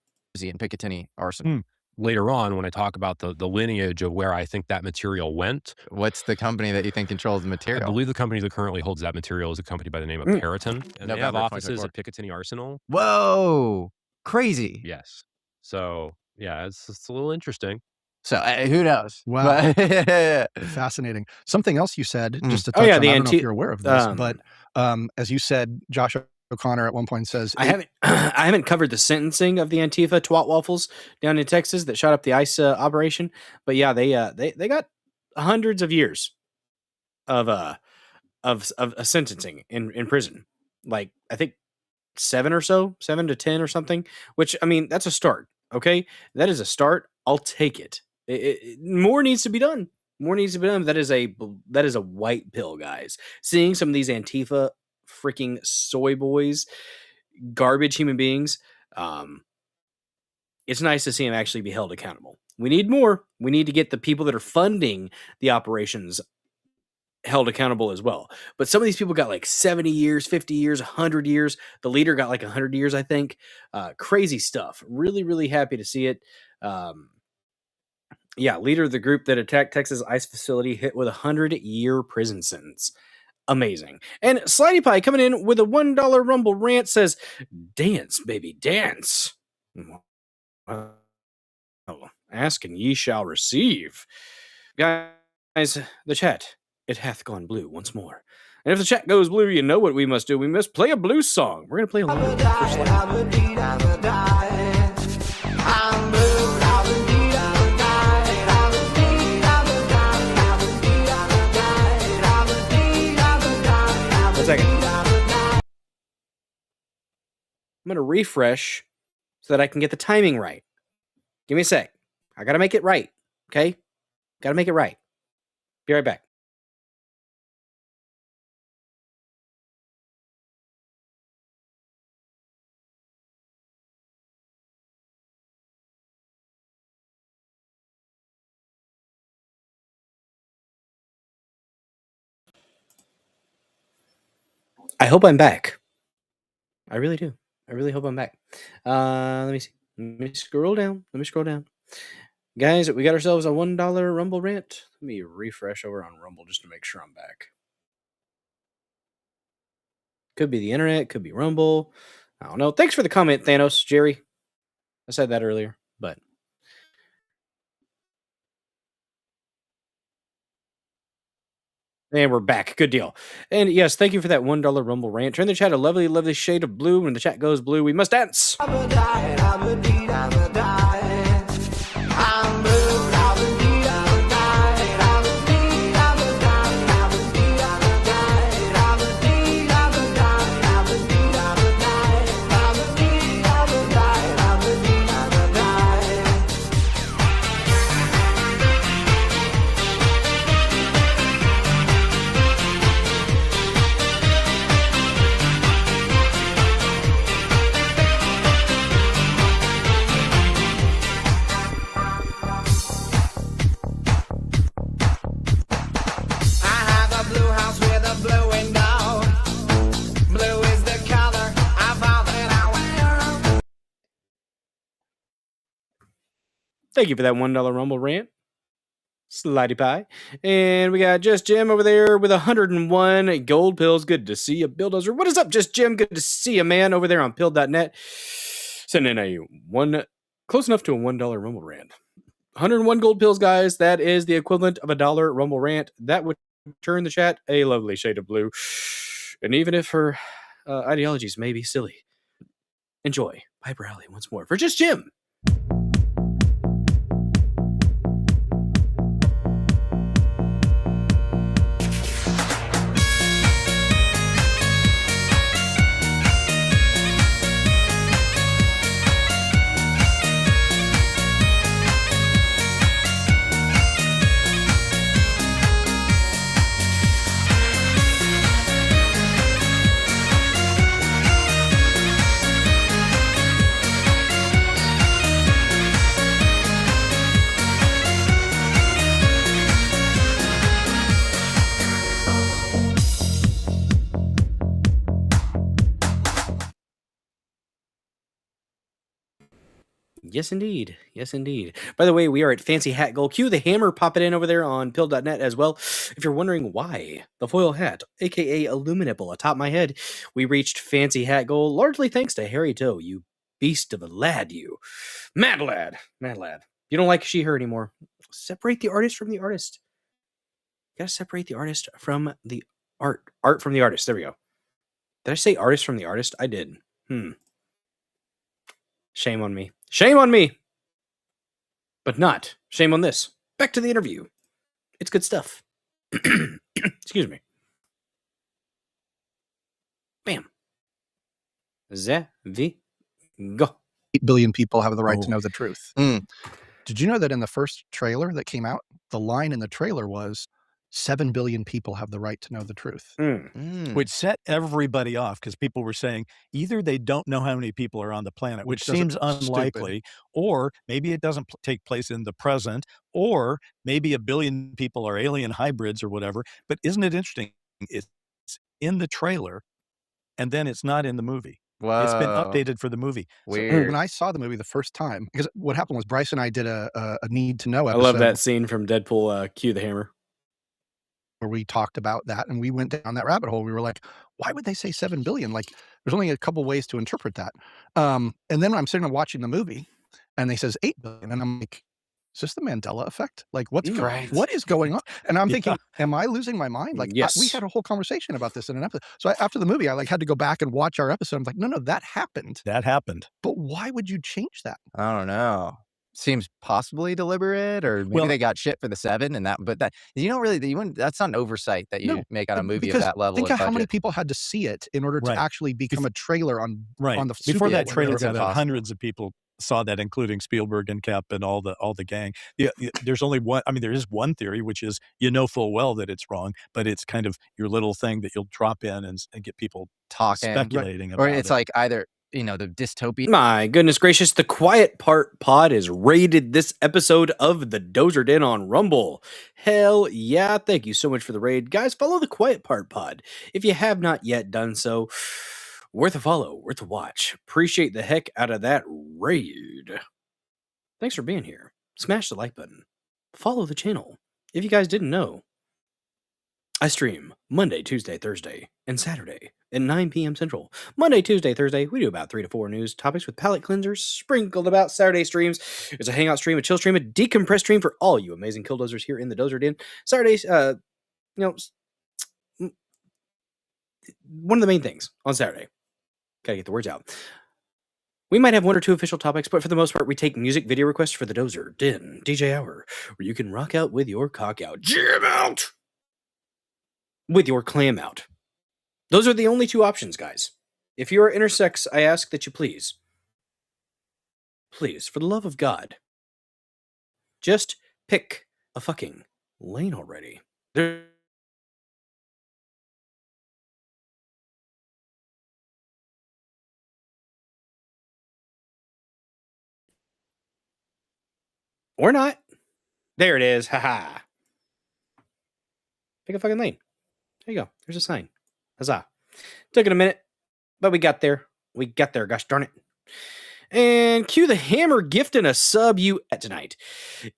I: In Picatinny Arsenal.
K: later on, when I talk about the lineage of where I think that material went.
I: What's the company that you think controls the
K: I
I: material?
K: believe the company that currently holds that material is a company by the name of Periton, and they have
I: November
K: offices
I: 2024.
K: at Picatinny Arsenal.
I: Whoa, crazy.
K: Yes. So yeah, it's a little interesting.
I: So who knows?
L: Wow.
I: But-
L: Fascinating. Something else you said, just to
B: Oh,
L: touch
B: yeah,
L: on,
B: the
L: I don't know if
B: anti-
L: you're aware of this, but as you said, Josh O'Connor at one point says,
B: I haven't covered the sentencing of the Antifa twat waffles down in Texas that shot up the ICE operation, but yeah, they got hundreds of years of sentencing in prison. Like, I think 7 to 10 or something. Which, I mean, that's a start. Okay, that is a start. I'll take it. More needs to be done. More needs to be done. That is a white pill, guys. Seeing some of these Antifa freaking soy boys, garbage human beings, it's nice to see them actually be held accountable. We need more. We need to get the people that are funding the operations held accountable as well. But some of these people got like 70 years, 50 years, 100 years. The leader got like 100 years, I think. Crazy stuff. Really, really happy to see it. Yeah, leader of the group that attacked Texas ICE facility hit with a 100-year prison sentence. Amazing. And Slidey Pie coming in with a $1 Rumble rant says, "Dance, baby, dance. Well, ask and ye shall receive." Guys, the chat, it hath gone blue once more. And if the chat goes blue, you know what we must do. We must play a blues song. We're going to play a little bit One second. I'm going to refresh so that I can get the timing right. Give me a sec. I got to make it right. Okay? Got to make it right. Be right back. I hope I'm back. I really do. I really hope I'm back. Let me see. Let me scroll down. Guys, we got ourselves a $1 Rumble rant. Let me refresh over on Rumble just to make sure I'm back. Could be the internet, could be Rumble. I don't know. Thanks for the comment, Thanos, Jerry. I said that earlier, but and we're back. Good deal. And yes, thank you for that $1 Rumble rant. Turn the chat a lovely, lovely shade of blue. When the chat goes blue, we must dance. Thank you for that $1 Rumble rant, Slidey Pie. And we got Just Jim over there with 101 gold pills. Good to see you, Bulldozer. What is up, Just Jim? Good to see you, man, over there on pill.net. Sending a close enough to a $1 Rumble rant. 101 gold pills, guys. That is the equivalent of $1 Rumble rant. That would turn the chat a lovely shade of blue. And even if her ideologies may be silly, enjoy Piper Alley once more for Just Jim. Yes, indeed. Yes, indeed. By the way, we are at Fancy Hat Gold. Cue the hammer, pop it in over there on pill.net as well. If you're wondering why the foil hat, aka Illuminable, atop my head, we reached Fancy Hat Gold largely thanks to Harry Toe, you beast of a lad, you. Mad lad. Mad lad. You don't like she, her anymore. Separate the artist from the artist. You gotta separate the artist from the art. Art from the artist. There we go. Did I say artist from the artist? I did. Shame on me. Shame on me! But not shame on this. Back to the interview. It's good stuff. Excuse me. Bam. There we go.
L: 8 billion people have the right to know the truth. Did you know that in the first trailer that came out, the line in the trailer was 7 billion people have the right to know the truth?
J: Which set everybody off because people were saying either they don't know how many people are on the planet, which seems unlikely, or maybe it doesn't take place in the present, or maybe 1 billion people are alien hybrids or whatever. But isn't it interesting? It's in the trailer, and then it's not in the movie. It's been updated for the movie.
I: Weird.
L: When I saw the movie the first time, because what happened was Bryce and I did a need to know
B: I
L: episode.
B: love that scene from Deadpool, Cue the Hammer.
L: Where we talked about that and we went down that rabbit hole. We were like, why would they say 7 billion? Like, there's only a couple ways to interpret that. And then I'm sitting and watching the movie and they says 8 billion. And I'm like, is this the Mandela effect? Like, what is going on? And I'm thinking, am I losing my mind? Like, we had a whole conversation about this in an episode. So after the movie, I like had to go back and watch our episode. I'm like, no, that happened.
J: That happened.
L: But why would you change that?
I: I don't know. Seems possibly deliberate, or maybe they got shit for the 7 and that, but that you don't really, that's not an oversight that you make on a movie of that level.
L: Think of how many people had to see it in order to actually become a trailer on the
J: before that trailer
L: got
J: got out, hundreds of people saw that, including Spielberg and Kep and all the gang. There's only one. I mean, there is one theory, which is full well that it's wrong, but it's kind of your little thing that you'll drop in and get people
I: talking,
J: speculating about.
I: Or it's like either the dystopia.
B: My goodness gracious, the Quiet Part Pod is rated this episode of the Dozer Den on Rumble. Hell yeah, thank you so much for the raid. Guys, follow the Quiet Part Pod. If you have not yet done so, worth a follow, worth a watch. Appreciate the heck out of that raid. Thanks for being here. Smash the like button. Follow the channel. If you guys didn't know, I stream Monday, Tuesday, Thursday, and Saturday at 9 p.m. Central. Monday, Tuesday, Thursday, we do about 3 to 4 news topics with palate cleansers sprinkled about. Saturday streams, there's a hangout stream, a chill stream, a decompressed stream for all you amazing killdozers here in the Dozer Den. Saturdays, one of the main things on Saturday, gotta get the words out. We might have 1 or 2 official topics, but for the most part, we take music video requests for the Dozer Den DJ Hour, where you can rock out with your cock out, jam out with your clam out. Those are the only 2 options, guys. If you are intersex, I ask that you please, for the love of God, just pick a fucking lane already. Or not. There it is. Haha. Pick a fucking lane. There you go. There's a sign. Huzzah. Took it a minute, but we got there. We got there, gosh darn it. And cue the hammer gifting a sub you at tonight.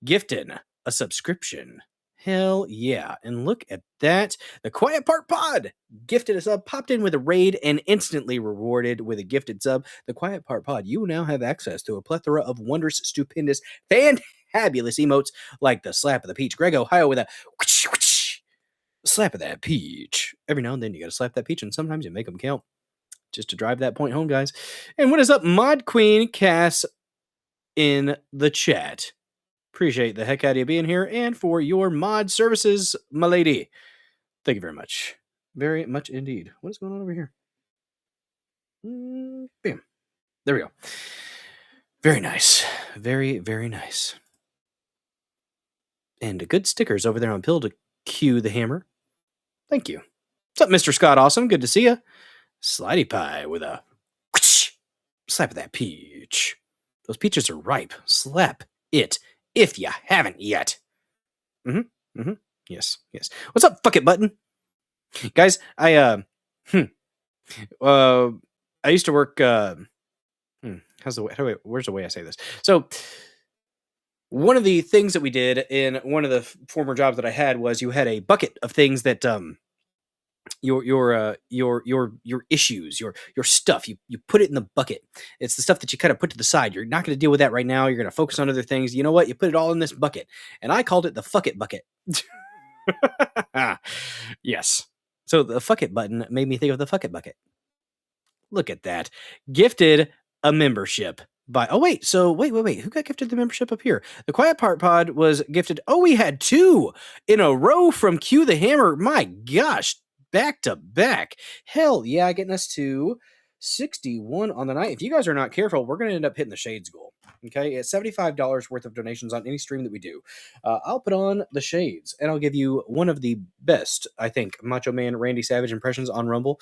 B: Gifting a subscription. Hell yeah. And look at that. The Quiet Part Pod gifted a sub, popped in with a raid, and instantly rewarded with a gifted sub. The Quiet Part Pod, you now have access to a plethora of wondrous, stupendous, fantabulous emotes like the slap of the peach. Greg Ohio with a whoosh, whoosh, slap of that peach. Every now and then you gotta slap that peach, and sometimes you make them count. Just to drive that point home, guys. And what is up, Mod Queen Cass in the chat? Appreciate the heck out of you being here and for your mod services, my lady. Thank you very much. Very much indeed. What is going on over here? Bam. There we go. Very nice. Very, very nice. And good stickers over there on Pill to cue the hammer. Thank you. What's up, Mr. Scott Awesome? Good to see you. Slidey Pie with a whoosh, slap of that peach. Those peaches are ripe. Slap it if you haven't yet. Yes. What's up, fuck it button? Guys, I used to work, how where's the way I say this? So one of the things that we did in one of the former jobs that I had was you had a bucket of things that your issues, your stuff, you put it in the bucket. It's the stuff that you kind of put to the side. You're not going to deal with that right now. You're going to focus on other things. You know what? You put it all in this bucket, and I called it the fuck it bucket. Yes. So the fuck it button made me think of the fuck it bucket. Look at that. Gifted a membership by wait, who got gifted the membership up here? The Quiet Part Pod was gifted. Oh, we had 2 in a row from Q the Hammer. My gosh, back to back. Hell yeah, getting us to 61 on the night. If you guys are not careful, we're going to end up hitting the Shades goal. Okay, it's $75 worth of donations on any stream that we do. I'll put on the Shades, and I'll give you one of the best, I think, Macho Man Randy Savage impressions on Rumble.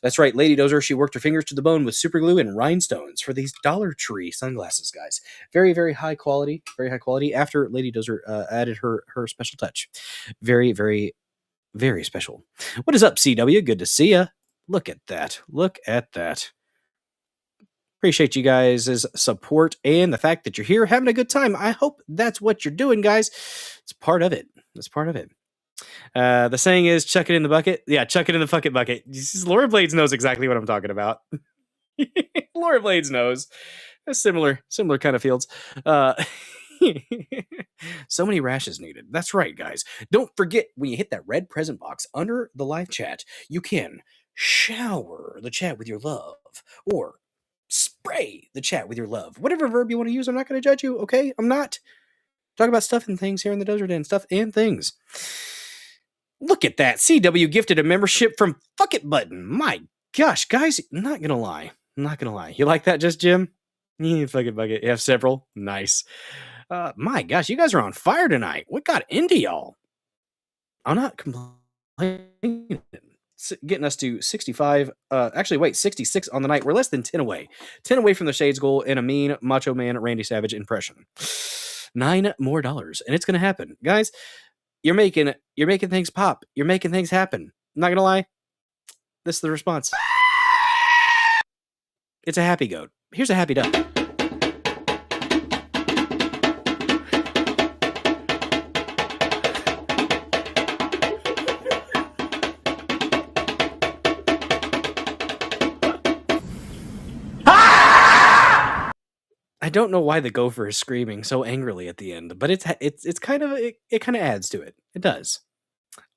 B: That's right, Lady Dozer. She worked her fingers to the bone with super glue and rhinestones for these Dollar Tree sunglasses, guys. Very, very high quality. Very high quality. After Lady Dozer added her special touch. Very, very, very special. What is up, CW? Good to see ya. Look at that. Look at that. Appreciate you guys' support and the fact that you're here having a good time. I hope that's what you're doing, guys. It's part of it. That's part of it. The saying is, chuck it in the bucket. Yeah, chuck it in the fucking bucket. Laura Blades knows exactly what I'm talking about. Laura Blades knows. Similar kind of fields. So many rashes needed. That's right, guys. Don't forget, when you hit that red present box under the live chat, you can shower the chat with your love, or spray the chat with your love. Whatever verb you want to use, I'm not going to judge you, okay? I'm not. Talk about stuff and things here in the Dozer Den. Stuff and things. Look at that. CW gifted a membership from Fuck It Button. My gosh, guys, I'm not going to lie. You like that, just Jim? Yeah, fuck it, bucket. You have several. Nice. My gosh, you guys are on fire tonight. What got into y'all? I'm not complaining. Getting us to 65. 66 on the night. We're less than 10 away. 10 away from the Shades goal in a mean Macho Man Randy Savage impression. $9 more, and it's gonna happen, guys. You're making things pop. You're making things happen. I'm not gonna lie. This is the response. It's a happy goat. Here's a happy duck. I don't know why the gopher is screaming so angrily at the end, but it kind of adds to it. It does.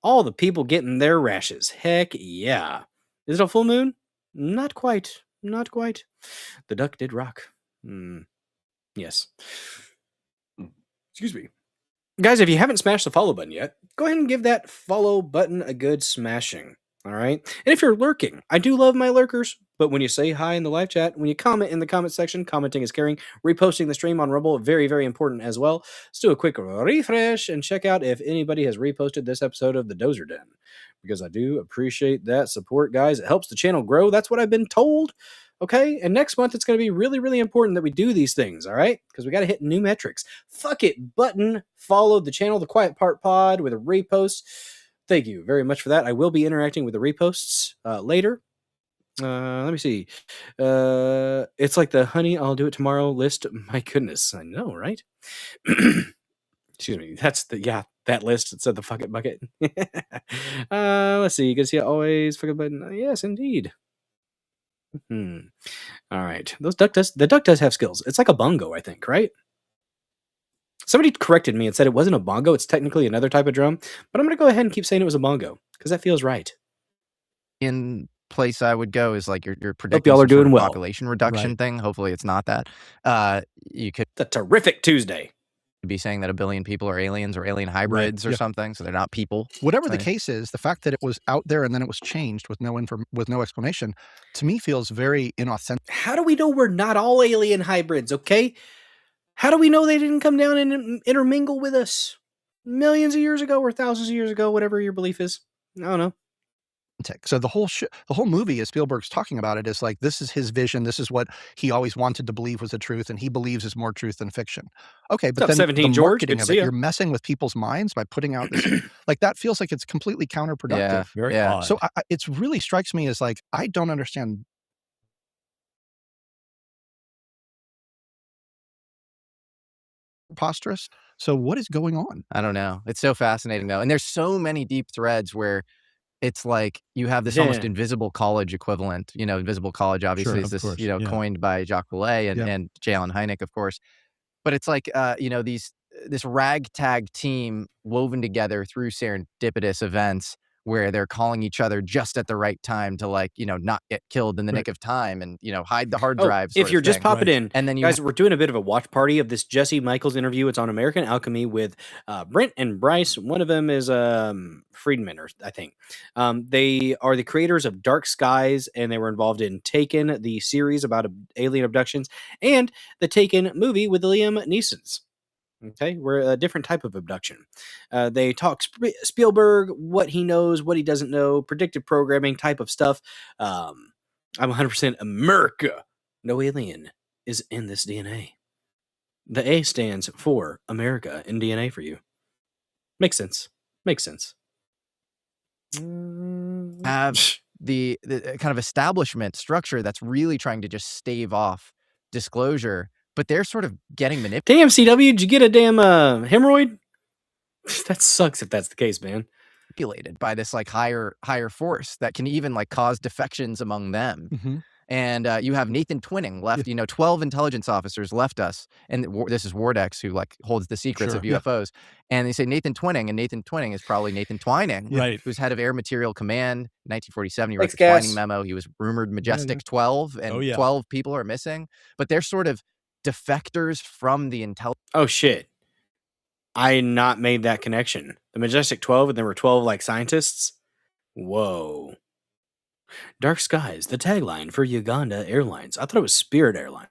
B: All the people getting their rashes. Heck yeah. Is it a full moon? Not quite. The duck did rock. Yes. Excuse me. Guys, if you haven't smashed the follow button yet, go ahead and give that follow button a good smashing. All right. And if you're lurking, I do love my lurkers, but when you say hi in the live chat, when you comment in the comment section, commenting is caring. Reposting the stream on Rumble, very, very important as well. Let's do a quick refresh and check out if anybody has reposted this episode of the Dozer Den, because I do appreciate that support, guys. It helps the channel grow. That's what I've been told. Okay, and next month it's going to be really, really important that we do these things, all right? Because we got to hit new metrics. Fuck it button. Followed the channel, The Quiet Part Pod, with a repost. Thank you very much for that. I will be interacting with the reposts later. Let me see. It's like the honey, I'll do it tomorrow list. My goodness, I know, right? Excuse me. That's that list. It said the fuck it bucket. Let's see. You can see always fuck it button. Yes, indeed. All right. The duck does have skills. It's like a bongo, I think, right? Somebody corrected me and said it wasn't a bongo. It's technically another type of drum, but I'm going to go ahead and keep saying it was a bongo because that feels right.
I: In place I would go is like you're predicting
B: y'all are doing well.
I: Population reduction thing. Hopefully it's not that. You could
B: the terrific Tuesday
I: be saying that 1 billion people are aliens or alien hybrids or something, so they're not people.
L: Whatever the case is, the fact that it was out there and then it was changed with no explanation, to me feels very inauthentic.
B: How do we know we're not all alien hybrids? Okay. How do we know they didn't come down and intermingle with us millions of years ago or thousands of years ago, whatever your belief is? I don't know.
L: So the whole movie, as Spielberg's talking about it, is like, this is his vision. This is what he always wanted to believe was the truth, and he believes is more truth than fiction. Okay, but then the marketing of it, you're messing with people's minds by putting out this, like, that feels like it's completely counterproductive.
J: Yeah, very odd.
L: So it really strikes me as like, I don't understand preposterous. So what is going on?
I: I don't know. It's so fascinating though, and there's so many deep threads where it's like you have this almost invisible college equivalent. Invisible college obviously is this coined by Jacques Vallée and J. Allen Hynek, of course. But it's like this ragtag team woven together through serendipitous events where they're calling each other just at the right time to not get killed in the nick of time and hide the hard drives.
B: If you're just popping in,
I: and then
B: guys, we're doing a bit of a watch party of this Jesse Michaels interview. It's on American Alchemy with Brent and Bryce. One of them is Friedman, or I think they are the creators of Dark Skies, and they were involved in Taken, the series about alien abductions, and the Taken movie with Liam Neeson's. Okay, we're a different type of abduction. They talk Spielberg, what he knows, what he doesn't know, predictive programming type of stuff. I'm 100% America. No alien is in this DNA. The A stands for America in DNA for you. Makes sense. Makes sense.
I: Have the kind of establishment structure that's really trying to just stave off disclosure, but they're sort of getting manipulated.
B: Damn, CW, did you get a damn hemorrhoid? That sucks if that's the case, man.
I: Manipulated by this higher force that can even cause defections among them.
L: Mm-hmm.
I: And you have Nathan Twinning left. 12 intelligence officers left us, and this is Wardex who holds the secrets of UFOs. And they say Nathan Twinning, and Nathan Twinning is probably Nathan Twining,
J: right?
I: Who's head of Air Material Command. 1947, he wrote the
B: Twining
I: memo. He was rumored Majestic 12, and 12 people are missing, but they're sort of defectors from the intelligence.
B: Oh shit! I not made that connection. The Majestic 12, and there were 12 scientists. Whoa. Dark Skies, the tagline for Uganda Airlines. I thought it was Spirit Airlines.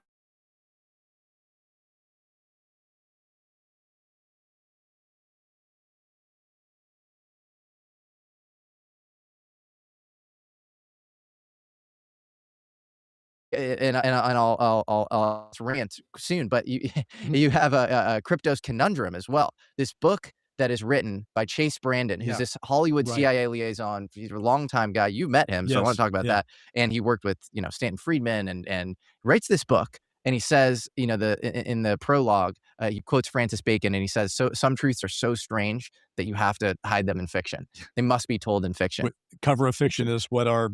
I: And I'll rant soon, but you have a Cryptos Conundrum as well. This book that is written by Chase Brandon, who's this Hollywood CIA liaison. He's a longtime guy. You met him, so I want to talk about that. And he worked with Stanton Friedman and writes this book. And he says, in the prologue, he quotes Francis Bacon, and he says, "So some truths are so strange that you have to hide them in fiction. They must be told in fiction."
J: Cover of Fiction is what our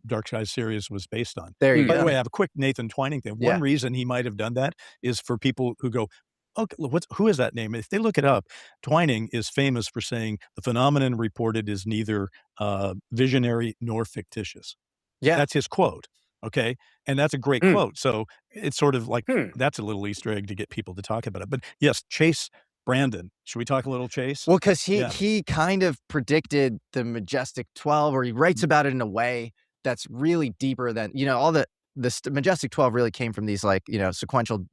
J: Dark Skies series was based on.
I: There you
J: By
I: go.
J: the way, I have a quick Nathan Twining thing. One reason he might have done that is for people who go, "Okay, who is that name?" If they look it up, Twining is famous for saying the phenomenon reported is neither visionary nor fictitious.
I: Yeah,
J: that's his quote. Okay, and that's a great quote. So it's sort of like that's a little Easter egg to get people to talk about it. But yes, Chase Brandon. Should we talk a little Chase?
I: Well, because he kind of predicted the Majestic 12, or he writes about it in a way that's really deeper than all the Majestic 12 really came from these sequential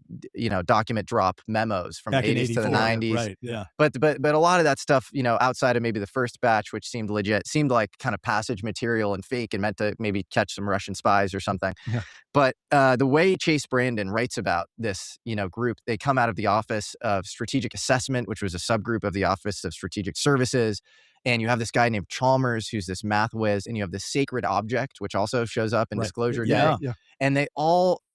I: document drop memos from
J: back
I: the 80s to the 90s.
J: Right, yeah.
I: But a lot of that stuff, outside of maybe the first batch, which seemed legit, seemed like kind of passage material and fake and meant to maybe catch some Russian spies or something.
J: Yeah.
I: But the way Chase Brandon writes about this, group, they come out of the Office of Strategic Assessment, which was a subgroup of the Office of Strategic Services. And you have this guy named Chalmers, who's this math whiz, and you have this sacred object, which also shows up in Disclosure Day.
L: Yeah.
I: And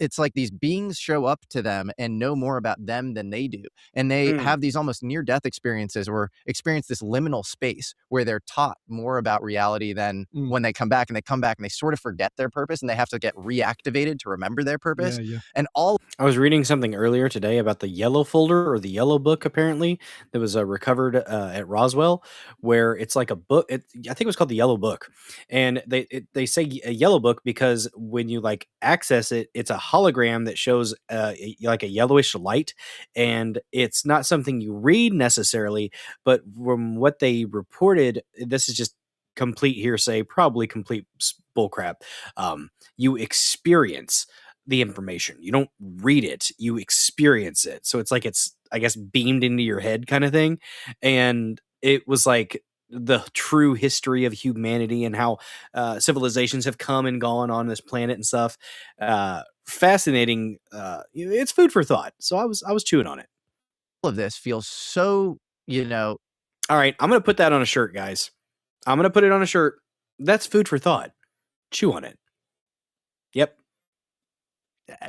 I: it's like these beings show up to them and know more about them than they do. And they have these almost near-death experiences, or experience this liminal space where they're taught more about reality than when they come back. And they come back and they sort of forget their purpose, and they have to get reactivated to remember their purpose. And
B: I was reading something earlier today about the yellow folder, or the yellow book, apparently, that was recovered at Roswell, where it's like a book. I think it was called the Yellow Book. And they say a yellow book because when you access it, it's a hologram that shows like a yellowish light, and it's not something you read necessarily, but from what they reported, this is just complete hearsay, probably complete bullcrap. You experience the information. You don't read it, you experience it. So it's like it's, I guess, beamed into your head kind of thing. And it was like the true history of humanity and how civilizations have come and gone on this planet and stuff. Fascinating. It's food for thought. So I was chewing on it.
I: All of this feels so,
B: All right, I'm going to put that on a shirt, guys. I'm going to put it on a shirt. That's food for thought. Chew on it. Yep.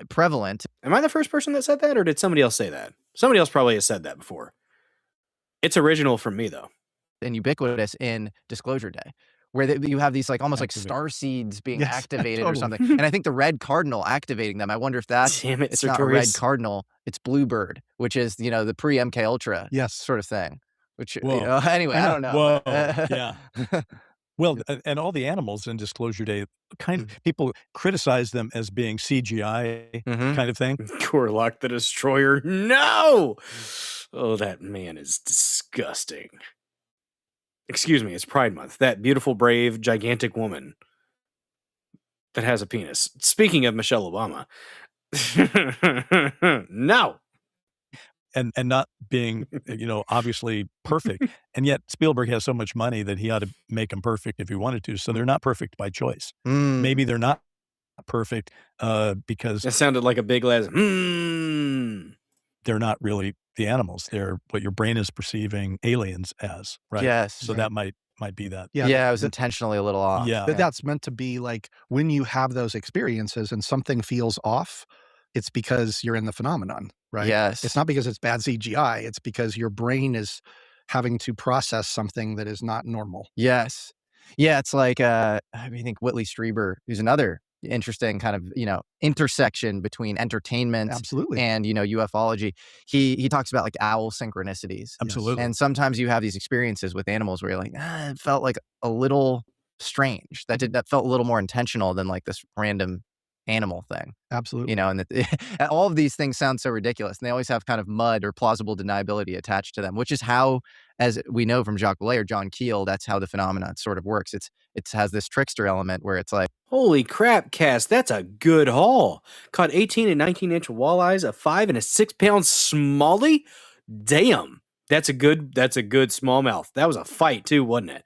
I: prevalent.
B: Am I the first person that said that, or did somebody else say that? Somebody else probably has said that before. It's original from me, though.
I: And ubiquitous in Disclosure Day, where you have these like almost like star seeds being activated or something. And I think the red cardinal activating them. I wonder if that's
B: Damn it,
I: it's not a red
B: Sartorius.
I: cardinal, it's bluebird, which is the pre MK Ultra sort of thing. Which anyway, I don't know.
J: Whoa, yeah. Well, and all the animals in Disclosure Day, people criticize them as being CGI kind of thing.
B: Gorlock the Destroyer. No! Oh, that man is disgusting. Excuse me, it's Pride Month. That beautiful, brave, gigantic woman that has a penis. Speaking of Michelle Obama. No!
J: And not being, obviously perfect. And yet Spielberg has so much money that he ought to make them perfect if he wanted to. So they're not perfect by choice. Maybe they're not perfect because...
B: That sounded like a big last...
J: They're not really the animals. They're what your brain is perceiving aliens as, right?
I: Yes.
J: So that might be that.
I: Yeah, I was intentionally a little off.
J: Yeah.
L: That's meant to be like when you have those experiences and something feels off, it's because you're in the phenomenon, right?
I: Yes.
L: It's not because it's bad CGI. It's because your brain is having to process something that is not normal.
I: Yes. Yeah, it's like I think Whitley Strieber, who's another interesting kind of intersection between entertainment and ufology. He talks about like owl synchronicities.
J: Absolutely.
I: And sometimes you have these experiences with animals where you're like, it felt like a little strange. That felt a little more intentional than like this random animal thing.
L: Absolutely.
I: And all of these things sound so ridiculous, and they always have kind of mud or plausible deniability attached to them, which is how, as we know from Jacques Vallée or John Keel, that's how the phenomenon sort of works. It has this trickster element where it's like,
B: holy crap, Cass, that's a good haul. Caught 18 and 19-inch walleyes, a 5 and a 6-pound smallie. Damn. That's a good smallmouth. That was a fight too, wasn't it?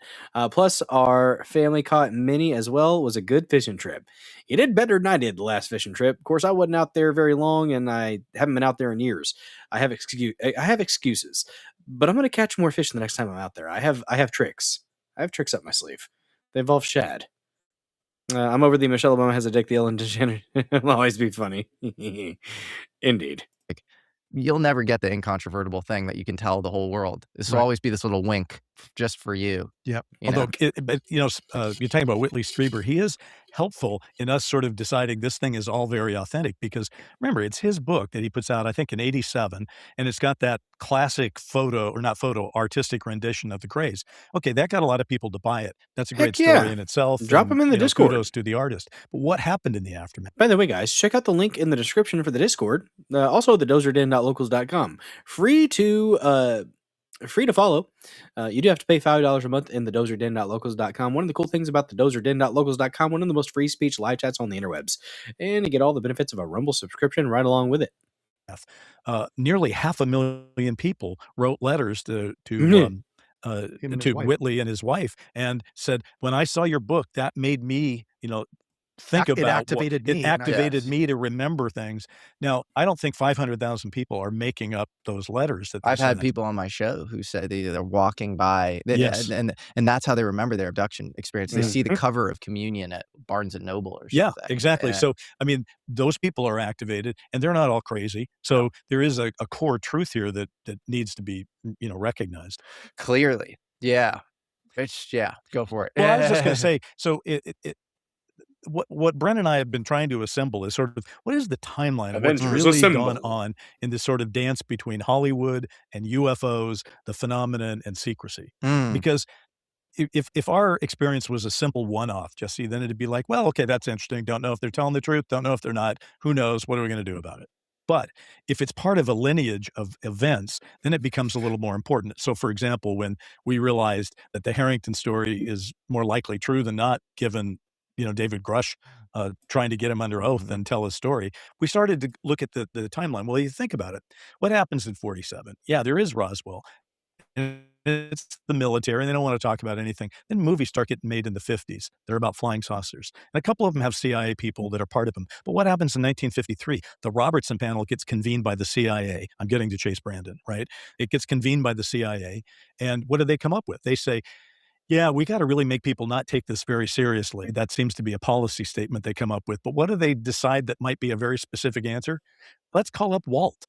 B: Plus, our family caught many as well. It was a good fishing trip. You did better than I did the last fishing trip. Of course, I wasn't out there very long, and I haven't been out there in years. I have excuses, but I'm going to catch more fish the next time I'm out there. I have tricks. I have tricks up my sleeve. They involve shad. I'm over the Michelle Obama has a dick. The Ellen DeGeneres will always be funny. Indeed.
I: You'll never get the incontrovertible thing that you can tell the whole world. This will always be this little wink just for you.
L: Yep.
J: Although, you're talking about Whitley Strieber. He is helpful in us sort of deciding this thing is all very authentic because remember, it's his book that he puts out, I think, in '87, and it's got that classic artistic rendition of the craze. Okay, that got a lot of people to buy it. That's a great story in itself.
B: Drop them in the Discord.
J: Kudos to the artist. But what happened in the aftermath?
B: By the way, guys, check out the link in the description for the Discord. Also, the dozerden.locals.com. Free to follow. You do have to pay $5 a month in the dozerden.locals.com. One of the cool things about the dozerden.locals.com, one of the most free speech live chats on the interwebs. And you get all the benefits of a Rumble subscription right along with it.
J: Nearly 500,000 people wrote letters to Whitley and his wife and said, when I saw your book, that made me, think about
L: it activated
J: me to remember things. Now, I don't think 500,000 people are making up those letters.
I: I've had people on my show who said they're walking by, and that's how they remember their abduction experience. They see the cover of Communion at Barnes and Noble or something.
J: Yeah, exactly. So, I mean, those people are activated, and they're not all crazy. So there is a core truth here that needs to be, recognized.
I: Clearly, yeah. Go for it.
J: Well, I was just going to say, so what Brent and I have been trying to assemble is sort of what is the timeline of what's really gone on in this sort of dance between Hollywood and UFOs, the phenomenon, and secrecy. Because if our experience was a simple one-off, Jesse, then it'd be like, well, okay, that's interesting. Don't know if they're telling the truth. Don't know if they're not. Who knows? What are we going to do about it? But if it's part of a lineage of events, then it becomes a little more important. So, for example, when we realized that the Harrington story is more likely true than not, given David Grush trying to get him under oath and tell his story, we started to look at the timeline. Well, you think about it. What happens in 47? Yeah, there is Roswell. And it's the military, and they don't want to talk about anything. Then movies start getting made in the 50s. They're about flying saucers. And a couple of them have CIA people that are part of them. But what happens in 1953? The Robertson panel gets convened by the CIA. I'm getting to Chase Brandon, right? It gets convened by the CIA. And what do they come up with? They say, Yeah, we got to really make people not take this very seriously. That seems to be a policy statement they come up with. But what do they decide that might be a very specific answer? Let's call up Walt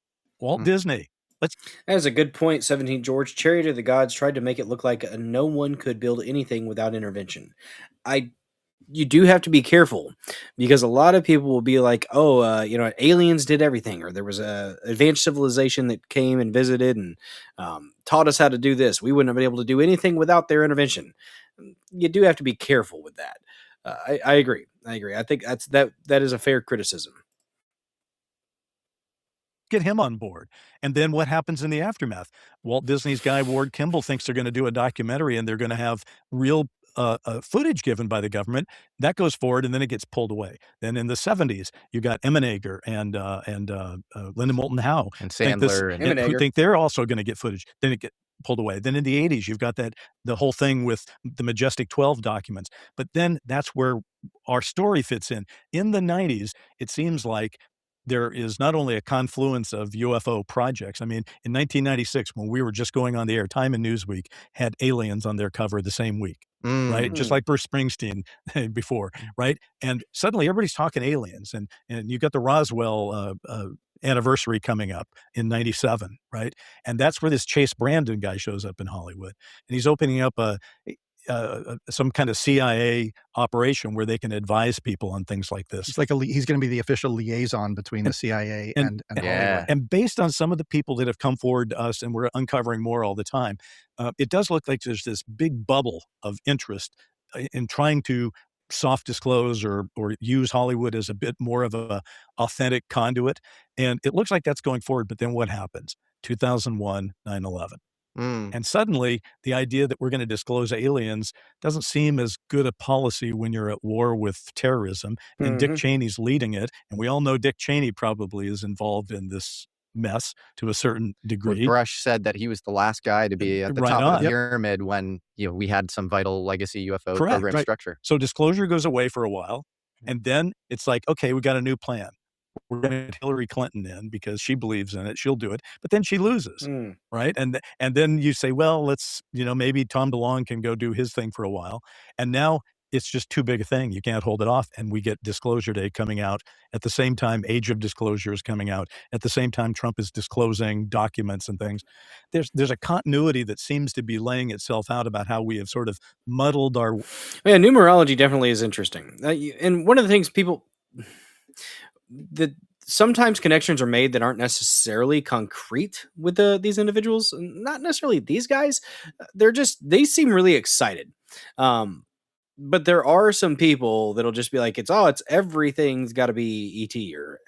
J: Disney.
B: That is a good point, 17 George. Chariot of the Gods tried to make it look like no one could build anything without intervention. You do have to be careful because a lot of people will be like, oh, aliens did everything, or there was a advanced civilization that came and visited and taught us how to do this. We wouldn't have been able to do anything without their intervention. You do have to be careful with that. I agree. I think that is a fair criticism.
J: Get him on board. And then what happens in the aftermath? Walt Disney's guy, Ward Kimball, thinks they're going to do a documentary and they're going to have real footage given by the government. That goes forward and then it gets pulled away. Then in the 70s, you got Emmenager and Linda Moulton Howe.
I: And Sandler.
J: Who think they're also going to get footage. Then it gets pulled away. Then in the 80s, you've got the whole thing with the Majestic 12 documents. But then that's where our story fits in. In the 90s, it seems like there is not only a confluence of UFO projects. I mean, in 1996, when we were just going on the air, Time and Newsweek had aliens on their cover the same week, right? Just like Bruce Springsteen before, right? And suddenly everybody's talking aliens, and you got the Roswell anniversary coming up in 97, right? And that's where this Chase Brandon guy shows up in Hollywood, and he's opening up some kind of CIA operation where they can advise people on things like this.
L: It's like he's going to be the official liaison between the CIA and Hollywood.
J: And based on some of the people that have come forward to us, and we're uncovering more all the time, it does look like there's this big bubble of interest in trying to soft disclose or use Hollywood as a bit more of a authentic conduit. And it looks like that's going forward. But then what happens? 2001, 9/11. And suddenly, the idea that we're going to disclose aliens doesn't seem as good a policy when you're at war with terrorism. And Dick Cheney's leading it. And we all know Dick Cheney probably is involved in this mess to a certain degree.
I: Grush said that he was the last guy to be at the top of the pyramid when we had some vital legacy UFO program structure.
J: So disclosure goes away for a while. And then it's like, okay, we got a new plan. We're going to get Hillary Clinton in because she believes in it. She'll do it. But then she loses, right? And then you say, well, let's, maybe Tom DeLonge can go do his thing for a while. And now it's just too big a thing. You can't hold it off. And we get Disclosure Day coming out at the same time. Age of Disclosure is coming out at the same time. Trump is disclosing documents and things. There's a continuity that seems to be laying itself out about how we have sort of muddled our.
B: Yeah, numerology definitely is interesting. And one of the things people. Sometimes connections are made that aren't necessarily concrete with these individuals. Not necessarily these guys. They seem really excited. But there are some people that'll just be like, it's everything's got to be ET or,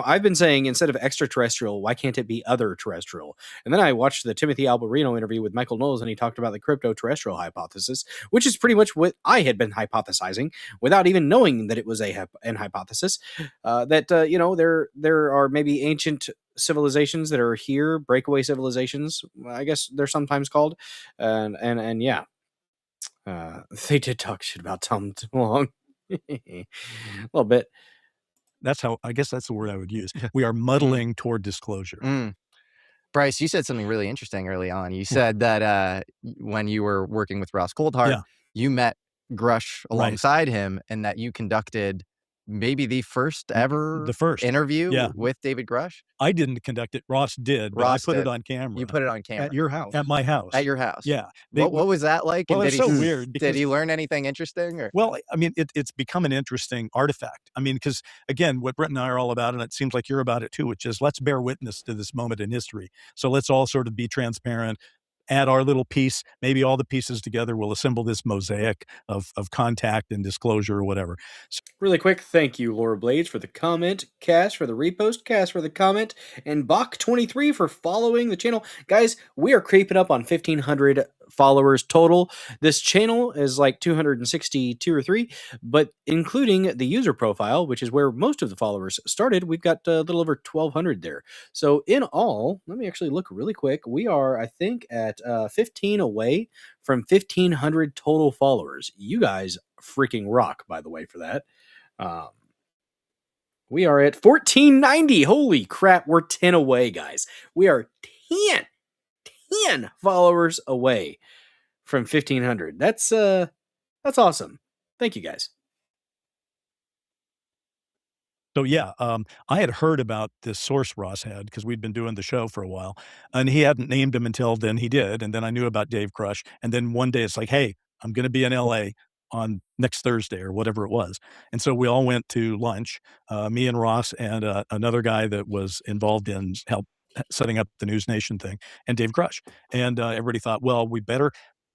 B: I've been saying instead of extraterrestrial, why can't it be other terrestrial? And then I watched the Timothy Alberino interview with Michael Knowles, and he talked about the crypto-terrestrial hypothesis, which is pretty much what I had been hypothesizing without even knowing that it was an hypothesis. There are maybe ancient civilizations that are here, breakaway civilizations, I guess they're sometimes called, and yeah. They did talk shit about Tom DeLonge a little bit.
J: I guess that's the word I would use. We are muddling toward disclosure.
I: Bryce, you said something really interesting early on. You said that when you were working with Ross Coulthart, you met Grush alongside him, and that you conducted maybe the first interview with David Grush.
J: I didn't conduct it. Ross did. Ross put it on camera.
I: You put it on camera
L: at your house.
J: At my house.
I: At your house.
J: Yeah.
I: What was that like?
J: Well, it's so weird.
I: Did he learn anything interesting? Or?
J: Well, I mean, it's become an interesting artifact. I mean, because again, what Brent and I are all about, and it seems like you're about it too, which is let's bear witness to this moment in history. So let's all sort of be transparent. Add our little piece, maybe all the pieces together will assemble this mosaic of contact and disclosure or whatever. So,
B: really quick, thank you, Laura Blades, for the comment, Cass for the repost, Cass for the comment, and Bach23 for following the channel. Guys, we are creeping up on 1,500 followers total. This channel is like 262 or 3, but including the user profile, which is where most of the followers started, we've got a little over 1,200 there. So in all, let me actually look really quick. We are, I think, at 15 away from 1,500 total followers. You guys freaking rock, by the way, for that. We are at 1,490. Holy crap, we're 10 away, guys. We are 10 followers away from 1500. That's awesome. Thank you guys.
J: So yeah, I had heard about this source Ross had because we'd been doing the show for a while, and he hadn't named him until then. He did, and then I knew about Dave Crush, and then one day it's like, hey, I'm going to be in L.A. on next Thursday or whatever it was, and so we all went to lunch. Me and Ross and another guy that was involved in help setting up the News Nation thing, and Dave Crush, and everybody thought, well, we better.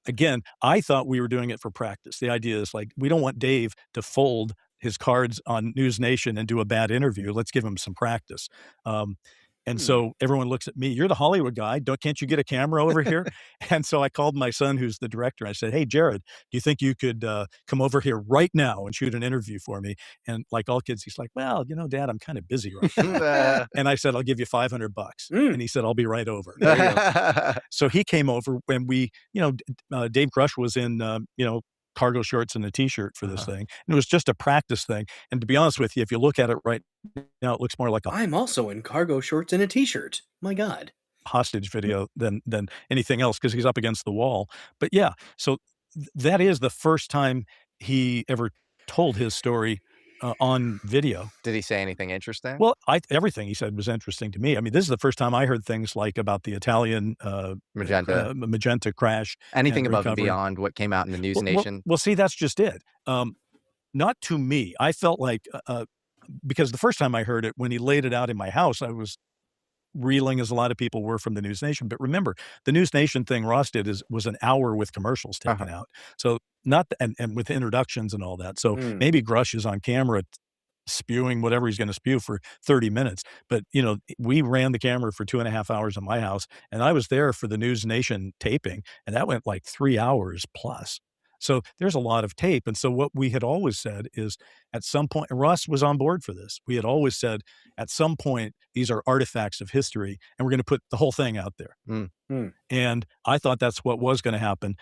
J: Again, I thought we were doing it for practice. The idea is like we don't want Dave to fold his cards on News Nation and do a bad interview. Let's give him some practice. And so everyone looks at me, you're the Hollywood guy. Can't you get a camera over here? And so I called my son, who's the director. I said, hey, Jared, do you think you could come over here right now and shoot an interview for me? And like all kids, he's like, well, Dad, I'm kind of busy right now. And I said, I'll give you $500. And he said, I'll be right over. So he came over when we, Dave Crush was in, cargo shorts and a t-shirt for this thing. And it was just a practice thing. And to be honest with you, if you look at it right now, it looks more like
B: I'm also in cargo shorts and a t-shirt. My God.
J: Hostage video than anything else because he's up against the wall. But yeah, so that is the first time he ever told his story on video.
I: Did he say anything interesting?
J: Well, everything he said was interesting to me. I mean, this is the first time I heard things like about the Italian Magenta crash.
I: Anything above and beyond what came out in the News Nation?
J: Well, see, that's just it. Not to me. I felt like, because the first time I heard it, when he laid it out in my house, I was reeling as a lot of people were from the News Nation. But remember, the News Nation thing Ross did was an hour with commercials taken out. So and with introductions and all that. So maybe Grush is on camera spewing whatever he's going to spew for 30 minutes. But, we ran the camera for 2.5 hours in my house, and I was there for the News Nation taping, and that went like 3 hours plus. So there's a lot of tape. And so what we had always said is at some point, and Ross was on board for this, we had always said at some point, these are artifacts of history, and we're going to put the whole thing out there. And I thought that's what was going to happen.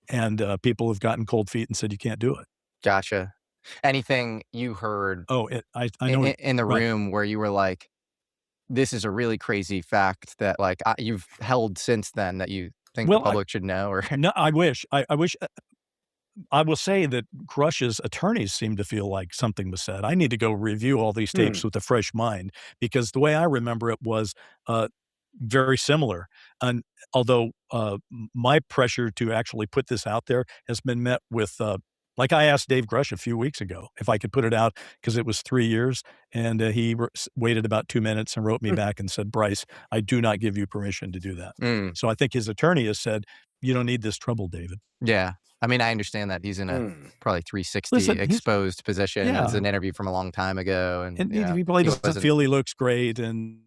J: And people have gotten cold feet and said, you can't do it.
I: Gotcha. Anything you heard
J: I know
I: in the room where you were like, this is a really crazy fact that like you've held since then that you think the public should know? Or
J: no, I wish. I will say that Crush's attorneys seem to feel like something was said. I need to go review all these tapes with a fresh mind, because the way I remember it was very similar. And although my pressure to actually put this out there has been met with, like I asked Dave Grush a few weeks ago if I could put it out because it was 3 years, and he waited about 2 minutes and wrote me back and said, Bryce, I do not give you permission to do that. So I think his attorney has said, you don't need this trouble, David.
I: Yeah. I mean, I understand that he's in a probably 360 exposed position. It's an interview from a long time ago. And
J: he probably doesn't feel he looks great. And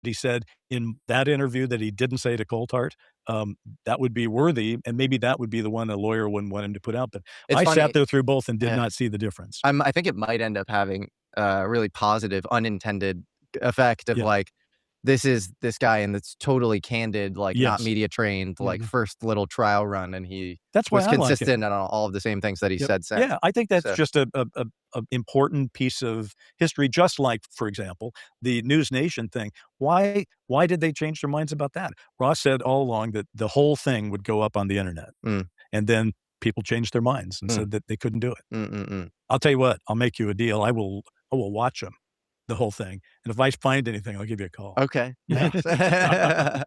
J: he said in that interview that he didn't say to Coulthard, that would be worthy, and maybe that would be the one a lawyer wouldn't want him to put out. But I sat there through both and did not see the difference.
I: I think it might end up having a really positive, unintended effect of like, this is this guy, and it's totally candid, like not media trained, like first little trial run, and he was consistent on all of the same things that he said.
J: Yeah, I think that's just a important piece of history. Just like, for example, the News Nation thing. Why did they change their minds about that? Ross said all along that the whole thing would go up on the internet, and then people changed their minds and said that they couldn't do it. I'll tell you what, I'll make you a deal. I will watch them. The whole thing. And if I find anything, I'll give you a call.
I: Okay. Yeah.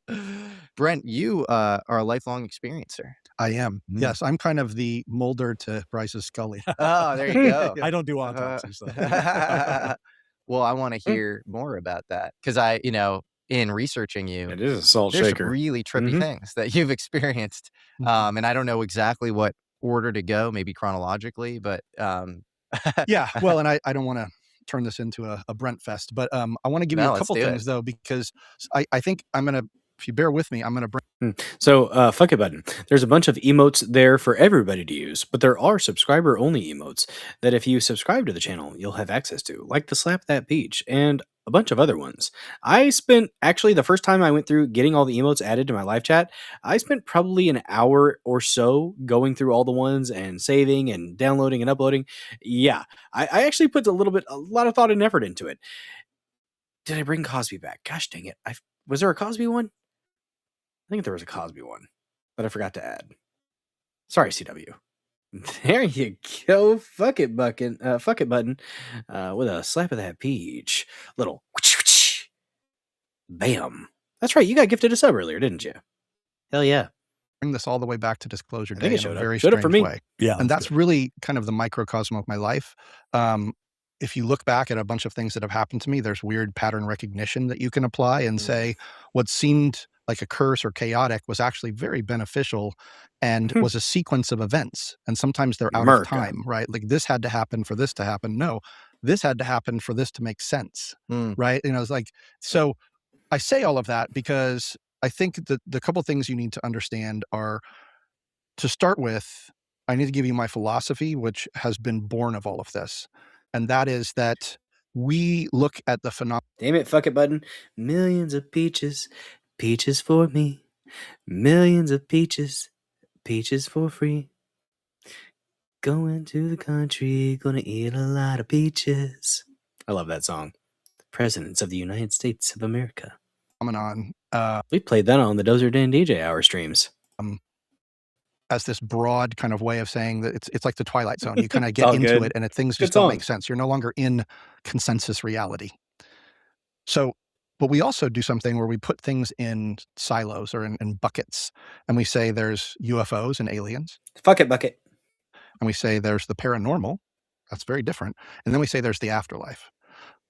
I: Brent, you are a lifelong experiencer.
L: I am. Yes, I'm kind of the Mulder to Bryce's Scully.
I: Oh, there you go.
J: I don't do autopsies.
I: Well, I want to hear more about that because in researching you,
B: it is a salt
I: there's
B: shaker.
I: Really trippy things that you've experienced. And I don't know exactly what order to go, maybe chronologically, but
L: yeah. Well, and I don't want to turn this into a Brent fest, but I want to give you a couple things though, because I think I'm going to if you bear with me, I'm going to bring.
B: So, fuck it button. There's a bunch of emotes there for everybody to use, but there are subscriber only emotes that if you subscribe to the channel, you'll have access to, like the Slap That Peach and a bunch of other ones. I spent, actually, the first time I went through getting all the emotes added to my live chat, I spent probably an hour or so going through all the ones and saving and downloading and uploading. Yeah, I actually put a lot of thought and effort into it. Did I bring Cosby back? Gosh dang it. Was there a Cosby one? I think there was a Cosby one that I forgot to add. Sorry, CW. There you go. Fuck it button. With a slap of that peach. Little bam. That's right. You got gifted a sub earlier, didn't you? Hell yeah.
L: Bring this all the way back to Disclosure
B: I think
L: Day
B: it
L: in a very
B: showed up for
L: strange
B: me.
L: way.
J: Yeah.
L: And that's really kind of the microcosm of my life. If you look back at a bunch of things that have happened to me, there's weird pattern recognition that you can apply and say what seemed like a curse or chaotic was actually very beneficial and was a sequence of events. And sometimes they're out of time, right? Like this had to happen for this to happen. No, this had to happen for this to make sense, right? You know, it's like, so I say all of that because I think that the couple things you need to understand are, to start with, I need to give you my philosophy, which has been born of all of this. And that is that we look at the phenomenon.
B: Damn it, fuck it button. Millions of peaches, peaches for me. Millions of peaches, peaches for free. Going to the country, gonna eat a lot of peaches. I love that song. The Presidents of the United States of America. We played that on the Dozer Den DJ Hour streams.
L: As this broad kind of way of saying that it's like the Twilight Zone. You kind of get into it and things just don't make sense. You're no longer in consensus reality. So, but we also do something where we put things in silos or in buckets, and we say there's UFOs and aliens.
B: Fuck it bucket.
L: And we say there's the paranormal. That's very different. And then we say there's the afterlife.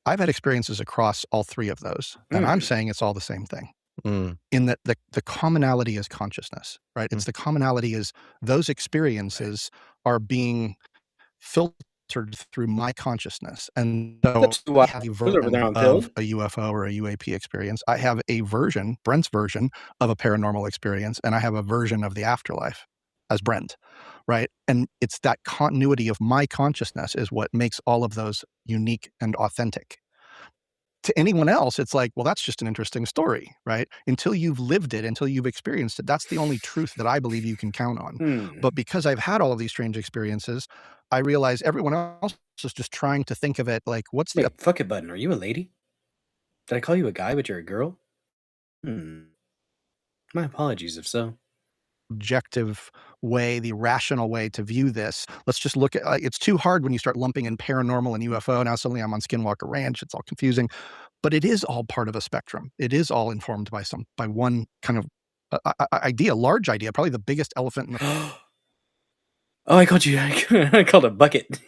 L: I've had experiences across all three of those, and I'm saying it's all the same thing. In that the commonality is consciousness, right? It's the commonality is those experiences are being filtered through my consciousness. And so I have a version of a UFO or a UAP experience. I have a version, Brent's version of a paranormal experience, and I have a version of the afterlife as Brent, right? And it's that continuity of my consciousness is what makes all of those unique and authentic. To anyone else, it's like, well, that's just an interesting story, right? Until you've lived it, until you've experienced it, that's the only truth that I believe you can count on. But because I've had all of these strange experiences, I realize everyone else is just trying to think of it like, what's the...
B: Fuck it button, are you a lady? Did I call you a guy, but you're a girl? My apologies if so.
L: Objective way, the rational way to view this. Let's just look at, it's too hard when you start lumping in paranormal and UFO. Now suddenly I'm on Skinwalker Ranch. It's all confusing, but it is all part of a spectrum. It is all informed by one kind of idea, large idea, probably the biggest elephant in the
B: Oh, I called a bucket.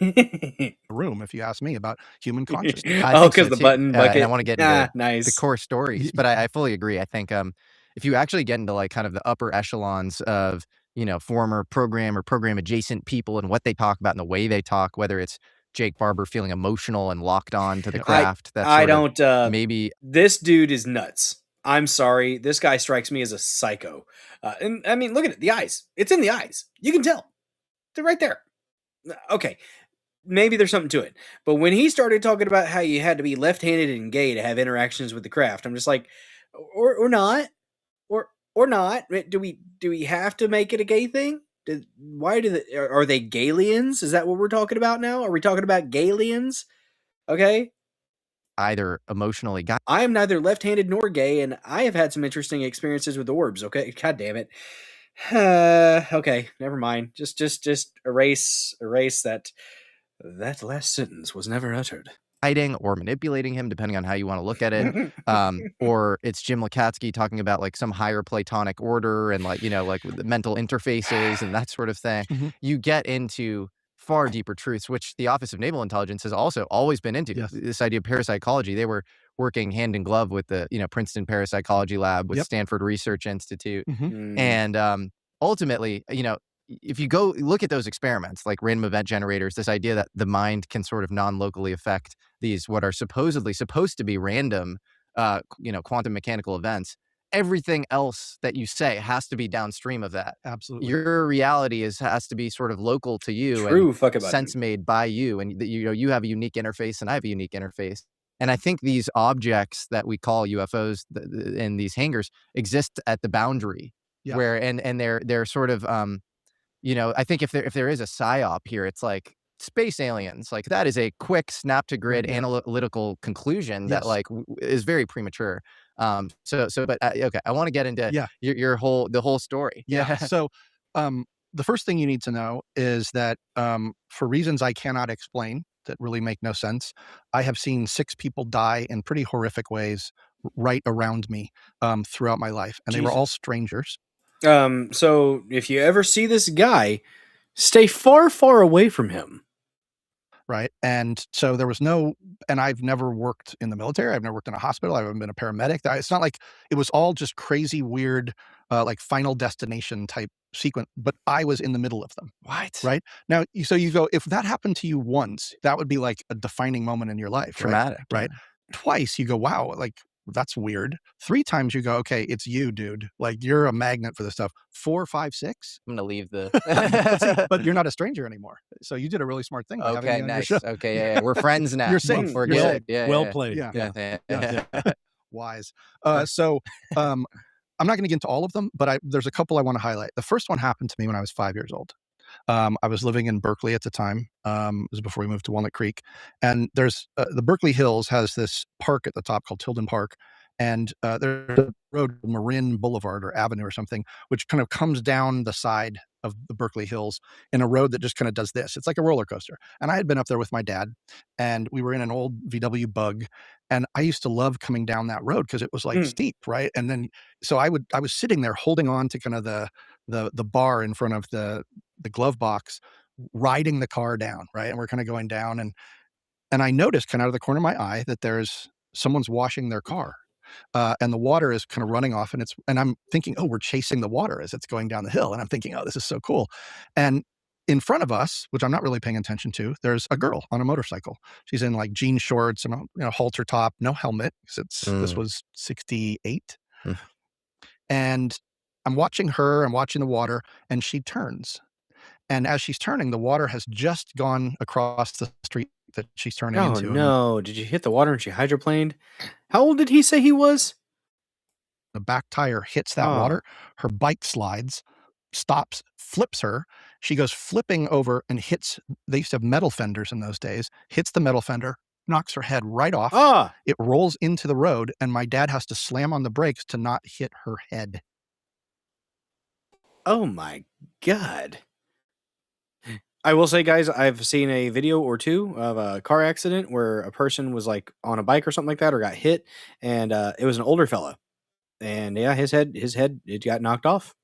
L: room, if you ask me, about human consciousness.
B: Because the button bucket.
I: And I want to get into
B: nice.
I: the core stories, but I fully agree. I think if you actually get into like kind of the upper echelons of, you know, former program or program adjacent people and what they talk about and the way they talk, whether it's Jake Barber feeling emotional and locked on to the craft. Maybe
B: this dude is nuts. I'm sorry. This guy strikes me as a psycho. And I mean, look at it. The eyes. It's in the eyes. You can tell. They're right there. Okay. Maybe there's something to it. But when he started talking about how you had to be left-handed and gay to have interactions with the craft, I'm just like, or not. Or not. Do we have to make it a gay thing? Are they Galians? Is that what we're talking about now? Are we talking about Galians? Okay.
I: Either emotionally got.
B: I am neither left-handed nor gay, and I have had some interesting experiences with orbs. Okay. God damn it. Okay. Never mind. Just erase that last sentence was never uttered.
I: Hiding or manipulating him, depending on how you want to look at it. Or it's Jim Lukatsky talking about like some higher Platonic order and like, you know, like with the mental interfaces and that sort of thing. You get into far deeper truths, which the Office of Naval Intelligence has also always been into. This idea of parapsychology. They were working hand in glove with the, you know, Princeton Parapsychology Lab, with Stanford Research Institute. And ultimately, you know, if you go look at those experiments, like random event generators, this idea that the mind can sort of non-locally affect these, what are supposed to be random, you know, quantum mechanical events, everything else that you say has to be downstream of that.
L: Absolutely.
I: Your reality has to be sort of local to you
B: True,
I: and
B: fuck it, button.
I: sense made by you, and you have a unique interface and I have a unique interface. And I think these objects that we call UFOs in these hangars exist at the boundary where and they're sort of I think if there is a psyop here, it's like space aliens. Like that is a quick snap to grid analytical conclusion that like is very premature. But okay, I want to get into the whole story.
L: So, the first thing you need to know is that for reasons I cannot explain that really make no sense, I have seen 6 people die in pretty horrific ways right around me throughout my life, and they were all strangers.
B: So if you ever see this guy, stay far, far away from him.
L: Right. And so there was and I've never worked in the military. I've never worked in a hospital. I haven't been a paramedic. It's not like it was all just crazy, weird, like Final Destination type sequence, but I was in the middle of them.
B: What?
L: Right. Now, so you go, if that happened to you once, that would be like a defining moment in your life.
I: Traumatic.
L: Right. Twice you go, wow, like that's weird. 3 times you go, okay, it's you, dude. Like you're a magnet for this stuff. 4, 5, 6.
I: I'm gonna leave the.
L: But you're not a stranger anymore. So you did a really smart thing. By having me on your show.
I: Okay, yeah, we're friends now.
L: You're safe.
I: We're
L: You're
I: good.
L: safe.
I: Yeah,
J: Well played.
L: Yeah. Wise. So I'm not going to get into all of them, but there's a couple I want to highlight. The first one happened to me when I was 5 years old. I was living in Berkeley at the time. It was before we moved to Walnut Creek. And there's the Berkeley Hills has this park at the top called Tilden Park. And there's a road, Marin Boulevard or Avenue or something, which kind of comes down the side of the Berkeley Hills in a road that just kind of does this. It's like a roller coaster. And I had been up there with my dad, and we were in an old VW Bug. And I used to love coming down that road because it was like steep, right? And then, so I was sitting there holding on to kind of the bar in front of the glove box, riding the car down, right? And we're kind of going down, and I noticed kind of out of the corner of my eye that someone's washing their car. And the water is kind of running off, and I'm thinking, oh, we're chasing the water as it's going down the hill. And I'm thinking, oh, this is so cool. And in front of us, which I'm not really paying attention to, there's a girl on a motorcycle. She's in like jean shorts and a halter top, no helmet, because this was 68. And I'm watching her, I'm watching the water, and she turns. And as she's turning, the water has just gone across the street that she's turning into.
B: Oh no! Did you hit the water and she hydroplaned? How old did he say he was?
L: The back tire hits that water. Her bike slides, stops, flips her. She goes flipping over and hits. They used to have metal fenders in those days. Hits the metal fender, knocks her head right off. It rolls into the road, and my dad has to slam on the brakes to not hit her head.
B: Oh my God. I will say, guys, I've seen a video or two of a car accident where a person was like on a bike or something like that, or got hit, and it was an older fella, and yeah, his head, it got knocked off.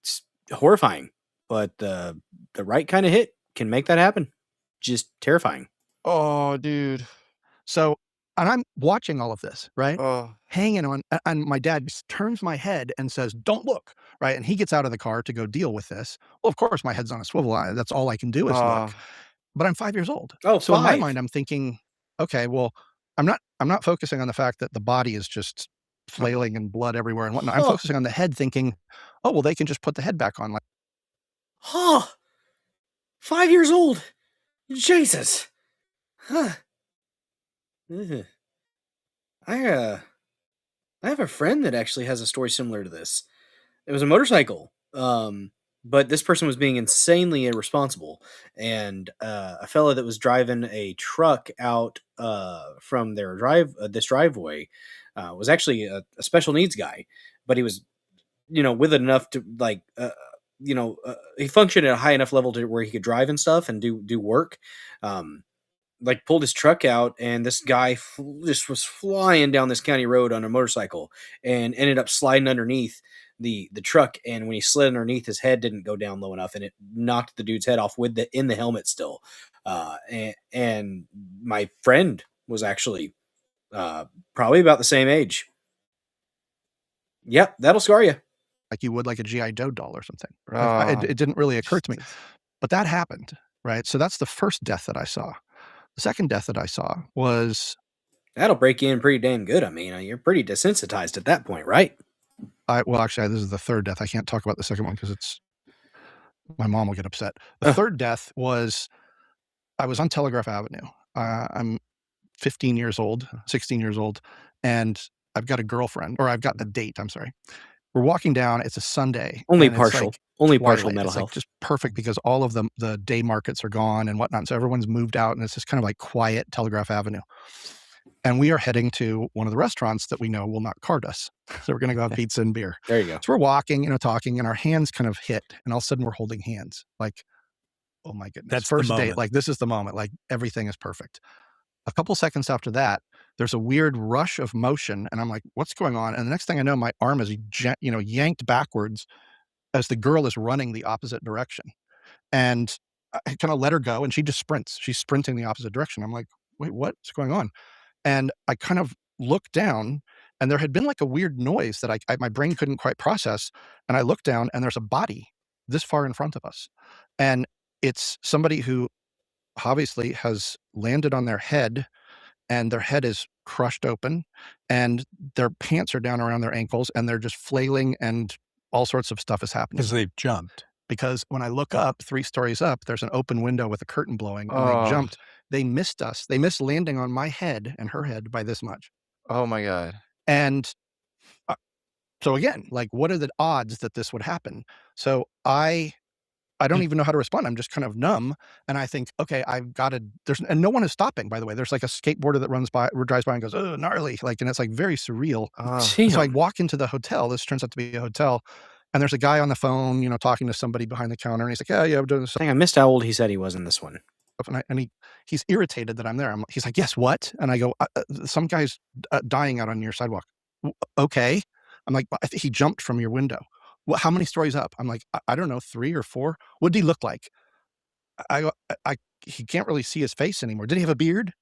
B: It's horrifying, but the right kind of hit can make that happen. Just terrifying.
I: Oh, dude.
L: So, and I'm watching all of this, right? Hanging on, and my dad turns my head and says, "Don't look," right? And he gets out of the car to go deal with this. Well, of course, my head's on a swivel. That's all I can do is look. But I'm 5 years old.
B: Oh,
L: so in my mind, I'm thinking, okay, well, I'm not focusing on the fact that the body is just flailing and blood everywhere and whatnot. I'm focusing on the head, thinking, oh, well, they can just put the head back on. Like,
B: 5 years old. Jesus. Huh. I have a friend that actually has a story similar to this. It was a motorcycle, but this person was being insanely irresponsible, and a fella that was driving a truck out from their driveway was actually a special needs guy, but he was, with enough to like, he functioned at a high enough level to where he could drive and stuff and do work. Like pulled his truck out, and this guy just was flying down this county road on a motorcycle and ended up sliding underneath the truck. And when he slid underneath, his head didn't go down low enough, and it knocked the dude's head off in the helmet still. And my friend was actually probably about the same age. Yep, that'll scar you.
L: Like you would like a G.I. Joe doll or something. It didn't really occur to me, but that happened, right? So that's the first death that I saw. The second death that I saw was
B: That'll break you in pretty damn good. I mean, you're pretty desensitized at that point, right?
L: Well, actually, this is the third death. I can't talk about the second one because my mom will get upset. The third death was, I was on Telegraph Avenue. I'm 15 years old, 16 years old, and I've got a girlfriend, or I've got a date. I'm sorry. We're walking down. It's a Sunday.
B: Only
L: and it's
B: partial.
L: like
B: Only partial
L: twilight.
B: mental
L: It's
B: health.
L: like just perfect because all of the day markets are gone and whatnot. So everyone's moved out, and it's just kind of like quiet Telegraph Avenue. And we are heading to one of the restaurants that we know will not card us. So we're going to go have pizza and beer.
B: There you go.
L: So we're walking, talking, and our hands kind of hit, and all of a sudden we're holding hands. Like, oh my goodness.
J: That's
L: first
J: the
L: date.
J: moment.
L: Like, this is the moment. Like, everything is perfect. A couple seconds after that, there's a weird rush of motion, and I'm like, what's going on? And the next thing I know, my arm is yanked backwards as the girl is running the opposite direction. And I kind of let her go, and she just sprints. She's sprinting the opposite direction. I'm like, wait, what's going on? And I kind of looked down, and there had been like a weird noise that my brain couldn't quite process. And I looked down, and there's a body this far in front of us. And it's somebody who obviously has landed on their head, and their head is crushed open, and their pants are down around their ankles, and they're just flailing, and all sorts of stuff is happening.
J: Because they've jumped.
L: Because when I look up, 3 stories up, there's an open window with a curtain blowing, and they jumped. They missed us. They missed landing on my head and her head by this much.
I: Oh my God.
L: And so again, like, what are the odds that this would happen? So I don't even know how to respond. I'm just kind of numb, and I think, okay, I've got to. And no one is stopping. By the way, there's like a skateboarder that drives by and goes, "Oh, gnarly!" Like, and it's like very surreal. So I walk into the hotel. This turns out to be a hotel, and there's a guy on the phone, talking to somebody behind the counter, and he's like, "Yeah, I'm doing this."
B: I think I missed how old he said he was in this one.
L: And he's irritated that I'm there. He's like, "Yes, what?" And I go, "Some guy's dying out on your sidewalk." Okay. I'm like, "I think he jumped from your window." Well, how many stories up? I'm like, I don't know, 3 or 4. What did he look like? He can't really see his face anymore. Did he have a beard?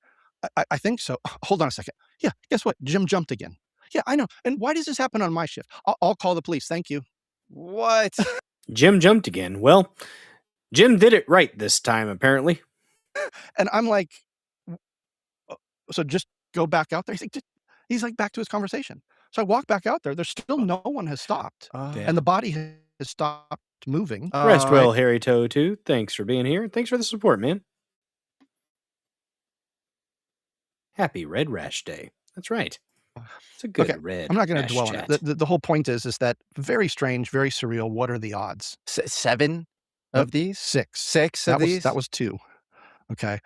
L: I think so. Hold on a second. Yeah, guess what? Jim jumped again. Yeah, I know. And why does this happen on my shift? I'll call the police. Thank you.
I: What?
B: Jim jumped again. Well, Jim did it right this time, apparently.
L: And I'm like, so just go back out there. He's like back to his conversation. So I walk back out there. There's still no one has stopped. And the body has stopped moving.
B: Rest well, Harry Toe 2. Thanks for being here. Thanks for the support, man. Happy Red Rash Day. That's right. It's a good red.
L: I'm not going to dwell
B: chat.
L: on it. The whole point is that very strange, very surreal. What are the odds?
I: 7 of these?
L: 6.
I: 6 of these?
L: That was 2. Okay.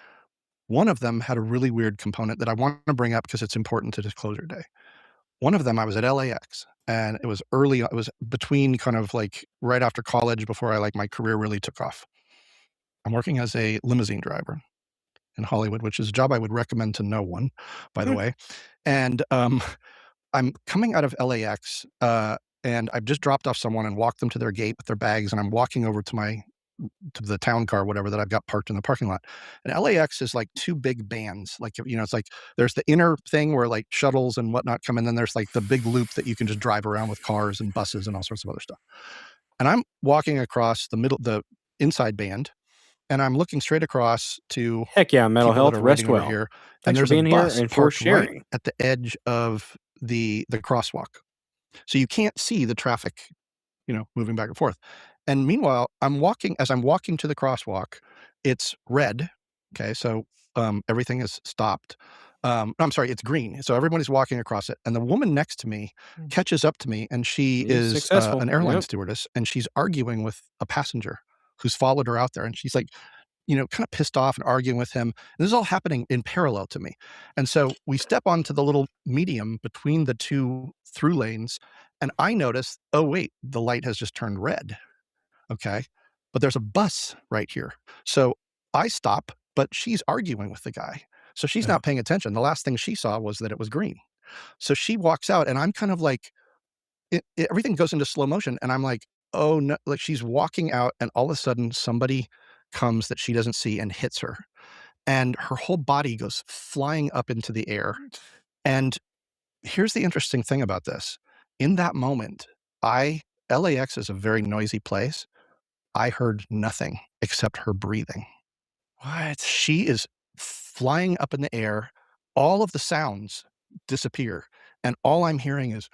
L: One of them had a really weird component that I want to bring up because it's important to Disclosure Day. One of them, I was at LAX, and it was early. It was between kind of like right after college, before my career really took off. I'm working as a limousine driver in Hollywood, which is a job I would recommend to no one, by the way. And I'm coming out of LAX, and I've just dropped off someone and walked them to their gate with their bags, and I'm walking over to the town car, whatever, that I've got parked in the parking lot. And LAX is like 2 big bands. Like, it's like there's the inner thing where like shuttles and whatnot come in, then there's like the big loop that you can just drive around with cars and buses and all sorts of other stuff. And I'm walking across the inside band, and I'm looking straight across to
B: Heck yeah, mental health, rest
L: over
B: well.
L: here.
B: Thanks
L: And there's
B: for being
L: a
B: here
L: bus
B: and for
L: parked
B: sharing.
L: right at the edge of the crosswalk. So you can't see the traffic, moving back and forth. And meanwhile, as I'm walking to the crosswalk, it's red. Okay. So everything is stopped. I'm sorry, it's green. So everybody's walking across it. And the woman next to me catches up to me, and she is
B: successful.
L: an airline
B: Yep.
L: stewardess, and she's arguing with a passenger who's followed her out there. And she's like, kind of pissed off and arguing with him. And this is all happening in parallel to me. And so we step onto the little medium between the 2 through lanes, and I notice, oh, wait, the light has just turned red. Okay. But there's a bus right here. So I stop, but she's arguing with the guy. So she's not paying attention. The last thing she saw was that it was green. So she walks out, and I'm kind of like, everything goes into slow motion. And I'm like, oh no, like she's walking out, and all of a sudden somebody comes that she doesn't see and hits her. And her whole body goes flying up into the air. And here's the interesting thing about this. In that moment, LAX is a very noisy place. I heard nothing except her breathing.
I: What?
L: She is flying up in the air, all of the sounds disappear, and all I'm hearing is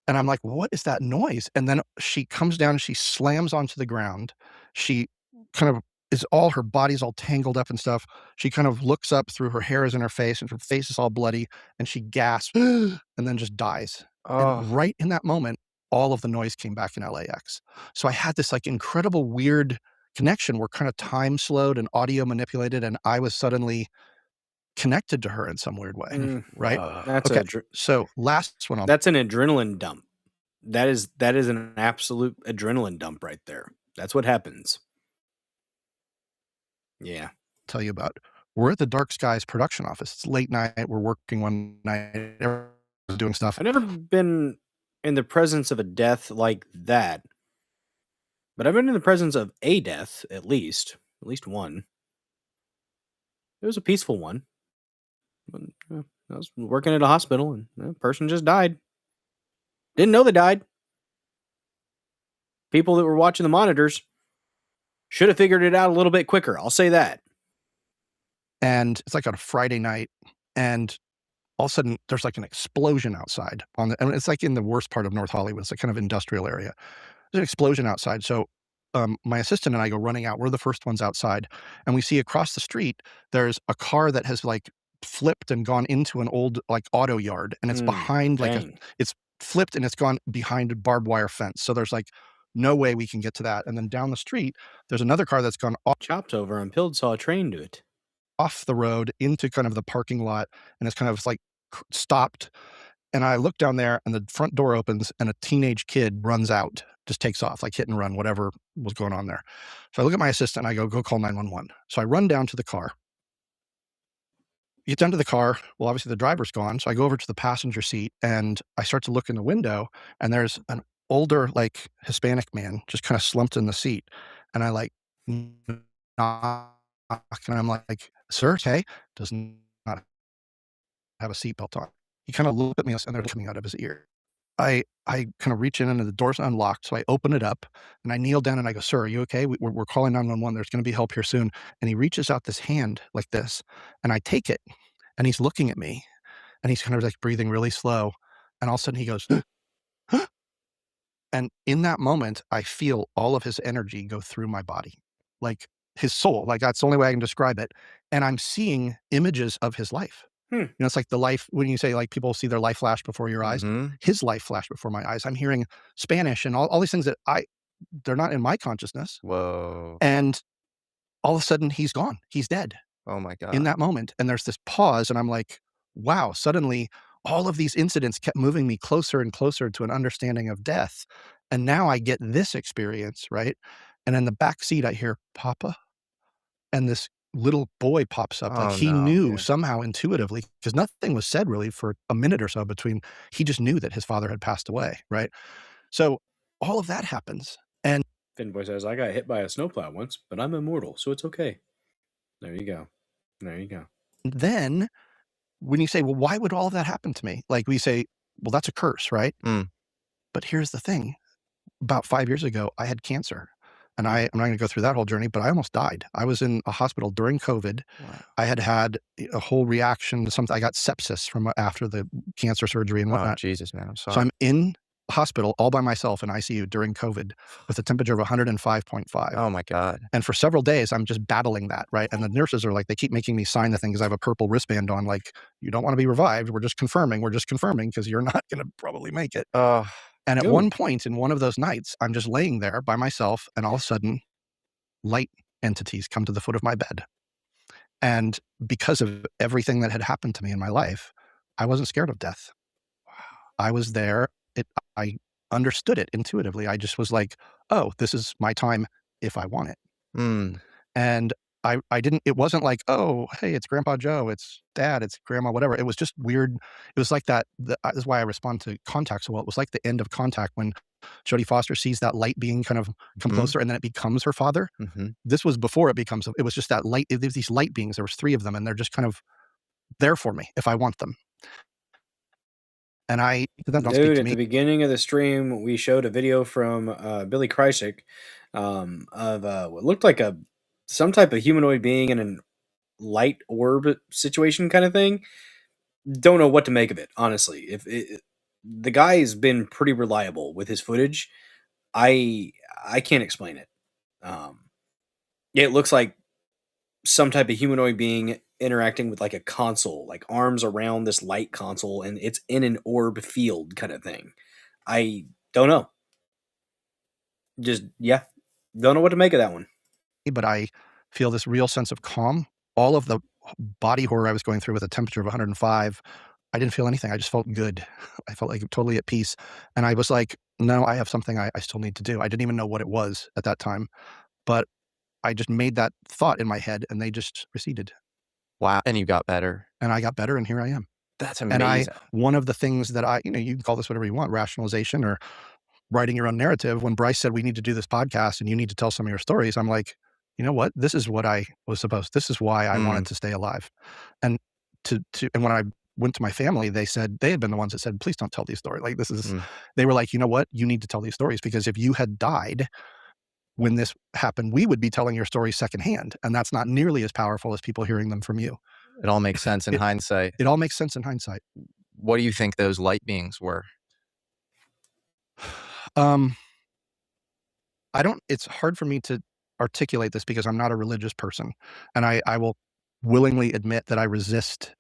L: and I'm like, "What is that noise?" And then she comes down and she slams onto the ground. She kind of is all her body's all tangled up and stuff. She kind of looks up through her hair is in her face, and her face is all bloody, and she gasps and then just dies. And right in that moment, all of the noise came back in LAX. So I had this, like, incredible weird connection where kinda time slowed and audio manipulated, and I was suddenly connected to her in some weird way, right?
B: That's
L: Okay, so last one
B: that's an adrenaline dump. That is an absolute adrenaline dump right there. That's what happens. Yeah.
L: Tell you about. We're at the Dark Skies production office. It's late night. We're working one night, everyone's doing stuff.
B: I've never been in the presence of a death like that, but I've been in the presence of a death, at least one. It was a peaceful one. I was working at a hospital, and a person just died. Didn't know they died. People that were watching the monitors should have figured it out a little bit quicker. I'll say that.
L: And it's like on a Friday night, and all of a sudden there's like an explosion outside and it's like in the worst part of North Hollywood. It's a kind of industrial area. There's an explosion outside. So my assistant and I go running out. We're the first ones outside, and we see across the street there's a car that has like flipped and gone into an old like auto yard, and it's behind it's flipped and it's gone behind a barbed wire fence. So there's like no way we can get to that. And then down the street, there's another car that's gone
B: chopped over and Pilled saw a train to it.
L: Off the road into kind of the parking lot, and it's kind of like stopped. And I look down there, and the front door opens, and a teenage kid runs out, just takes off, like hit and run, whatever was going on there. So I look at my assistant, and I go call 911. So I run down to the car. Get down to the car. Well, obviously the driver's gone. So I go over to the passenger seat, and I start to look in the window, and there's an older, like Hispanic man just kind of slumped in the seat. And I like knock, and I'm like, "Sir, okay?" Does not have a seatbelt on. He kind of looked at me, and they're coming out of his ear. I kind of reach in, and the door's unlocked, so I open it up, and I kneel down, and I go, "Sir, are you okay? We're calling 911. There's gonna be help here soon." And he reaches out this hand like this, and I take it, and he's looking at me, and he's kind of like breathing really slow, and all of a sudden he goes, "Huh?" And in that moment, I feel all of his energy go through my body, like his soul, like that's the only way I can describe it. And I'm seeing images of his life. You know, it's like the life when you say like people see their life flash before your eyes, his life flashed before my eyes. I'm hearing Spanish and all these things that they're not in my consciousness.
I: Whoa.
L: And all of a sudden he's gone. He's dead.
I: Oh my God.
L: In that moment. And there's this pause, and I'm like, wow, suddenly all of these incidents kept moving me closer and closer to an understanding of death. And now I get this experience, right? And in the back seat, I hear Papa, and this little boy pops up. Like he knew somehow intuitively, because nothing was said really for a minute or so between. He just knew that his father had passed away, right? So all of that happens. And
B: Finboy says, "I got hit by a snowplow once, but I'm immortal, so it's okay." There you go. There you go.
L: then when you say, well, why would all of that happen to me? Like we say, well, that's a curse, right? But here's the thing. About 5 years ago, I had cancer. And I'm not going to go through that whole journey, but I almost died. I was in a hospital during COVID.
I: Wow.
L: I had a whole reaction to something. I got sepsis from after the cancer surgery and whatnot.
I: Oh, Jesus, man. I'm sorry.
L: So I'm in hospital all by myself in ICU during COVID with a temperature of 105.5.
I: Oh my God.
L: And for several days, I'm just battling that, right? And the nurses are like, they keep making me sign the thing because I have a purple wristband on, like, you don't want to be revived. We're just confirming because you're not going to probably make it. And at one point in one of those nights, I'm just laying there by myself, and all of a sudden, light entities come to the foot of my bed. And because of everything that had happened to me in my life, I wasn't scared of death. Wow. I was there. I understood it intuitively. I just was like, oh, this is my time if I want it. And I didn't, it wasn't like, oh, hey, it's Grandpa Joe, it's Dad, it's Grandma, whatever. It was just weird. It was like that. This is why I respond to Contact so well. It was like the end of Contact when Jodie Foster sees that light being kind of come closer, and then it becomes her father. This was before it was just that light. There's these light beings. There was 3 of them, and they're just kind of there for me if I want them. And
B: Dude, at the beginning of the stream, we showed a video from Billy Krysick of what looked like some type of humanoid being in an light orb situation kind of thing. Don't know what to make of it, honestly. The guy's been pretty reliable with his footage. I can't explain it. It looks like some type of humanoid being interacting with like a console, like arms around this light console, and it's in an orb field kind of thing. I don't know. Just yeah, don't know what to make of that one.
L: But I feel this real sense of calm. All of the body horror I was going through with a temperature of 105, I didn't feel anything. I just felt good. I felt like totally at peace. And I was like, no, I have something I still need to do. I didn't even know what it was at that time, but I just made that thought in my head and they just receded.
I: Wow. And you got better.
L: And I got better and here I am.
I: That's
L: And
I: amazing.
L: one of the things that you can call this whatever you want, rationalization or writing your own narrative. When Bryce said, we need to do this podcast and you need to tell some of your stories, I'm like, you know what? This is what I was supposed. This is why I wanted to stay alive. And and when I went to my family, they said, they had been the ones that said, please don't tell these stories. Like this is, they were like, you know what? You need to tell these stories because if you had died when this happened, we would be telling your stories secondhand. And that's not nearly as powerful as people hearing them from you.
I: It all makes sense in hindsight.
L: It all makes sense in hindsight.
I: What do you think those light beings were?
L: It's hard for me to articulate this because I'm not a religious person. And I will willingly admit that I resist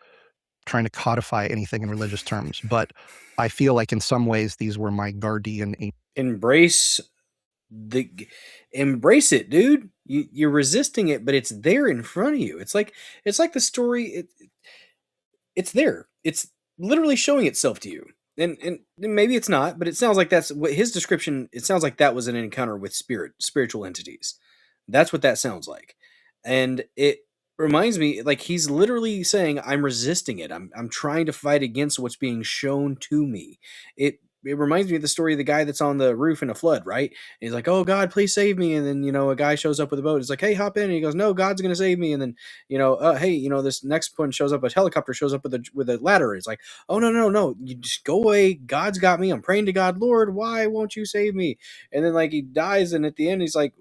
L: trying to codify anything in religious terms. But I feel like in some ways these were my guardian angels.
B: Embrace it, dude. You're resisting it, but it's there in front of you. It's like the story. It's there. It's literally showing itself to you. And maybe it's not, but it sounds like that's what his description. It sounds like that was an encounter with spiritual entities. That's what that sounds like, and it reminds me like he's literally saying, "I'm resisting it. I'm trying to fight against what's being shown to me." It reminds me of the story of the guy that's on the roof in a flood, right? And he's like, "Oh God, please save me!" And then a guy shows up with a boat. It's like, "Hey, hop in!" And he goes, "No, God's gonna save me." And then hey, this next one shows up. A helicopter shows up with a ladder. It's like, "Oh no, you just go away. God's got me. I'm praying to God, Lord, why won't you save me?" And then like he dies, and at the end he's like,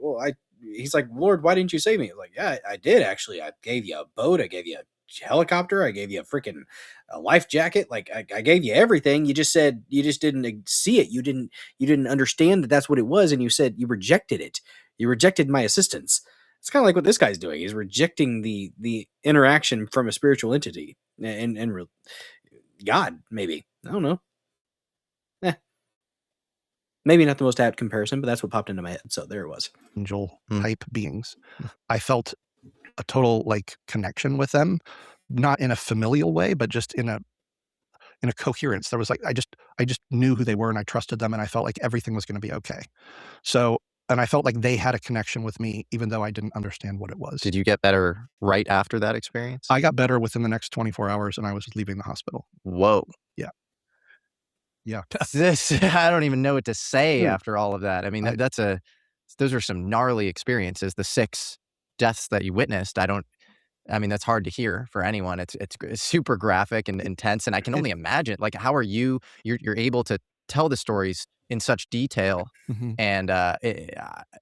B: he's like, "Lord, why didn't you save me?" Like, "Yeah, I did actually. I gave you a boat. I gave you a helicopter. I gave you a freaking life jacket. Like I gave you everything. You just said you just didn't see it. You didn't understand that that's what it was, and you said you rejected it. You rejected my assistance." It's kind of like what this guy's doing. He's rejecting the interaction from a spiritual entity and God, maybe. I don't know. Maybe not the most apt comparison, but that's what popped into my head. So there it was.
L: Angel type beings. I felt a total like connection with them, not in a familial way, but just in a coherence. There was like I just knew who they were and I trusted them and I felt like everything was going to be okay. So and I felt like they had a connection with me, even though I didn't understand what it was.
I: Did you get better right after that experience?
L: I got better within the next 24 hours and I was leaving the hospital.
I: Whoa.
L: Yeah. Yeah.
I: I don't even know what to say after all of that. I mean, those are some gnarly experiences. The 6 deaths that you witnessed, I mean, that's hard to hear for anyone. It's super graphic and intense. And I can only imagine, like, how are you're able to tell the stories in such detail. And I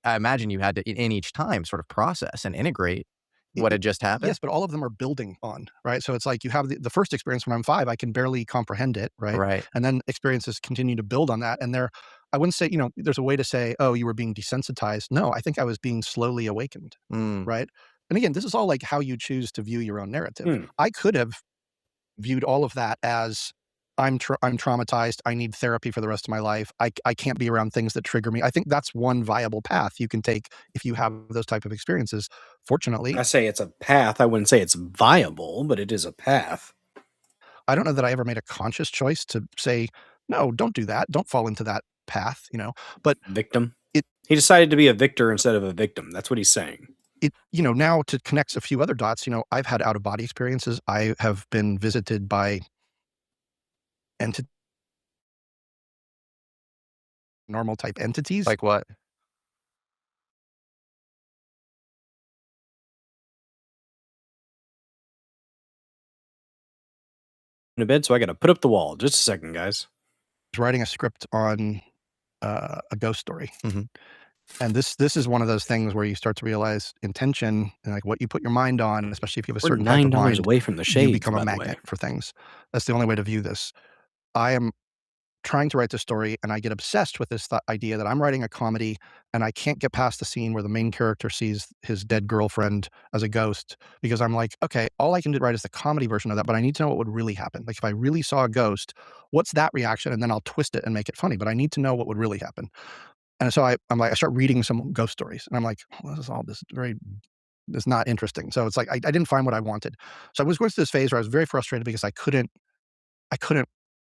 I: imagine you had to, in each time, sort of process and integrate what had just happened.
L: Yes, but all of them are building on, right? So it's like you have the first experience when I'm 5, I can barely comprehend it, right?
I: Right.
L: And then experiences continue to build on that. And I wouldn't say, there's a way to say, oh, you were being desensitized. No, I think I was being slowly awakened, right? And again, this is all like how you choose to view your own narrative. I could have viewed all of that as I'm traumatized. I need therapy for the rest of my life. I can't be around things that trigger me. I think that's one viable path you can take if you have those type of experiences. Fortunately,
B: I say it's a path. I wouldn't say it's viable, but it is a path.
L: I don't know that I ever made a conscious choice to say, no, don't do that. Don't fall into that path, but
B: victim. He decided to be a victor instead of a victim. That's what he's saying.
L: Now to connect a few other dots, I've had out of body experiences. I have been visited by normal type entities.
I: Like what?
B: In bed, so I got to put up the wall. Just a second, guys.
L: I was writing a script on a ghost story, And this is one of those things where you start to realize intention and like what you put your mind on, and especially if you have a
B: We're
L: certain type of
B: $9
L: mind,
B: away from the
L: you
B: shades,
L: become a
B: by the way.
L: magnet for things. That's the only way to view this. I am trying to write this story, and I get obsessed with this idea that I'm writing a comedy, and I can't get past the scene where the main character sees his dead girlfriend as a ghost, because I'm like, okay, all I can do write is the comedy version of that, but I need to know what would really happen. Like if I really saw a ghost, what's that reaction? And then I'll twist it and make it funny, but I need to know what would really happen. And so I'm like, I start reading some ghost stories, and I'm like, well, this is not interesting. So it's like I didn't find what I wanted. So I was going through this phase where I was very frustrated because I couldn't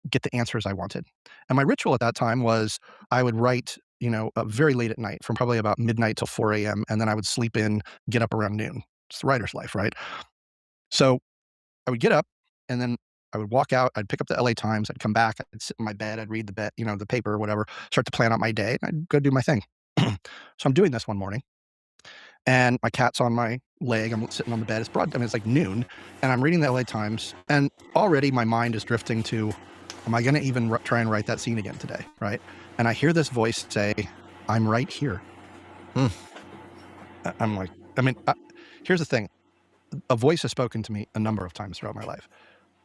L: get the answers I wanted. And my ritual at that time was I would write, very late at night, from probably about midnight till 4 a.m., and then I would sleep in, get up around noon. It's the writer's life, right? So I would get up, and then I would walk out. I'd pick up the LA Times. I'd come back. I'd sit in my bed. I'd read the paper or whatever, start to plan out my day, and I'd go do my thing. So I'm doing this one morning, and my cat's on my leg. I'm sitting on the bed. It's like noon, and I'm reading the LA Times, and already my mind is drifting to, am I going to even try and write that scene again today, right? And I hear this voice say, I'm right here. I'm like, here's the thing. A voice has spoken to me a number of times throughout my life.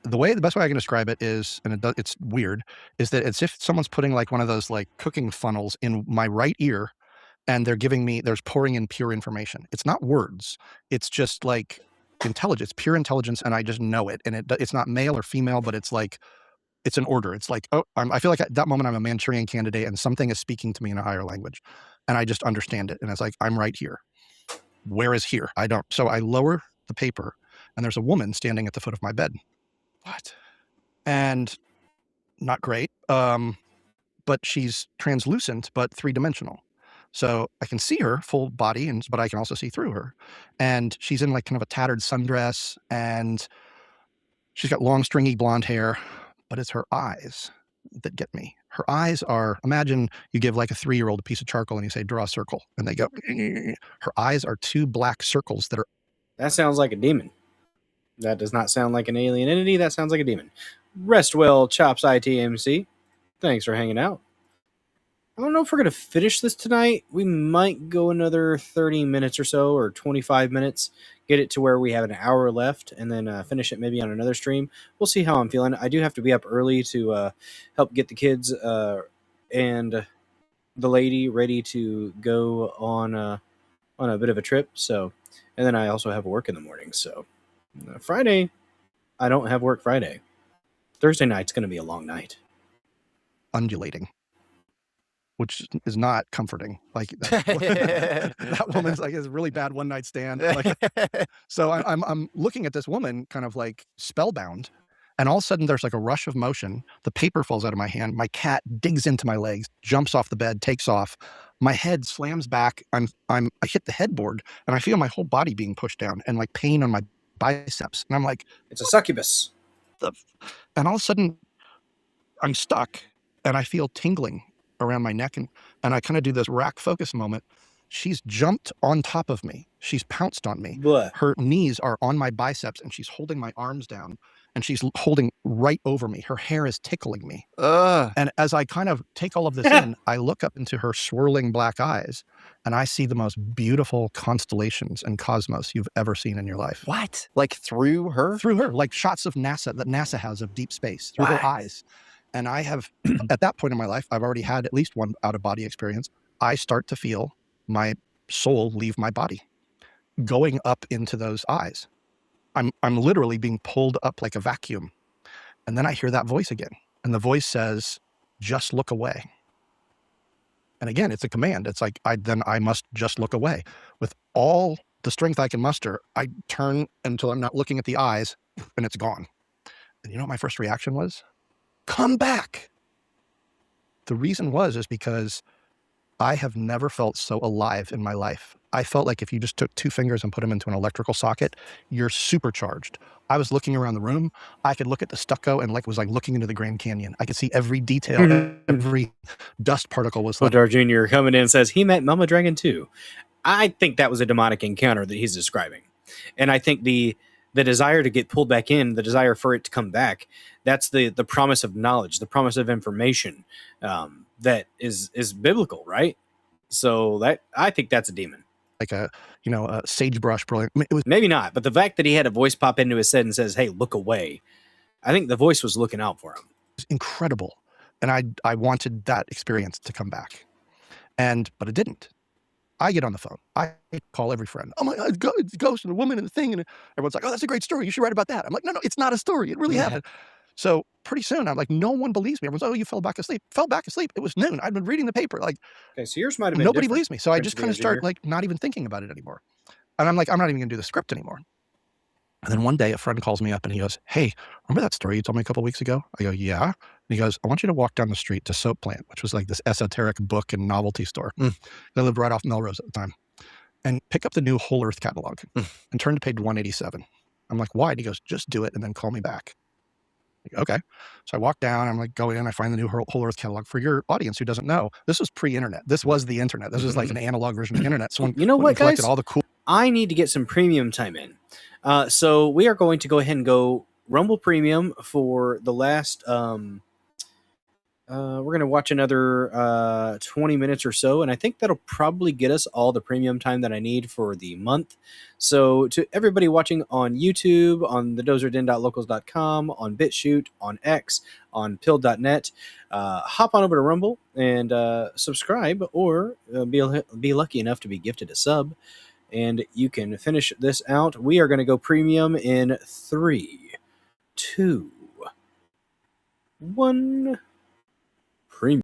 L: The best way I can describe it is, and it's weird, is that it's if someone's putting like one of those like cooking funnels in my right ear, and there's pouring in pure information. It's not words. It's just like intelligence, pure intelligence, and I just know it. And it's not male or female, but it's like, it's an order. It's like, oh, I feel like at that moment I'm a Manchurian candidate, and something is speaking to me in a higher language, and I just understand it. And it's like, I'm right here. Where is here? I don't. So I lower the paper, and there's a woman standing at the foot of my bed. What? And not great. But she's translucent, but three-dimensional. So I can see her full body, but I can also see through her. And she's in like kind of a tattered sundress, and she's got long, stringy blonde hair, but it's her eyes that get me. Her eyes are, imagine you give like a 3-year-old a piece of charcoal and you say, draw a circle, and they go, her eyes are 2 black circles that are.
B: That sounds like a demon. That does not sound like an alien entity. That sounds like a demon. Rest well, Chops ITMC. Thanks for hanging out. I don't know if we're going to finish this tonight. We might go another 30 minutes or so, or 25 minutes, get it to where we have an hour left, and then finish it maybe on another stream. We'll see how I'm feeling. I do have to be up early to help get the kids and the lady ready to go on a bit of a trip. So, and then I also have work in the morning. So Friday, I don't have work Friday. Thursday night's going to be a long night.
L: Undulating, which is not comforting. Like that woman's like is a really bad one night stand. Like, so I'm looking at this woman kind of like spellbound, and all of a sudden there's like a rush of motion. The paper falls out of my hand. My cat digs into my legs, jumps off the bed, takes off. My head slams back. I hit the headboard, and I feel my whole body being pushed down, and like pain on my biceps. And I'm like,
B: it's a succubus.
L: And all of a sudden I'm stuck, and I feel tingling around my neck, and I kind of do this rack focus moment. She's jumped on top of me. She's pounced on me.
B: Blech.
L: Her knees are on my biceps, and she's holding my arms down, and she's holding right over me. Her hair is tickling me. And as I kind of take all of this in, I look up into her swirling black eyes, and I see the most beautiful constellations and cosmos you've ever seen in your life.
I: What? Like through her?
L: Through her, like shots of NASA that NASA has of deep space through her eyes. And I have, at that point in my life, I've already had at least one out-of-body experience. I start to feel my soul leave my body, going up into those eyes. I'm literally being pulled up like a vacuum. And then I hear that voice again. And the voice says, just look away. And again, it's a command. It's like, I must just look away. With all the strength I can muster, I turn until I'm not looking at the eyes, and it's gone. And you know what my first reaction was? Come back. The reason is because I have never felt so alive in my life. I felt like if you just took 2 fingers and put them into an electrical socket, you're supercharged. I was looking around the room. I could look at the stucco and was like looking into the Grand Canyon. I could see every detail, every dust particle was like.
B: Hodar Jr. coming in and says he met Mama Dragon too. I think that was a demonic encounter that he's describing. And I think the desire to get pulled back in, the desire for it to come back, that's the promise of knowledge, the promise of information that is biblical, right? So that I think that's a demon.
L: Like a sagebrush brilliant. I mean, it was
B: maybe not, but the fact that he had a voice pop into his head and says, "Hey, look away," I think the voice was looking out for him.
L: Incredible, and I wanted that experience to come back, but it didn't. I get on the phone. I call every friend. Oh my God, it's a ghost and a woman and a thing, and everyone's like, "Oh, that's a great story. You should write about that." I'm like, "No, it's not a story. It really happened." So pretty soon, I'm like, no one believes me. Everyone's, "Oh, you fell back asleep." Fell back asleep. It was noon. I'd been reading the paper. Like,
B: okay, so yours might have been
L: nobody
B: different,
L: believes me. So I
B: Prince
L: just
B: of
L: kind of
B: Jr.
L: start like not even thinking about it anymore. And I'm like, I'm not even gonna do the script anymore. And then one day a friend calls me up and he goes, "Hey, remember that story you told me a couple of weeks ago?" I go, "Yeah." And he goes, "I want you to walk down the street to Soap Plant," which was like this esoteric book and novelty store. I lived right off Melrose at the time. "And pick up the new Whole Earth catalog and turn to page 187. I'm like, "Why?" And he goes, "Just do it and then call me back." Like, okay. So I walk down, I'm like, go in, I find the new Whole Earth catalog. For your audience who doesn't know, this was pre-internet. This was the internet. This was like an analog version of the internet. So when,
B: you know what,
L: collected
B: guys?
L: all the cool.
B: I need to get some premium time in. So we are going to go ahead and go Rumble Premium for the last. We're going to watch another 20 minutes or so, and I think that'll probably get us all the premium time that I need for the month. So to everybody watching on YouTube, on the dozerden.locals.com, on BitChute, on X, on pill.net, hop on over to Rumble and subscribe, or be lucky enough to be gifted a sub, and you can finish this out. We are going to go premium in 3, 2, 1.